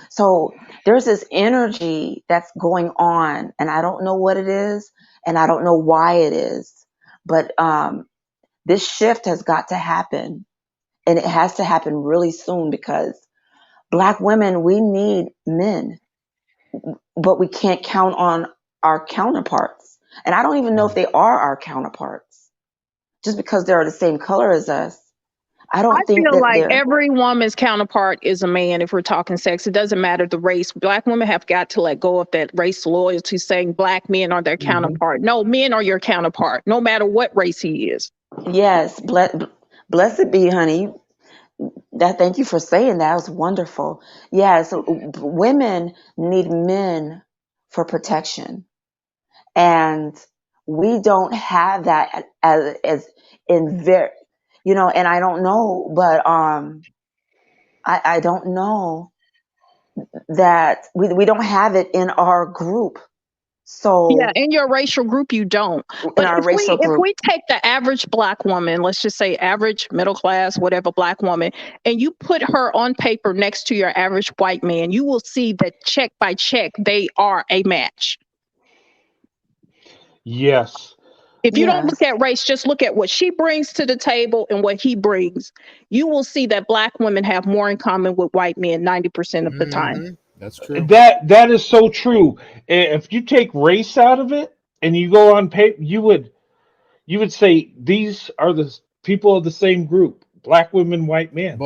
So there's this energy that's going on, and I don't know what it is, and I don't know why it is, but this shift has got to happen, and it has to happen really soon, because black women, we need men, but we can't count on our counterparts. And I don't even know if they are our counterparts. Just because they're the same color as us, I I don't think feel that like they're. every woman's counterpart is a man if we're talking sex. It doesn't matter the race. Black women have got to let go of that race loyalty, saying black men are their counterpart. No, men are your counterpart, no matter what race he is. Yes, blessed be, honey. Thank you for saying that. It was wonderful. Yeah, so women need men for protection, and we don't have that as in very, and I don't know, but I don't know that we don't have it in our group. Yeah, So in your racial group, you don't. in But our racial if group, we take the average black woman, let's just say average middle class, whatever black woman, and you put her on paper next to your average white man, you will see that check by check, they are a match. Yes. If you don't yes. look at race, just look at what she brings to the table and what he brings. You will see that black women have more in common with white men 90% of the time. That's true. That is so true. If you take race out of it and you go on paper, you would say these are the people of the same group: black women, white men.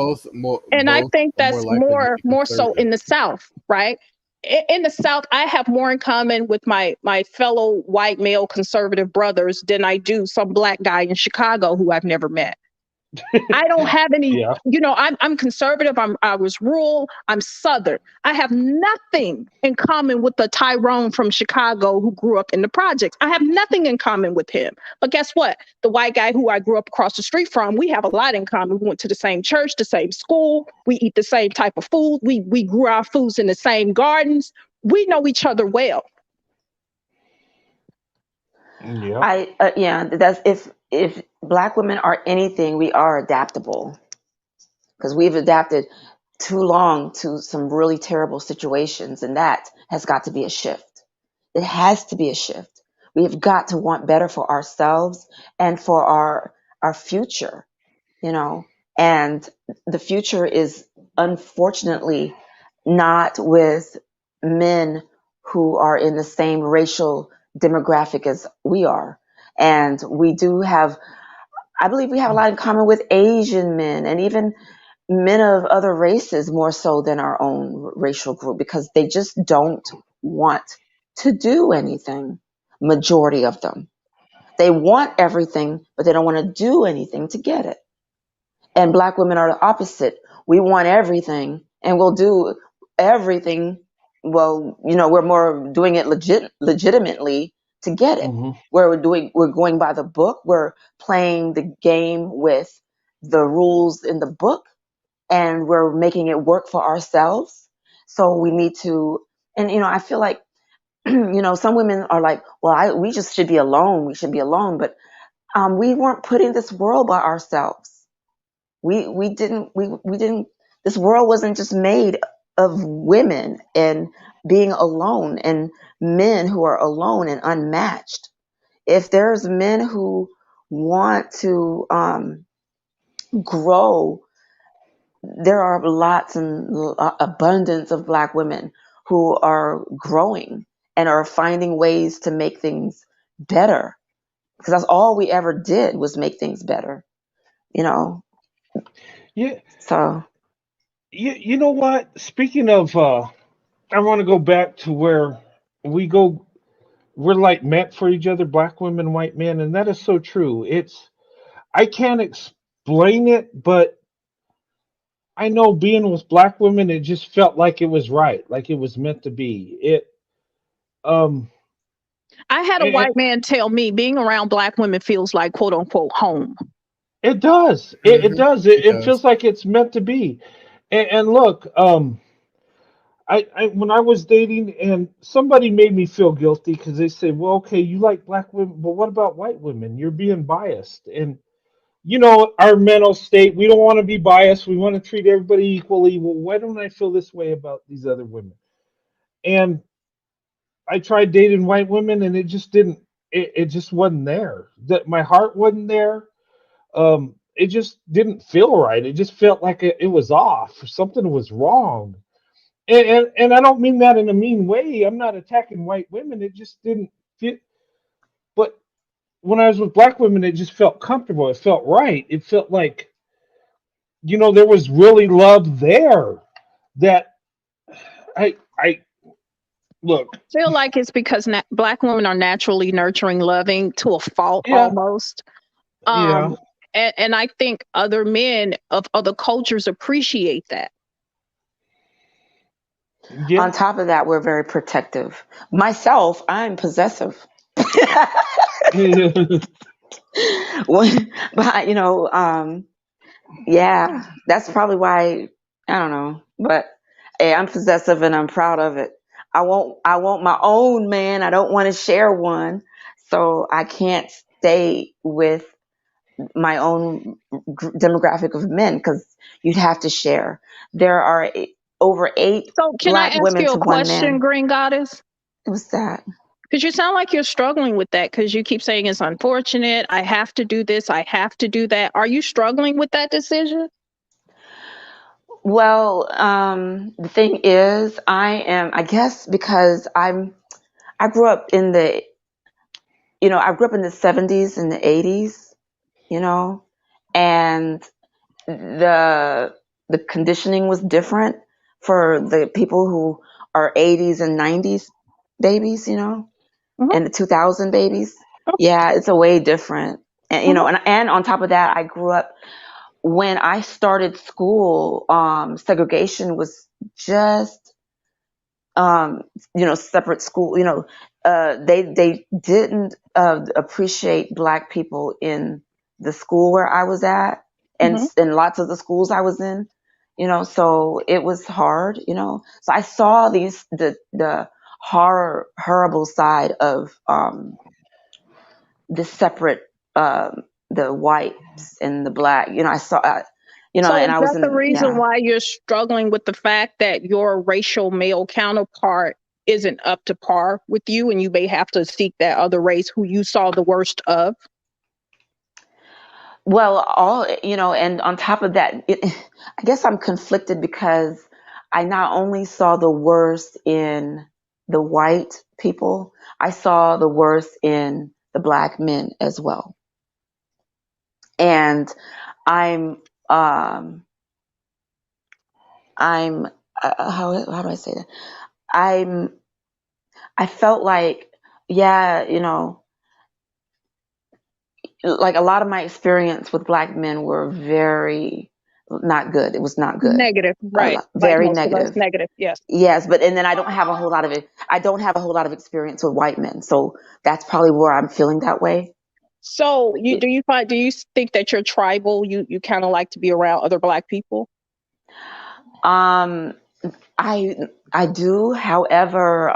And I Both think are more that's likely to more be more so conservative. in the South, right? In the South, I have more in common with my fellow white male conservative brothers than I do some black guy in Chicago who I've never met. I don't have any, Yeah. I'm conservative. I was rural. I'm Southern. I have nothing in common with the Tyrone from Chicago who grew up in the projects. I have nothing in common with him. But guess what? The white guy who I grew up across the street from, we have a lot in common. We went to the same church, the same school. We eat the same type of food. We grew our foods in the same gardens. We know each other well. Yeah. Yeah, that's if black women are anything, we are adaptable, because we've adapted too long to some really terrible situations, and that has got to be a shift. It has to be a shift. We have got to want better for ourselves and for our future, and the future is unfortunately not with men who are in the same racial demographic as we are. And I believe we have a lot in common with Asian men and even men of other races, more so than our own racial group, because they just don't want to do anything. Majority of them. They want everything, but they don't want to do anything to get it. And black women are the opposite. We want everything and we'll do everything. Well, we're more doing it legitimately to get it. Hmm. We're going by the book. We're playing the game with the rules in the book, and we're making it work for ourselves. So we need to, and I feel like, some women are like, well, we just should be alone. We should be alone. But we weren't put in this world by ourselves. We didn't this world wasn't just made of women and being alone and men who are alone and unmatched. If there's men who want to grow, there are lots and abundance of black women who are growing and are finding ways to make things better, because that's all we ever did was make things better, you know Yeah. so You know what? Speaking of, I want to go back to where we go. We're like meant for each other, black women, white men, and that is so true. I can't explain it, but I know being with black women, it just felt like it was right, like it was meant to be. Um, I had a it, white man tell me being around black women feels like quote unquote home. it does. It Hmm. does. It It does. feels like it's meant to be. And look, I when I was dating, and somebody made me feel guilty because they said, "Well, okay, you like black women, but what about white women? You're being biased." And our mental state, we don't want to be biased. We want to treat everybody equally. Well, why don't I feel this way about these other women? And I tried dating white women, and it just didn't. It just wasn't there. That my heart wasn't there. It just didn't feel right. It just felt like it was off. Something was wrong. And I don't mean that in a mean way. I'm not attacking white women. It just didn't fit. But when I was with black women, it just felt comfortable. It felt right. It felt like, there was really love there. That I look. Feel like it's because black women are naturally nurturing, loving to a fault Yeah, almost. yeah, And I think other men of other cultures appreciate that. On yeah. top of that, we're very protective. Myself, I'm possessive. But yeah, that's probably why, I don't know, but hey, I'm possessive and I'm proud of it. I want my own man. I don't want to share one, so I can't stay with my own demographic of men because you'd have to share. There are over 8 So can I black ask women you to a one question, man. Green Goddess? It was that. Because you sound like you're struggling with that because you keep saying it's unfortunate. I have to do this. I have to do that. Are you struggling with that decision? Well, the thing is, I guess because I grew up in the, I grew up in the 70s and the 80s, you know, and the the conditioning was different for the people who are 80s and 90s babies, Mhm, and the 2000 babies. Yeah, it's a way different. And mhm, and on top of that, I grew up when I started school, segregation was just, um, separate school. They didn't appreciate black people in the school where I was at, and mhm. in lots of the schools I was in. So it was hard. So I saw the horrible side of the separate, the whites and the black. I saw, So and is I was that the in, reason yeah. why you're struggling with the fact that your racial male counterpart isn't up to par with you and you may have to seek that other race who you saw the worst of? Well, and on top of that, I guess I'm conflicted because I not only saw the worst in the white people, I saw the worst in the black men as well. And I'm, um, I'm, how do I say that? I'm, I felt like, yeah, like a lot of my experience with black men were very not good. It was not good. Negative, right. Like Very most of us, negative. negative, yes. Yes, but and then I don't have a whole lot of it. I don't have a whole lot of experience with white men, so that's probably where I'm feeling that way. So do you think that you're tribal? You kind of like to be around other black people? Um, I I do. However,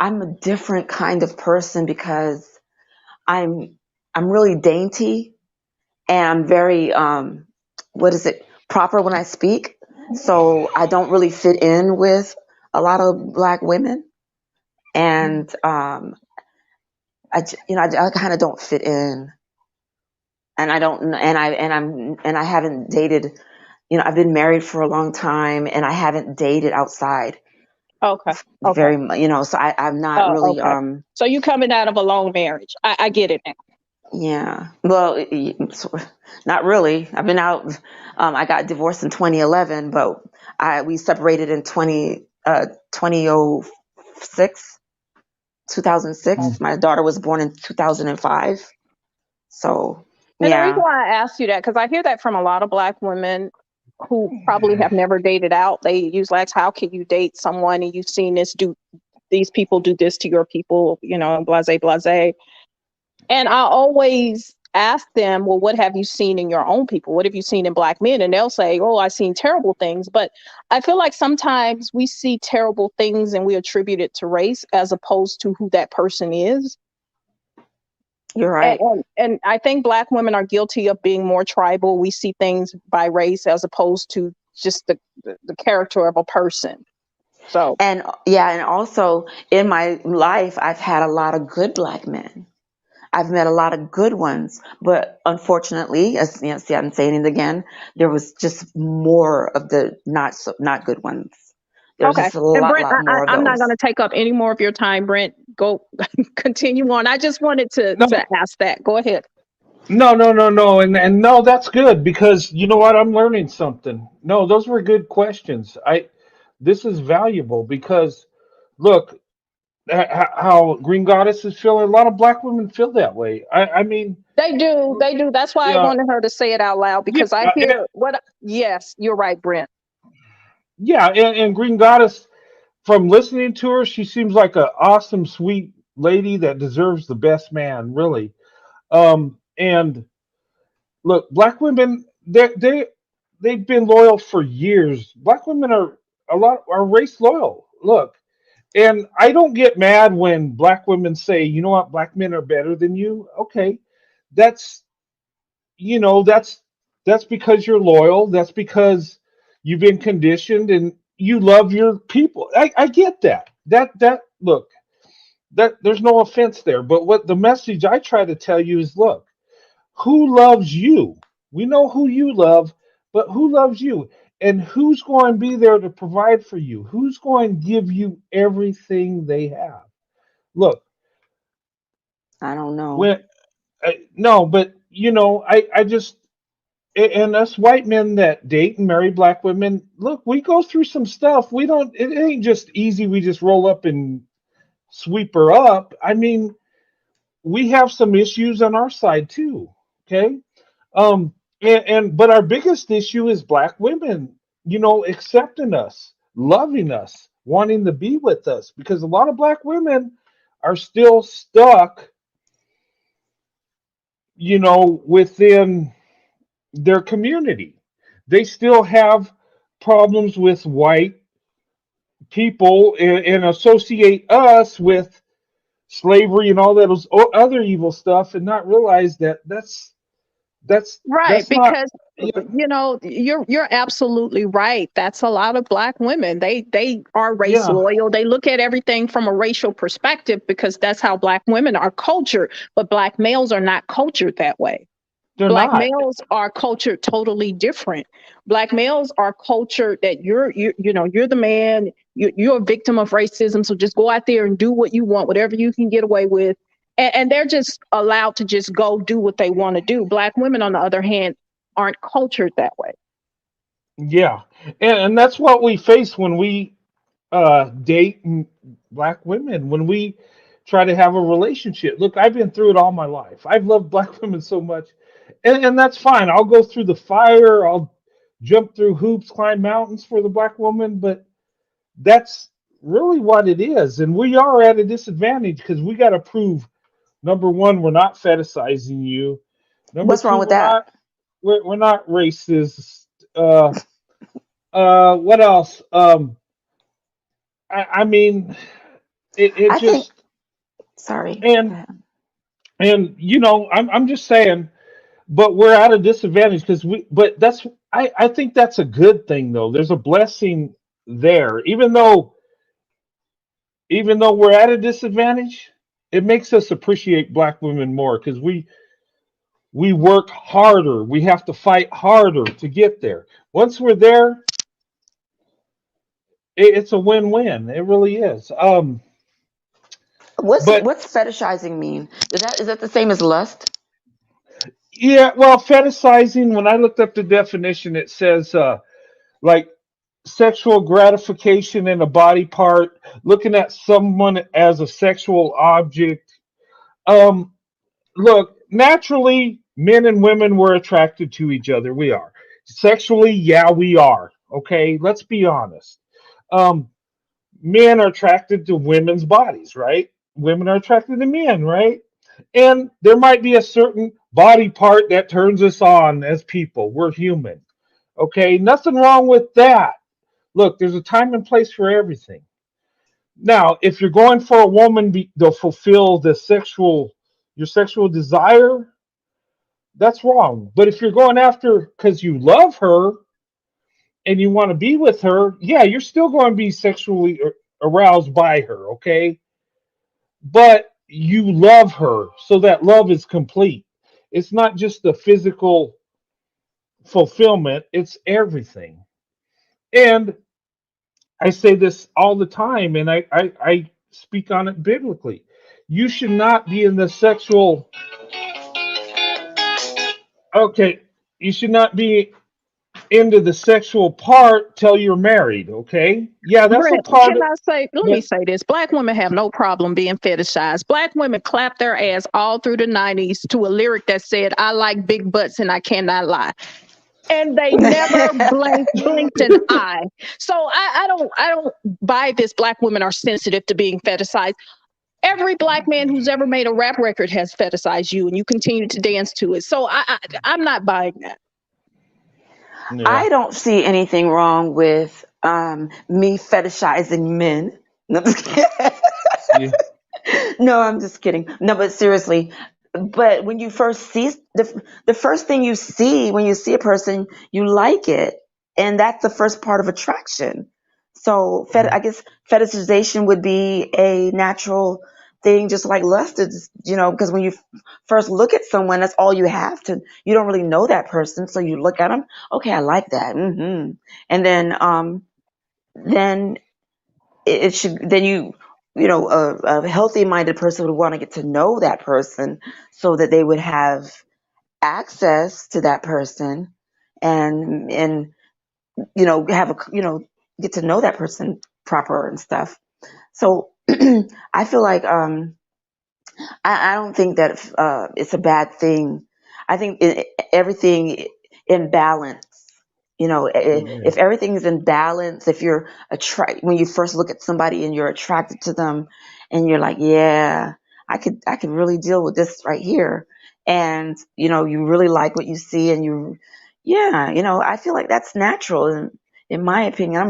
I'm a different kind of person because I'm I'm really dainty and I'm very what is it, proper when I speak. So I don't really fit in with a lot of black women, and I kind of don't fit in, and I don't, and I haven't dated. I've been married for a long time, and I haven't dated outside Okay, okay. very much. So I'm not Oh, really. okay. So you coming out of a long marriage. I get it now. Yeah. Well, not really. I've been out. I got divorced in 2011, but we separated in 2006, 2006. My daughter was born in 2005. So And the reason yeah. why I asked you that, because I hear that from a lot of black women who probably have never dated out. They usually ask, how can you date someone and you've seen these people do this to your people, blase, blase. And I always ask them, well, what have you seen in your own people? What have you seen in black men? And they'll say, oh, I've seen terrible things. But I feel like sometimes we see terrible things and we attribute it to race as opposed to who that person is. You're And, right. and I think black women are guilty of being more tribal. We see things by race as opposed to just the character of a person. So, And yeah, and also in my life, I've had a lot of good black men. I've met a lot of good ones, but unfortunately, as you know, see, I'm saying it again, there was just more of the not good ones. There's okay. just a And lot, Brent, lot more of I'm not going those. to take up any more of your time, Brent. Go continue on. I just wanted No, to ask that. Go ahead. no, and no, that's good because you know what? I'm learning something. No, those were good questions. This is valuable because look, how Green Goddess is feeling. A lot of black women feel that way. I mean, They do. They do. That's why I yeah, wanted her to say it out loud yeah, because I hear what. Yes, you're right, Brent. yeah, and Green Goddess. From listening to her, she seems like an awesome, sweet lady that deserves the best man, really. And look, black women, they've been loyal for years. Black women are race loyal. Look, and I don't get mad when black women say, you know what, black men are better than you. Okay, that's you know that's because you're loyal. That's because you've been conditioned and you love your people. I get that. That look, that there's no offense there. But what the message I try to tell you is, look, who loves you? We know who you love, but who loves you? And who's going to be there to provide for you? Who's going to give you everything they have? Look, I don't know. when no, but I just and us white men that date and marry black women, look, we go through some stuff. We don't. It ain't just easy. We just roll up and sweep her up. I mean, we have some issues on our side too. Okay. And but our biggest issue is black women, accepting us, loving us, wanting to be with us, because a lot of black women are still stuck, within their community. They still have problems with white people and associate us with slavery and all that other evil stuff, and not realize that Right, that's not. because Yeah, you're absolutely right. That's a lot of black women. They are race yeah, loyal. They look at everything from a racial perspective because that's how black women are cultured, but black males are not cultured that way. they're Black not. males are cultured totally different. Black males are cultured that you're the man, you're a victim of racism, so just go out there and do what you want, whatever you can get away with. And they're just allowed to just go do what they want to do. Black women, on the other hand, aren't cultured that way. Yeah, and that's what we face when we date black women, when we try to have a relationship. Look, I've been through it all my life. I've loved black women so much, and that's fine. I'll go through the fire. I'll jump through hoops, climb mountains for the black woman, but that's really what it is. And we are at a disadvantage because we got to prove, number one, we're not fetishizing you. Number What's wrong two, with that? we're not racist. What else? I mean, it I think. just Sorry. Go and ahead. I'm just saying, but we're at a disadvantage because but I think that's a good thing though. There's a blessing there, even though we're at a disadvantage, it makes us appreciate black women more because we work harder. We have to fight harder to get there. Once we're there, it's a win-win. It really is. But What's fetishizing mean? Is that the same as lust? yeah, well, fetishizing. When I looked up the definition, it says like sexual gratification in a body part, looking at someone as a sexual object. Um, Look, naturally, men and women were attracted to each other. We are sexually, yeah, we are. Okay, let's be honest. Um, Men are attracted to women's bodies, right? Women are attracted to men, right? And there might be a certain body part that turns us on as people. We're human. Okay, nothing wrong with that. Look, there's a time and place for everything. Now, if you're going for a woman to fulfill your sexual desire, that's wrong. But if you're going after because you love her and you want to be with her, yeah, you're still going to be sexually aroused by her, okay? But you love her, so that love is complete. It's not just the physical fulfillment, it's everything. And I say this all the time, and I speak on it biblically. You should not be in the sexual. Okay, you should not be into the sexual part till you're married. Okay, yeah, that's a Brent, part can of. I say, let Yeah, me say this. Black women have no problem being fetishized. Black women clapped their ass all through the 90s to a lyric that said, I like big butts and I cannot lie. And they never blinked an eye. So I don't buy this black women are sensitive to being fetishized. Every black man who's ever made a rap record has fetishized you and you continue to dance to it. So I'm not buying that. yeah, I don't see anything wrong with me fetishizing men. No, I'm just kidding. yeah. No, I'm just kidding. No, but seriously. But when you first see the first thing you see when you see a person, you like it, and that's the first part of attraction. So, I guess fetishization would be a natural thing, just like lust is. Because when you first look at someone, that's all you have to. You don't really know that person, so you look at them. Okay, I like that. And then it should then a healthy minded person would want to get to know that person so that they would have access to that person and have a get to know that person proper and stuff. So I feel like I don't think that it's a bad thing. I think everything in balance. If everything is in balance, if you're when you first look at somebody and you're attracted to them, and you're like, yeah, I could really deal with this right here, and you really like what you see, and yeah, I feel like that's natural. In my opinion,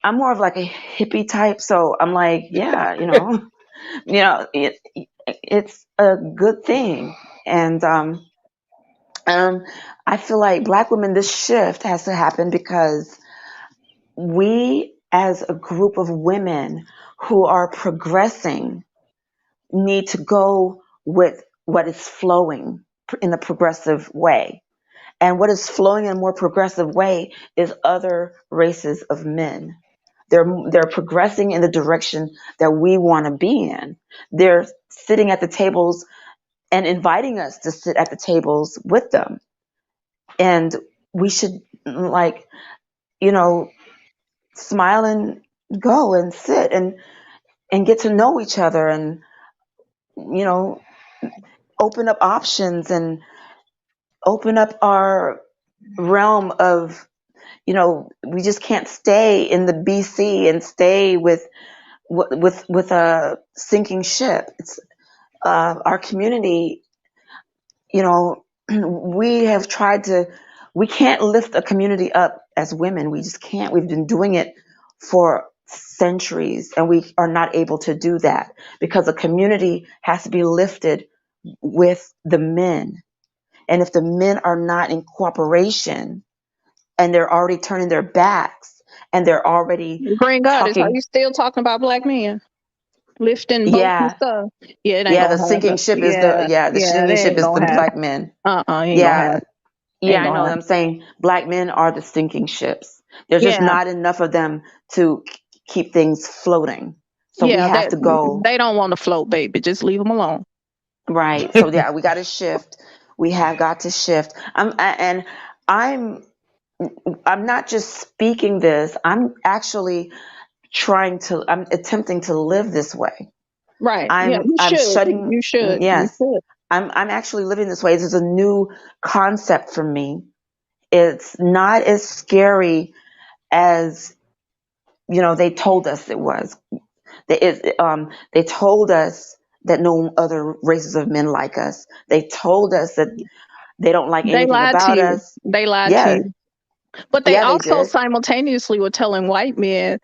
I'm more of like a hippie type, so I'm like, yeah, it's a good thing. And um, I feel like black women, this shift has to happen because we, as a group of women who are progressing, need to go with what is flowing in a progressive way. And what is flowing in a more progressive way is other races of men. They're progressing in the direction that we want to be in. They're sitting at the tables and inviting us to sit at the tables with them. And we should, like, smile and go and sit and get to know each other, and you know open up options and open up our realm of, we just can't stay in the BC and stay with a sinking ship. It's our community. We have tried to. We can't lift a community up as women. We just can't. We've been doing it for centuries, and we are not able to do that because a community has to be lifted with the men. And if the men are not in cooperation, and they're already turning their backs, and they're already Green Goddess, are talking, you still talking about black men? Lifting boats and yeah, stuff. Yeah, it ain't yeah, the gonna sinking happen. ship is Yeah, the yeah, it sinking ship ain't is the gonna happen. black men. Ain't gonna Yeah, happen. yeah, Ain't I know. gonna I'm happen. saying black men are the sinking ships. There's just Yeah, not enough of them to keep things floating. So we yeah, have that to go they don't want to float, baby. Just leave them alone. right. So yeah, we got to shift. We have got to shift. And I'm I'm not just speaking this. I'm actually I'm attempting to live this way. Right. Yeah, I'm you I'm should. shutting You should. You yes. should. I'm actually living this way. This is a new concept for me. It's not as scary as they told us it was. They told us that no other races of men like us. They told us that they don't like They anything lied to about you. us. They lied to Yeah, you. But they yeah, they also did. simultaneously were telling white men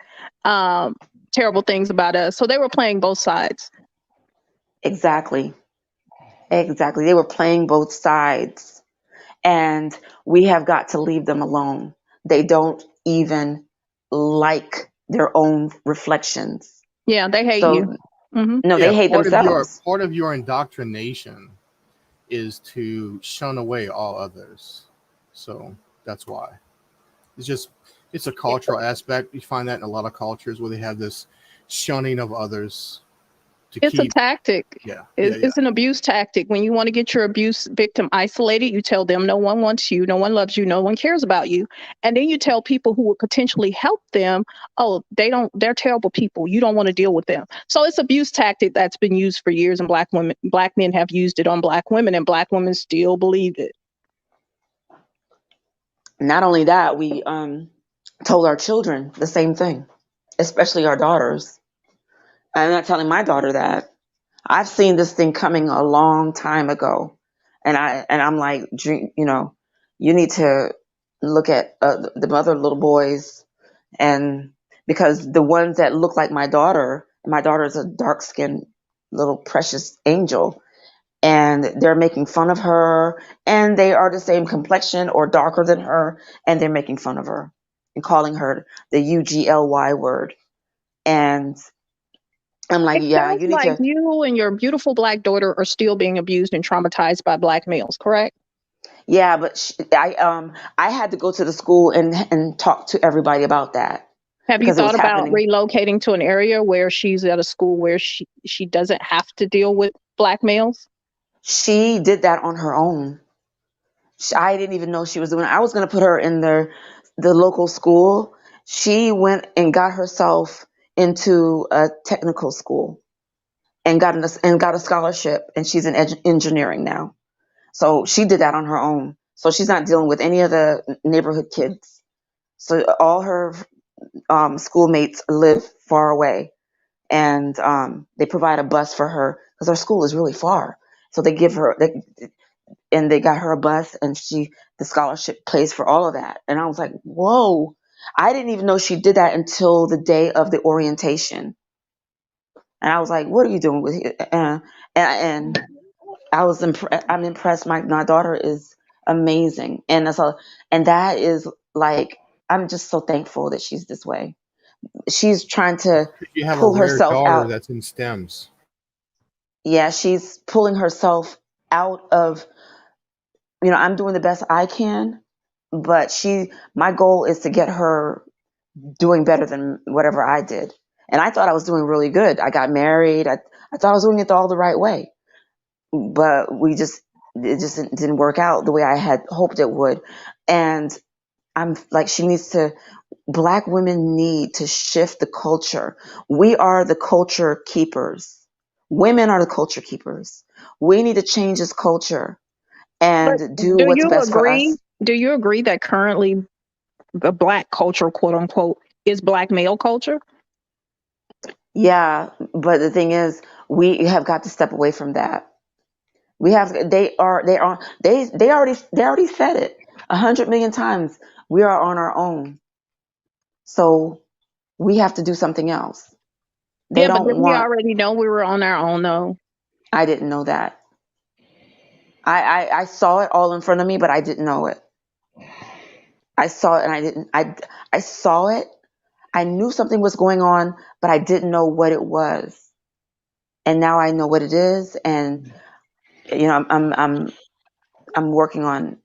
um, terrible things about us. So they were playing both sides. Exactly. Exactly. They were playing both sides. And we have got to leave them alone. They don't even like their own reflections. Yeah, they hate you. So, Hmm. no, Yeah, they hate themselves. part of your indoctrination is to shun away all others. So that's why. It's just it's a cultural aspect. You find that in a lot of cultures where they have this shunning of others to It's a keep. tactic. Yeah, yeah, yeah. It's an abuse tactic. When you want to get your abuse victim isolated, you tell them no one wants you, no one loves you, no one cares about you. And then you tell people who would potentially help them, oh, they're terrible people. You don't want to deal with them. So it's abuse tactic that's been used for years, and black men have used it on black women, and black women still believe it. Not only that, we told our children the same thing, especially our daughters. I'm not telling my daughter that. I've seen this thing coming a long time ago, and I'm like, you need to look at the other little boys, and because the ones that look like my daughter is a dark skinned little precious angel, and they're making fun of her, and they are the same complexion or darker than her, and they're making fun of her and calling her the UGLY word, and I'm like, It yeah, sounds you need like to. you and your beautiful black daughter are still being abused and traumatized by black males, correct? Yeah, but I had to go to the school and talk to everybody about that Have you because it was thought about happening. relocating to an area where she's at a school where she doesn't have to deal with black males? She did that on her own. I didn't even know she was doing it. I was going to put her in the local school. She went and got herself into a technical school and got a scholarship, and she's in engineering now. So she did that on her own. So she's not dealing with any of the neighborhood kids. So all her schoolmates live far away, and they provide a bus for her because her school is really far. So they got her a bus, and the scholarship pays for all of that. And I was like, whoa! I didn't even know she did that until the day of the orientation. And I was like, what are you doing with it? And I'm impressed. My daughter is amazing, and that is like, I'm just so thankful that she's this way. She's trying to You have a pull rare herself daughter out. that's in STEMs. Yeah, she's pulling herself out of, I'm doing the best I can, but my goal is to get her doing better than whatever I did. And I thought I was doing really good. I got married. I thought I was doing it all the right way, but it just didn't work out the way I had hoped it would. And I'm like, black women need to shift the culture. We are the culture keepers. Women are the culture keepers. We need to change this culture But and do do what's you best for agree? us. Do you agree that currently the black culture, quote unquote, is black male culture? Yeah, but the thing is, we have got to step away from that. They already said it 100 million times. We are on our own. So we have to do something else. They Yeah, but don't didn't we want, already know we were on our own though? I didn't know that. I saw it all in front of me, but I didn't know it. I saw it and I saw it. I knew something was going on, but I didn't know what it was. And now I know what it is. And, I'm working on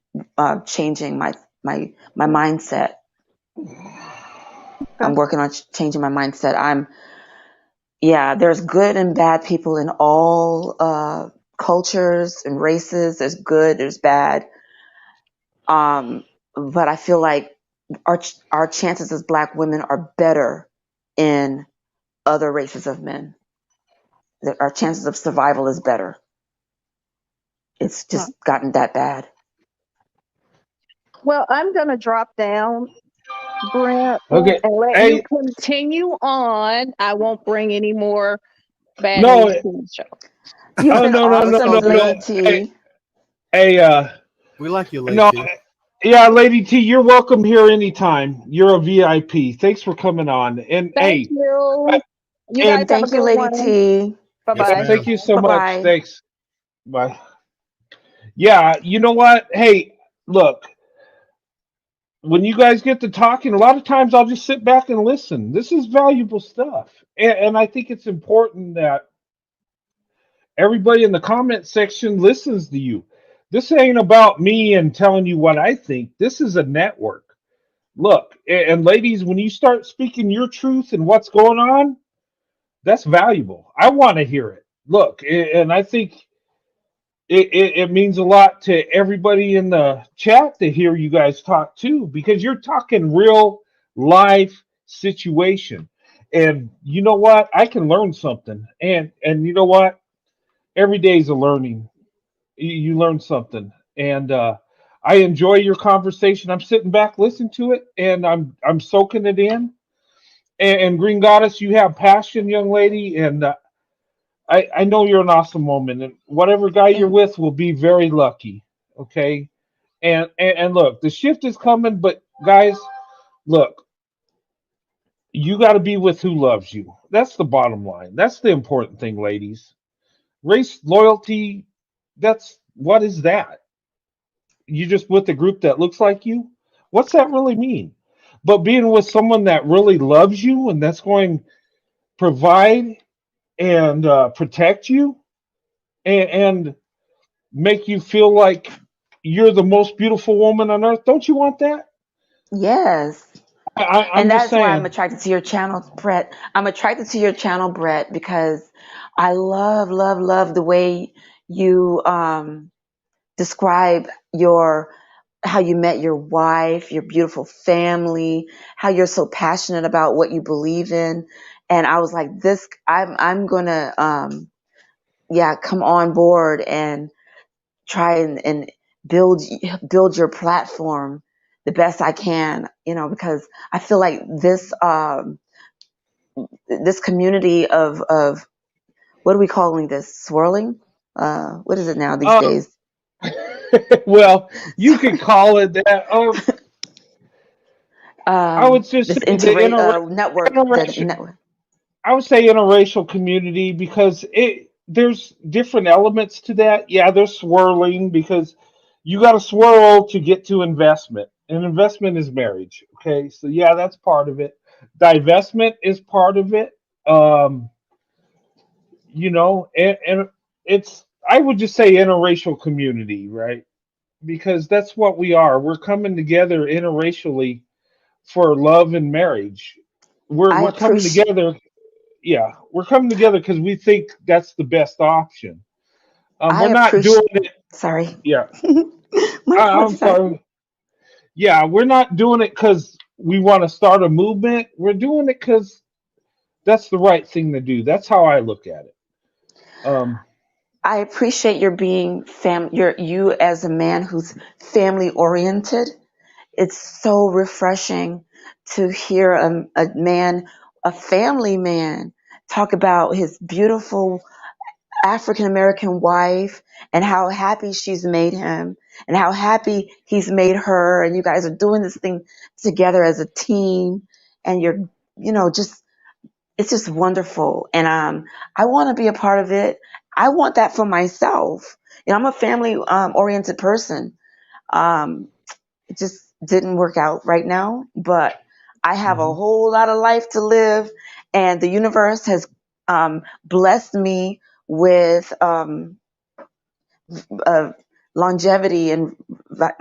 changing my mindset. Okay. I'm working on changing my mindset. Yeah, there's good and bad people in all cultures and races. There's good, there's bad. But I feel like our chances as black women are better in other races of men. Our chances of survival is better. It's Well, just gotten that bad. well, I'm gonna drop down, Brent, Okay. and let you Hey, continue on. I won't bring any more Bad No, News TV show. You've oh been no, no, no, That's no, awesome, all no. Lady good. Hey, T. hey, We like you, no, Lady. yeah, Lady T, you're welcome here anytime. You're a VIP. Thanks for coming on. And Thank hey, I, you. You guys and have a Thank you, good Lady one. T. Bye Yes, yeah, bye. thank ma'am. you so Bye much. bye. Thanks. Bye. Yeah, you know what? Hey, look, when you guys get to talking, a lot of times I'll just sit back and listen. This is valuable stuff. And I think it's important that everybody in the comment section listens to you. This ain't about me and telling you what I think. This is a network. Look, and ladies, when you start speaking your truth and what's going on, that's valuable. I want to hear it. Look, and I think it means a lot to everybody in the chat to hear you guys talk too, because you're talking real life situation. And you know what? I can learn something. And you know what? Every day is a learning. You learn something. And I enjoy your conversation. I'm sitting back listening to it, and I'm soaking it in. And Green Goddess, you have passion, young lady, and I know you're an awesome woman, and whatever guy you're Thank- with will be very lucky. Okay, and look, the shift is coming, but guys, look, you got to be with who loves you. That's the bottom line. That's the important thing, ladies. Race loyalty. That's what is that? You just with a group that looks like you? What's that really mean? But being with someone that really loves you and that's going to provide and protect you and make you feel like you're the most beautiful woman on earth. Don't you want that? Yes. I'm And just that's why I'm saying. attracted to your channel, Brett. I'm attracted to your channel, Brett, because I love, love, love the way you describe your how you met your wife, your beautiful family, how you're so passionate about what you believe in. And I was like, this, I'm gonna, yeah, come on board and try and build build your platform the best I can, because I feel like this community of what are we calling this, swirling? What is it now these Um, days? well, you could call it that. I would just This say the network, the interracial. network. I would say interracial community because there's different elements to that. Yeah, there's swirling because you got to swirl to get to investment, and investment is marriage. Okay, so yeah, that's part of it. Divestment is part of it. Um, and it's I would just say interracial community, right? Because that's what we are. We're coming together interracially for love and marriage. We're I we're coming appreciate. together. Yeah, we're coming together because we think that's the best option. I We're not doing appreciate. it. Sorry, Yeah, my I'm apologies. sorry. Yeah, we're not doing it because we want to start a movement. We're doing it because that's the right thing to do. That's how I look at it. Um, I appreciate your being you as a man who's family oriented. It's so refreshing to hear a man, a family man, talk about his beautiful African American wife and how happy she's made him and how happy he's made her. And you guys are doing this thing together as a team. And just, it's just wonderful. And I want to be a part of it. I want that for myself. I'm a family oriented person. Um, it just didn't work out right now, but I have a mhm. whole lot of life to live, and the universe has blessed me with uh, longevity and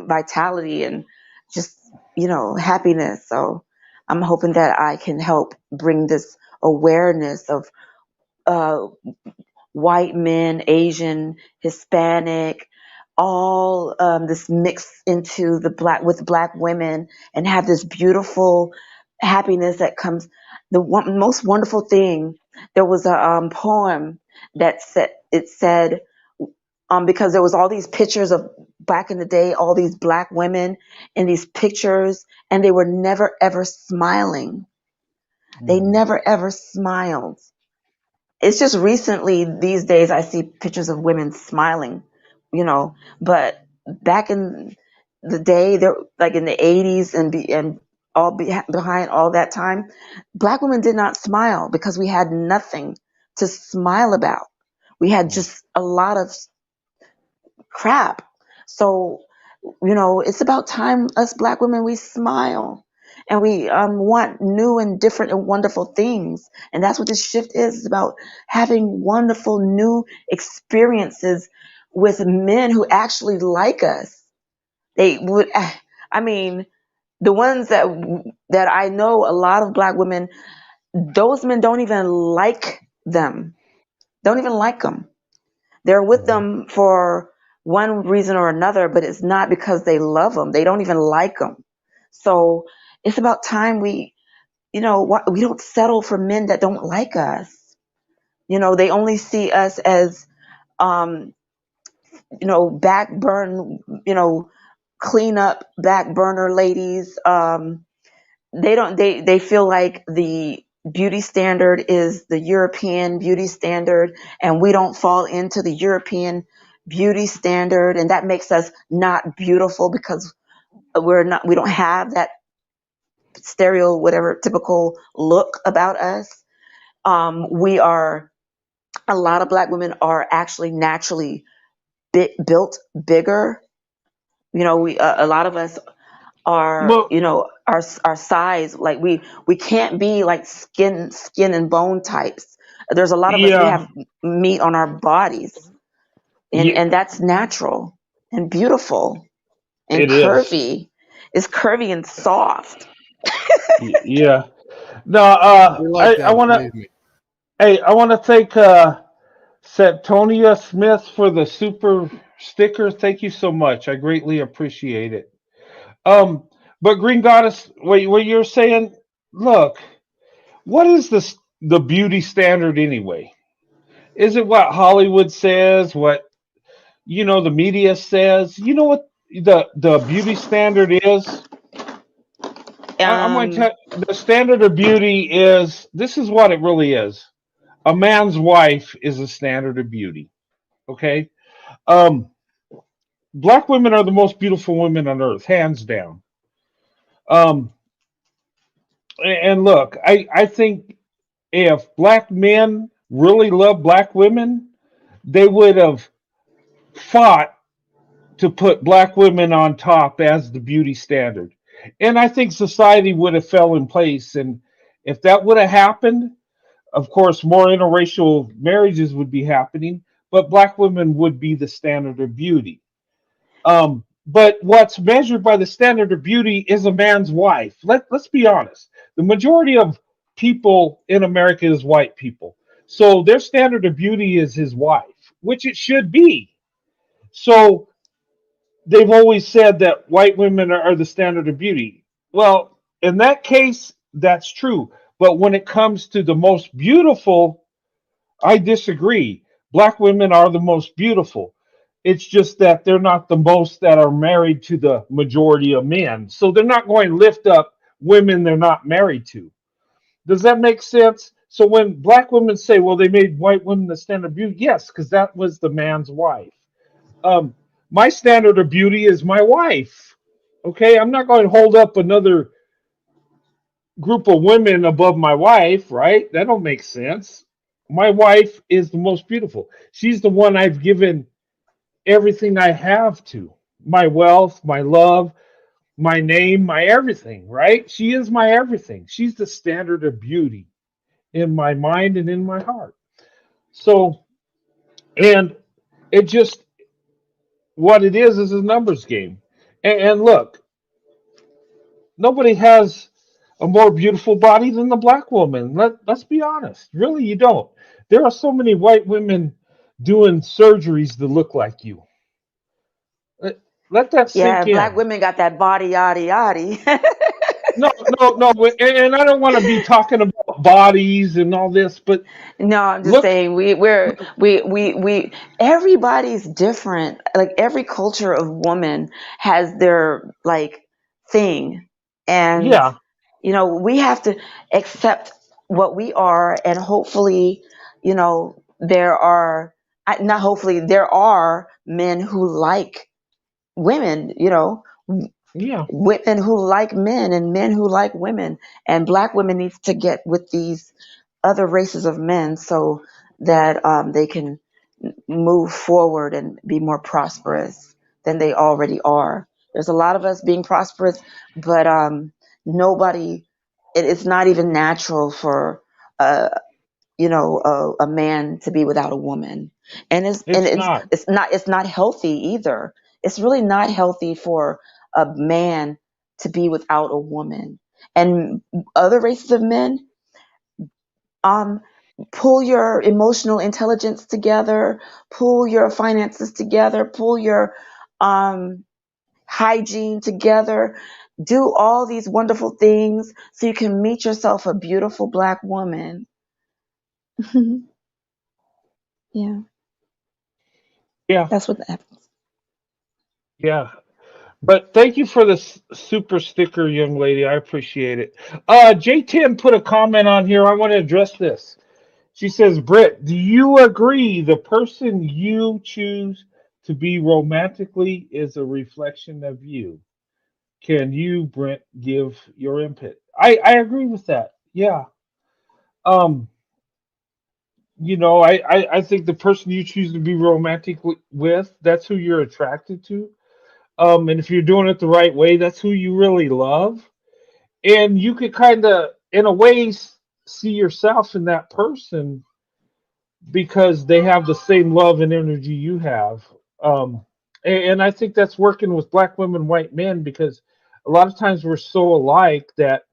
vitality and just happiness. So I'm hoping that I can help bring this awareness of uh, white men, Asian, Hispanic, all this mix into the black women and have this beautiful happiness that comes. Most wonderful thing, there was a poem that said, because there was all these pictures of back in the day, all these black women in these pictures, and they were never ever smiling. They Mm. never ever smiled. it's just recently these days I see pictures of women smiling, but back in the day, there, like in the 80s and behind all that time, Black women did not smile because we had nothing to smile about. We had just a lot of crap. So, it's about time us Black women, we smile and we want new and different and wonderful things. And that's what this shift is. It's about having wonderful new experiences with men who actually like us. They would, I mean, the ones that I know, a lot of Black women, those men don't even like them. Don't even like them. They're with them for one reason or another, but it's not because they love them. They don't even like them. So it's about time we don't settle for men that don't like us. They only see us as, clean up back burner ladies. They feel like the beauty standard is the European beauty standard, and we don't fall into the European beauty standard, and that makes us not beautiful because we don't have that stereo whatever typical look about us. We are A lot of Black women are actually naturally built bigger. We a lot of us are, Well, our size, like we can't be like skin and bone types. There's a lot of us, we yeah, have meat on our bodies, and yeah, that's natural and beautiful and it is. curvy. It's curvy and soft. Yeah. No, We like I that, want to. believe me. Hey, I want to thank Septonia Smith for the super sticker. Thank you so much. I greatly appreciate it. Um, but Green Goddess, what you're saying? Look, what is the beauty standard anyway? Is it what Hollywood says? What the media says? You know what the beauty standard is? I'm going to Um, tell the standard of beauty is this is what it really is. A man's wife is a standard of beauty. Okay. Um, Black women are the most beautiful women on earth, hands down. Um, and look, I think if black men really love black women, they would have fought to put black women on top as the beauty standard. And I think society would have fell in place. And if that would have happened, of course, more interracial marriages would be happening, but black women would be the standard of beauty. But what's measured by the standard of beauty is a man's wife. Let's be honest. The majority of people in America is white people. So their standard of beauty is his wife, which it should be. So they've always said that white women are the standard of beauty. Well, in that case, that's true. But when it comes to the most beautiful, I disagree. Black women are the most beautiful. It's just that they're not the most that are married to the majority of men. So they're not going to lift up women they're not married to. Does that make sense? So when black women say, well, they made white women the standard of beauty, yes, because that was the man's wife. Um, my standard of beauty is my wife. Okay, I'm not going to hold up another group of women above my wife, right? That don't make sense. My wife is the most beautiful. She's the one I've given everything I have to. My wealth, my love, my name, my everything, right? She is my everything. She's the standard of beauty in my mind and in my heart. So, and it just what it is a numbers game. And look, nobody has a more beautiful body than the black woman. Let's be honest. Really, you don't. There are so many white women doing surgeries to look like you. Let, let that yeah, sink Black in. women got that body, yaddy, yaddy. No, no, no. And I don't want to be talking about bodies and all this, but No, I'm just look, saying we everybody's different. Like every culture of woman has their like thing. And yeah, we have to accept what we are, and hopefully, you know, there are not hopefully there are men who like women, you know, Yeah, women who like men and men who like women, and black women need to get with these other races of men so that they can move forward and be more prosperous than they already are. There's a lot of us being prosperous, but nobody. It's not even natural for you know, a man to be without a woman, and it's not. it's not healthy either. It's really not healthy for a man to be without a woman. And other races of men, um, pull your emotional intelligence together, pull your finances together, pull your um, hygiene together, do all these wonderful things so you can meet yourself a beautiful black woman. Yeah, Yeah, that's what happens. yeah. But thank you for the super sticker, young lady. I appreciate it. J10 put a comment on here. I want to address this. She says, Britt, do you agree the person you choose to be romantically is a reflection of you? Can you, Brent, give your input? I agree with that. Yeah. Um, I think the person you choose to be romantic with, that's who you're attracted to. And if you're doing it the right way, that's who you really love. And you could kind of, in a way, see yourself in that person because they have the same love and energy you have. Um, and I think that's working with black women, white men, because a lot of times we're so alike that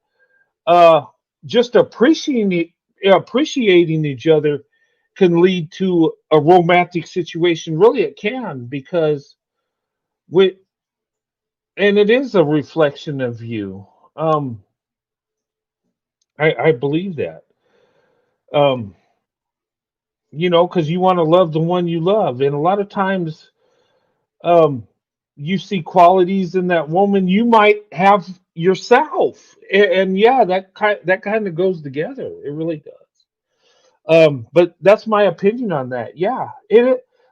uh, just appreciating each other can lead to a romantic situation. Really, it can because we and it is a reflection of you. Um, I believe that. Um, because you want to love the one you love, and a lot of times, um, you see qualities in that woman you might have yourself, and yeah, that kind of goes together. It really does. But that's my opinion on that. Yeah,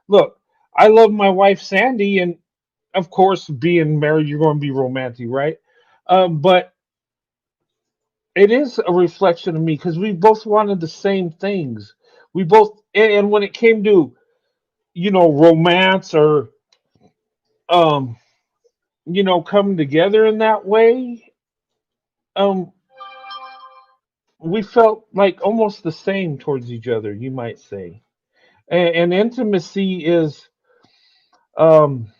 look, I love my wife Sandy, and of course, being married, you're going to be romantic, right? But it is a reflection of me because we both wanted the same things. We both, and when it came to romance or um, coming together in that way, um, we felt like almost the same towards each other, you might say. And intimacy is, um,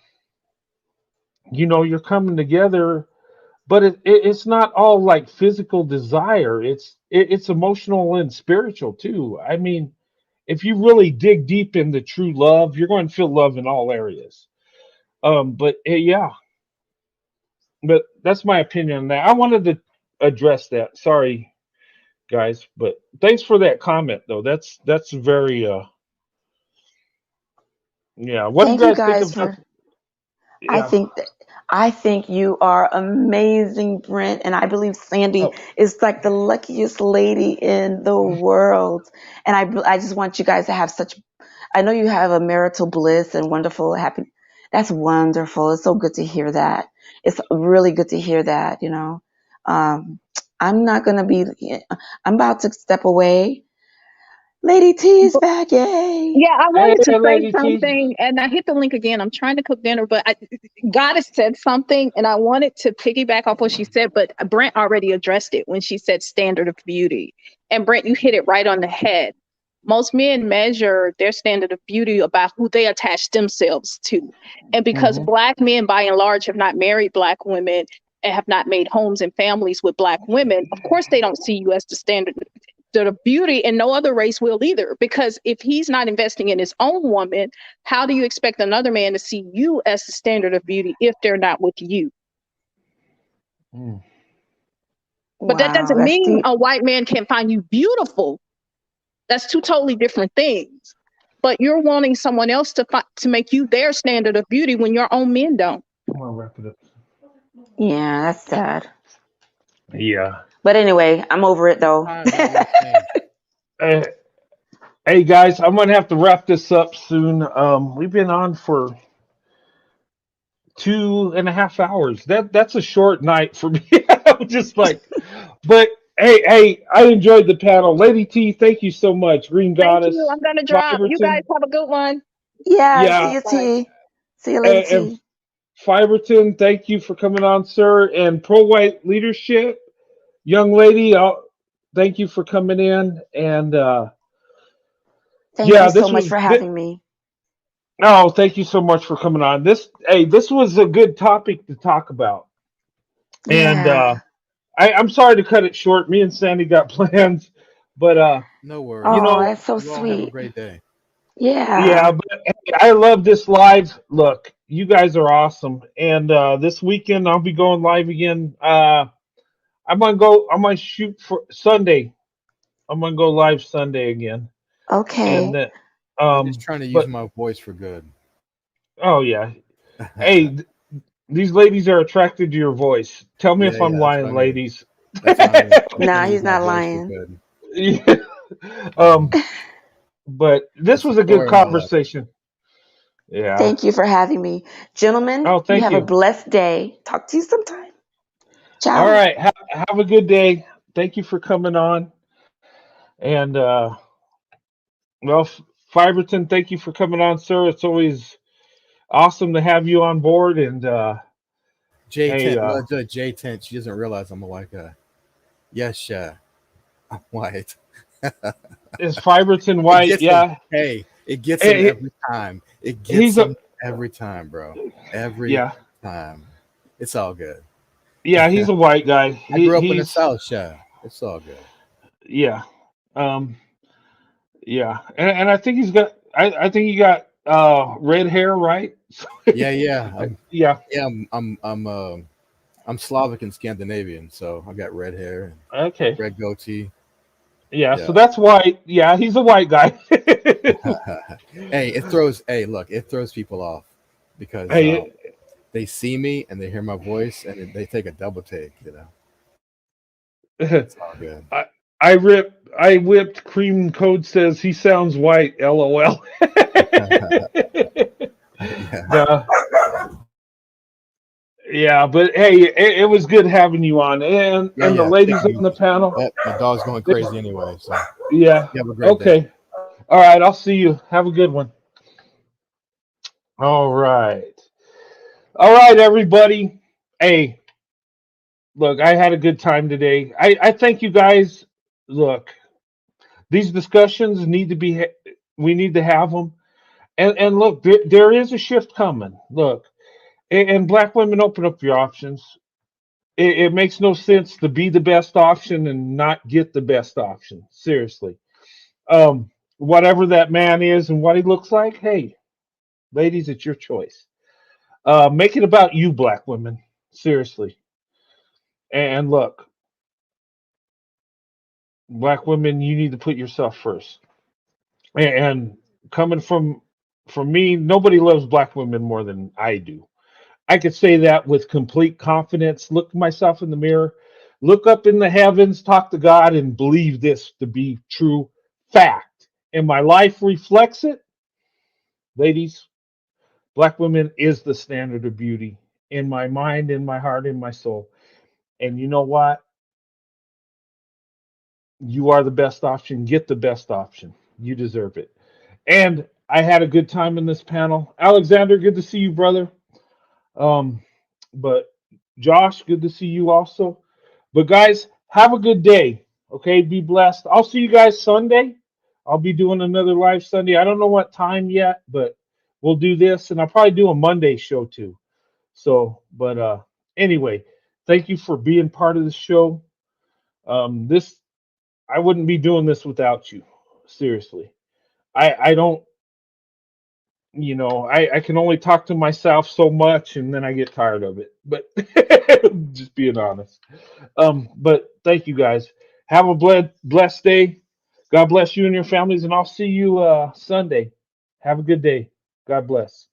you're coming together, but it's not all like physical desire. It's emotional and spiritual too. I mean, if you really dig deep into true love, you're going to feel love in all areas. But yeah, but that's my opinion on that. I wanted to address that. Sorry, guys, but thanks for that comment though. That's very yeah. What do you Thank you guys think guys about? for. I Yeah. think that I think you are amazing, Brent, and I believe Sandy Oh, is like the luckiest lady in the world. And I just want you guys to have such. I know you have a marital bliss and wonderful happy. That's wonderful. It's so good to hear that. It's really good to hear that. You know, um, I'm not gonna be. I'm about to step away. Lady T is back. Yay! Yeah, I hey, wanted to say Lady T. something, and I hit the link again. I'm trying to cook dinner, but Goddess said something, and I wanted to piggyback off what she said, but Brent already addressed it when she said standard of beauty. And Brent, you hit it right on the head. Most men measure their standard of beauty about who they attach themselves to. And because Hmm. Black men, by and large, have not married Black women and have not made homes and families with Black women, of course, they don't see you as the standard of beauty, and no other race will either. Because if he's not investing in his own woman, how do you expect another man to see you as the standard of beauty if they're not with you? Mm. But that Wow, doesn't that's mean deep. a white man can't find you beautiful. That's two totally different things. But you're wanting someone else to make you their standard of beauty when your own men don't. I'm gonna wrap it up. Yeah, that's sad. Yeah. But anyway, I'm over it It's though. time, man. It's changed. Hey, Hey guys, I'm gonna have to wrap this up soon. We've been on for 2.5 hours. That's a short night for me. I'm just like, but hey, I enjoyed the panel. Lady T, thank you so much. Green Thank you. Goddess, I'm gonna drop. You guys Fiberton, have a good one. Yeah, see yeah, you, Bye. T. See you later, and T. Fiberton, thank you for coming on, sir. And Pro White Leadership, young lady, thank you for coming in. And Thank you yeah, so this much was. for having me. Oh, thank you so much for coming on. This was a good topic to talk about. And Yeah. I'm sorry to cut it short. Me and Sandy got plans, but No you worries. Oh, know, that's so You all have a sweet. great day. Yeah. yeah. But hey, I love this live. Look, you guys are awesome. And this weekend I'll be going live again. I'm gonna go. I'm gonna shoot for Sunday. I'm gonna go live Sunday again. And Okay. then, I'm just trying to use but my voice for good. oh yeah. Hey, these ladies are attracted to your voice. Tell me Yeah, if I'm yeah, that's what lying, I mean. ladies. That's what I mean. I'm trying Nah, to use he's my not voice for lying. good. Yeah. Hmm. um, but this That's the was a good story of my life. conversation. Yeah. Thank you for having me. Gentlemen, Oh, you thank have a you. blessed day. Talk to you sometime. All Ciao. right. Have a good day. Thank you for coming on. And well, Fiberton, thank you for coming on, sir. It's always awesome to have you on board. And hey, J10, well, J10, she doesn't realize I'm a white guy. Yes, yeah, I'm white. is Fiberton It white? gets him. Yeah. Hey, it gets him Hey, every time. It gets he's a him every time, bro. Every yeah, time. It's all good. yeah. He's a white guy. I grew up in the He's South, yeah. It's all good. yeah. Um, Yeah, and I think he's got. I think he got red hair, right? Yeah, yeah. Yeah. Yeah, I'm Slavic and Scandinavian, so I got red hair and Okay. red goatee. Yeah. So Yeah. that's why. Yeah, he's a white guy. Hey, it throws. Hey, look, it throws people off because Hey, they see me and they hear my voice and they take a double take. It's all good. I I whipped cream code says he sounds white. LOL. Yeah, No, yeah, but hey, it was good having you on, yeah, and the yeah. Thank ladies on you. the panel. My dog's going crazy anyway, so Yeah. you have a great day. Okay. All right. I'll see you. Have a good one. All right. All right, everybody. Hey, look, I had a good time today. I thank you guys. Look, these discussions need to be, we need to have them. And look, there is a shift coming. Look, and black women, open up your options. It makes no sense to be the best option and not get the best option. Seriously. Whatever that man is and what he looks like, hey, ladies, it's your choice. Make it about you, black women. Seriously. And look, black women, you need to put yourself first. And coming from me, nobody loves black women more than I do. I could say that with complete confidence. Look myself in the mirror, look up in the heavens, talk to God, and believe this to be true fact. And my life reflects it. Ladies, black women is the standard of beauty in my mind, in my heart, in my soul. And you know what? You are the best option. Get the best option. You deserve it. And I had a good time in this panel. Alexander, good to see you, brother. Um, but Josh, good to see you also. But guys, have a good day. Okay, be blessed. I'll see you guys Sunday. I'll be doing another live Sunday. I don't know what time yet, but we'll do this, and I'll probably do a Monday show too. So, but anyway, thank you for being part of the show. This I wouldn't be doing this without you. Seriously. I don't, I can only talk to myself so much and then I get tired of it. But just being honest. But thank you guys. Have a blessed day. God bless you and your families, and I'll see you Sunday. Have a good day. God bless.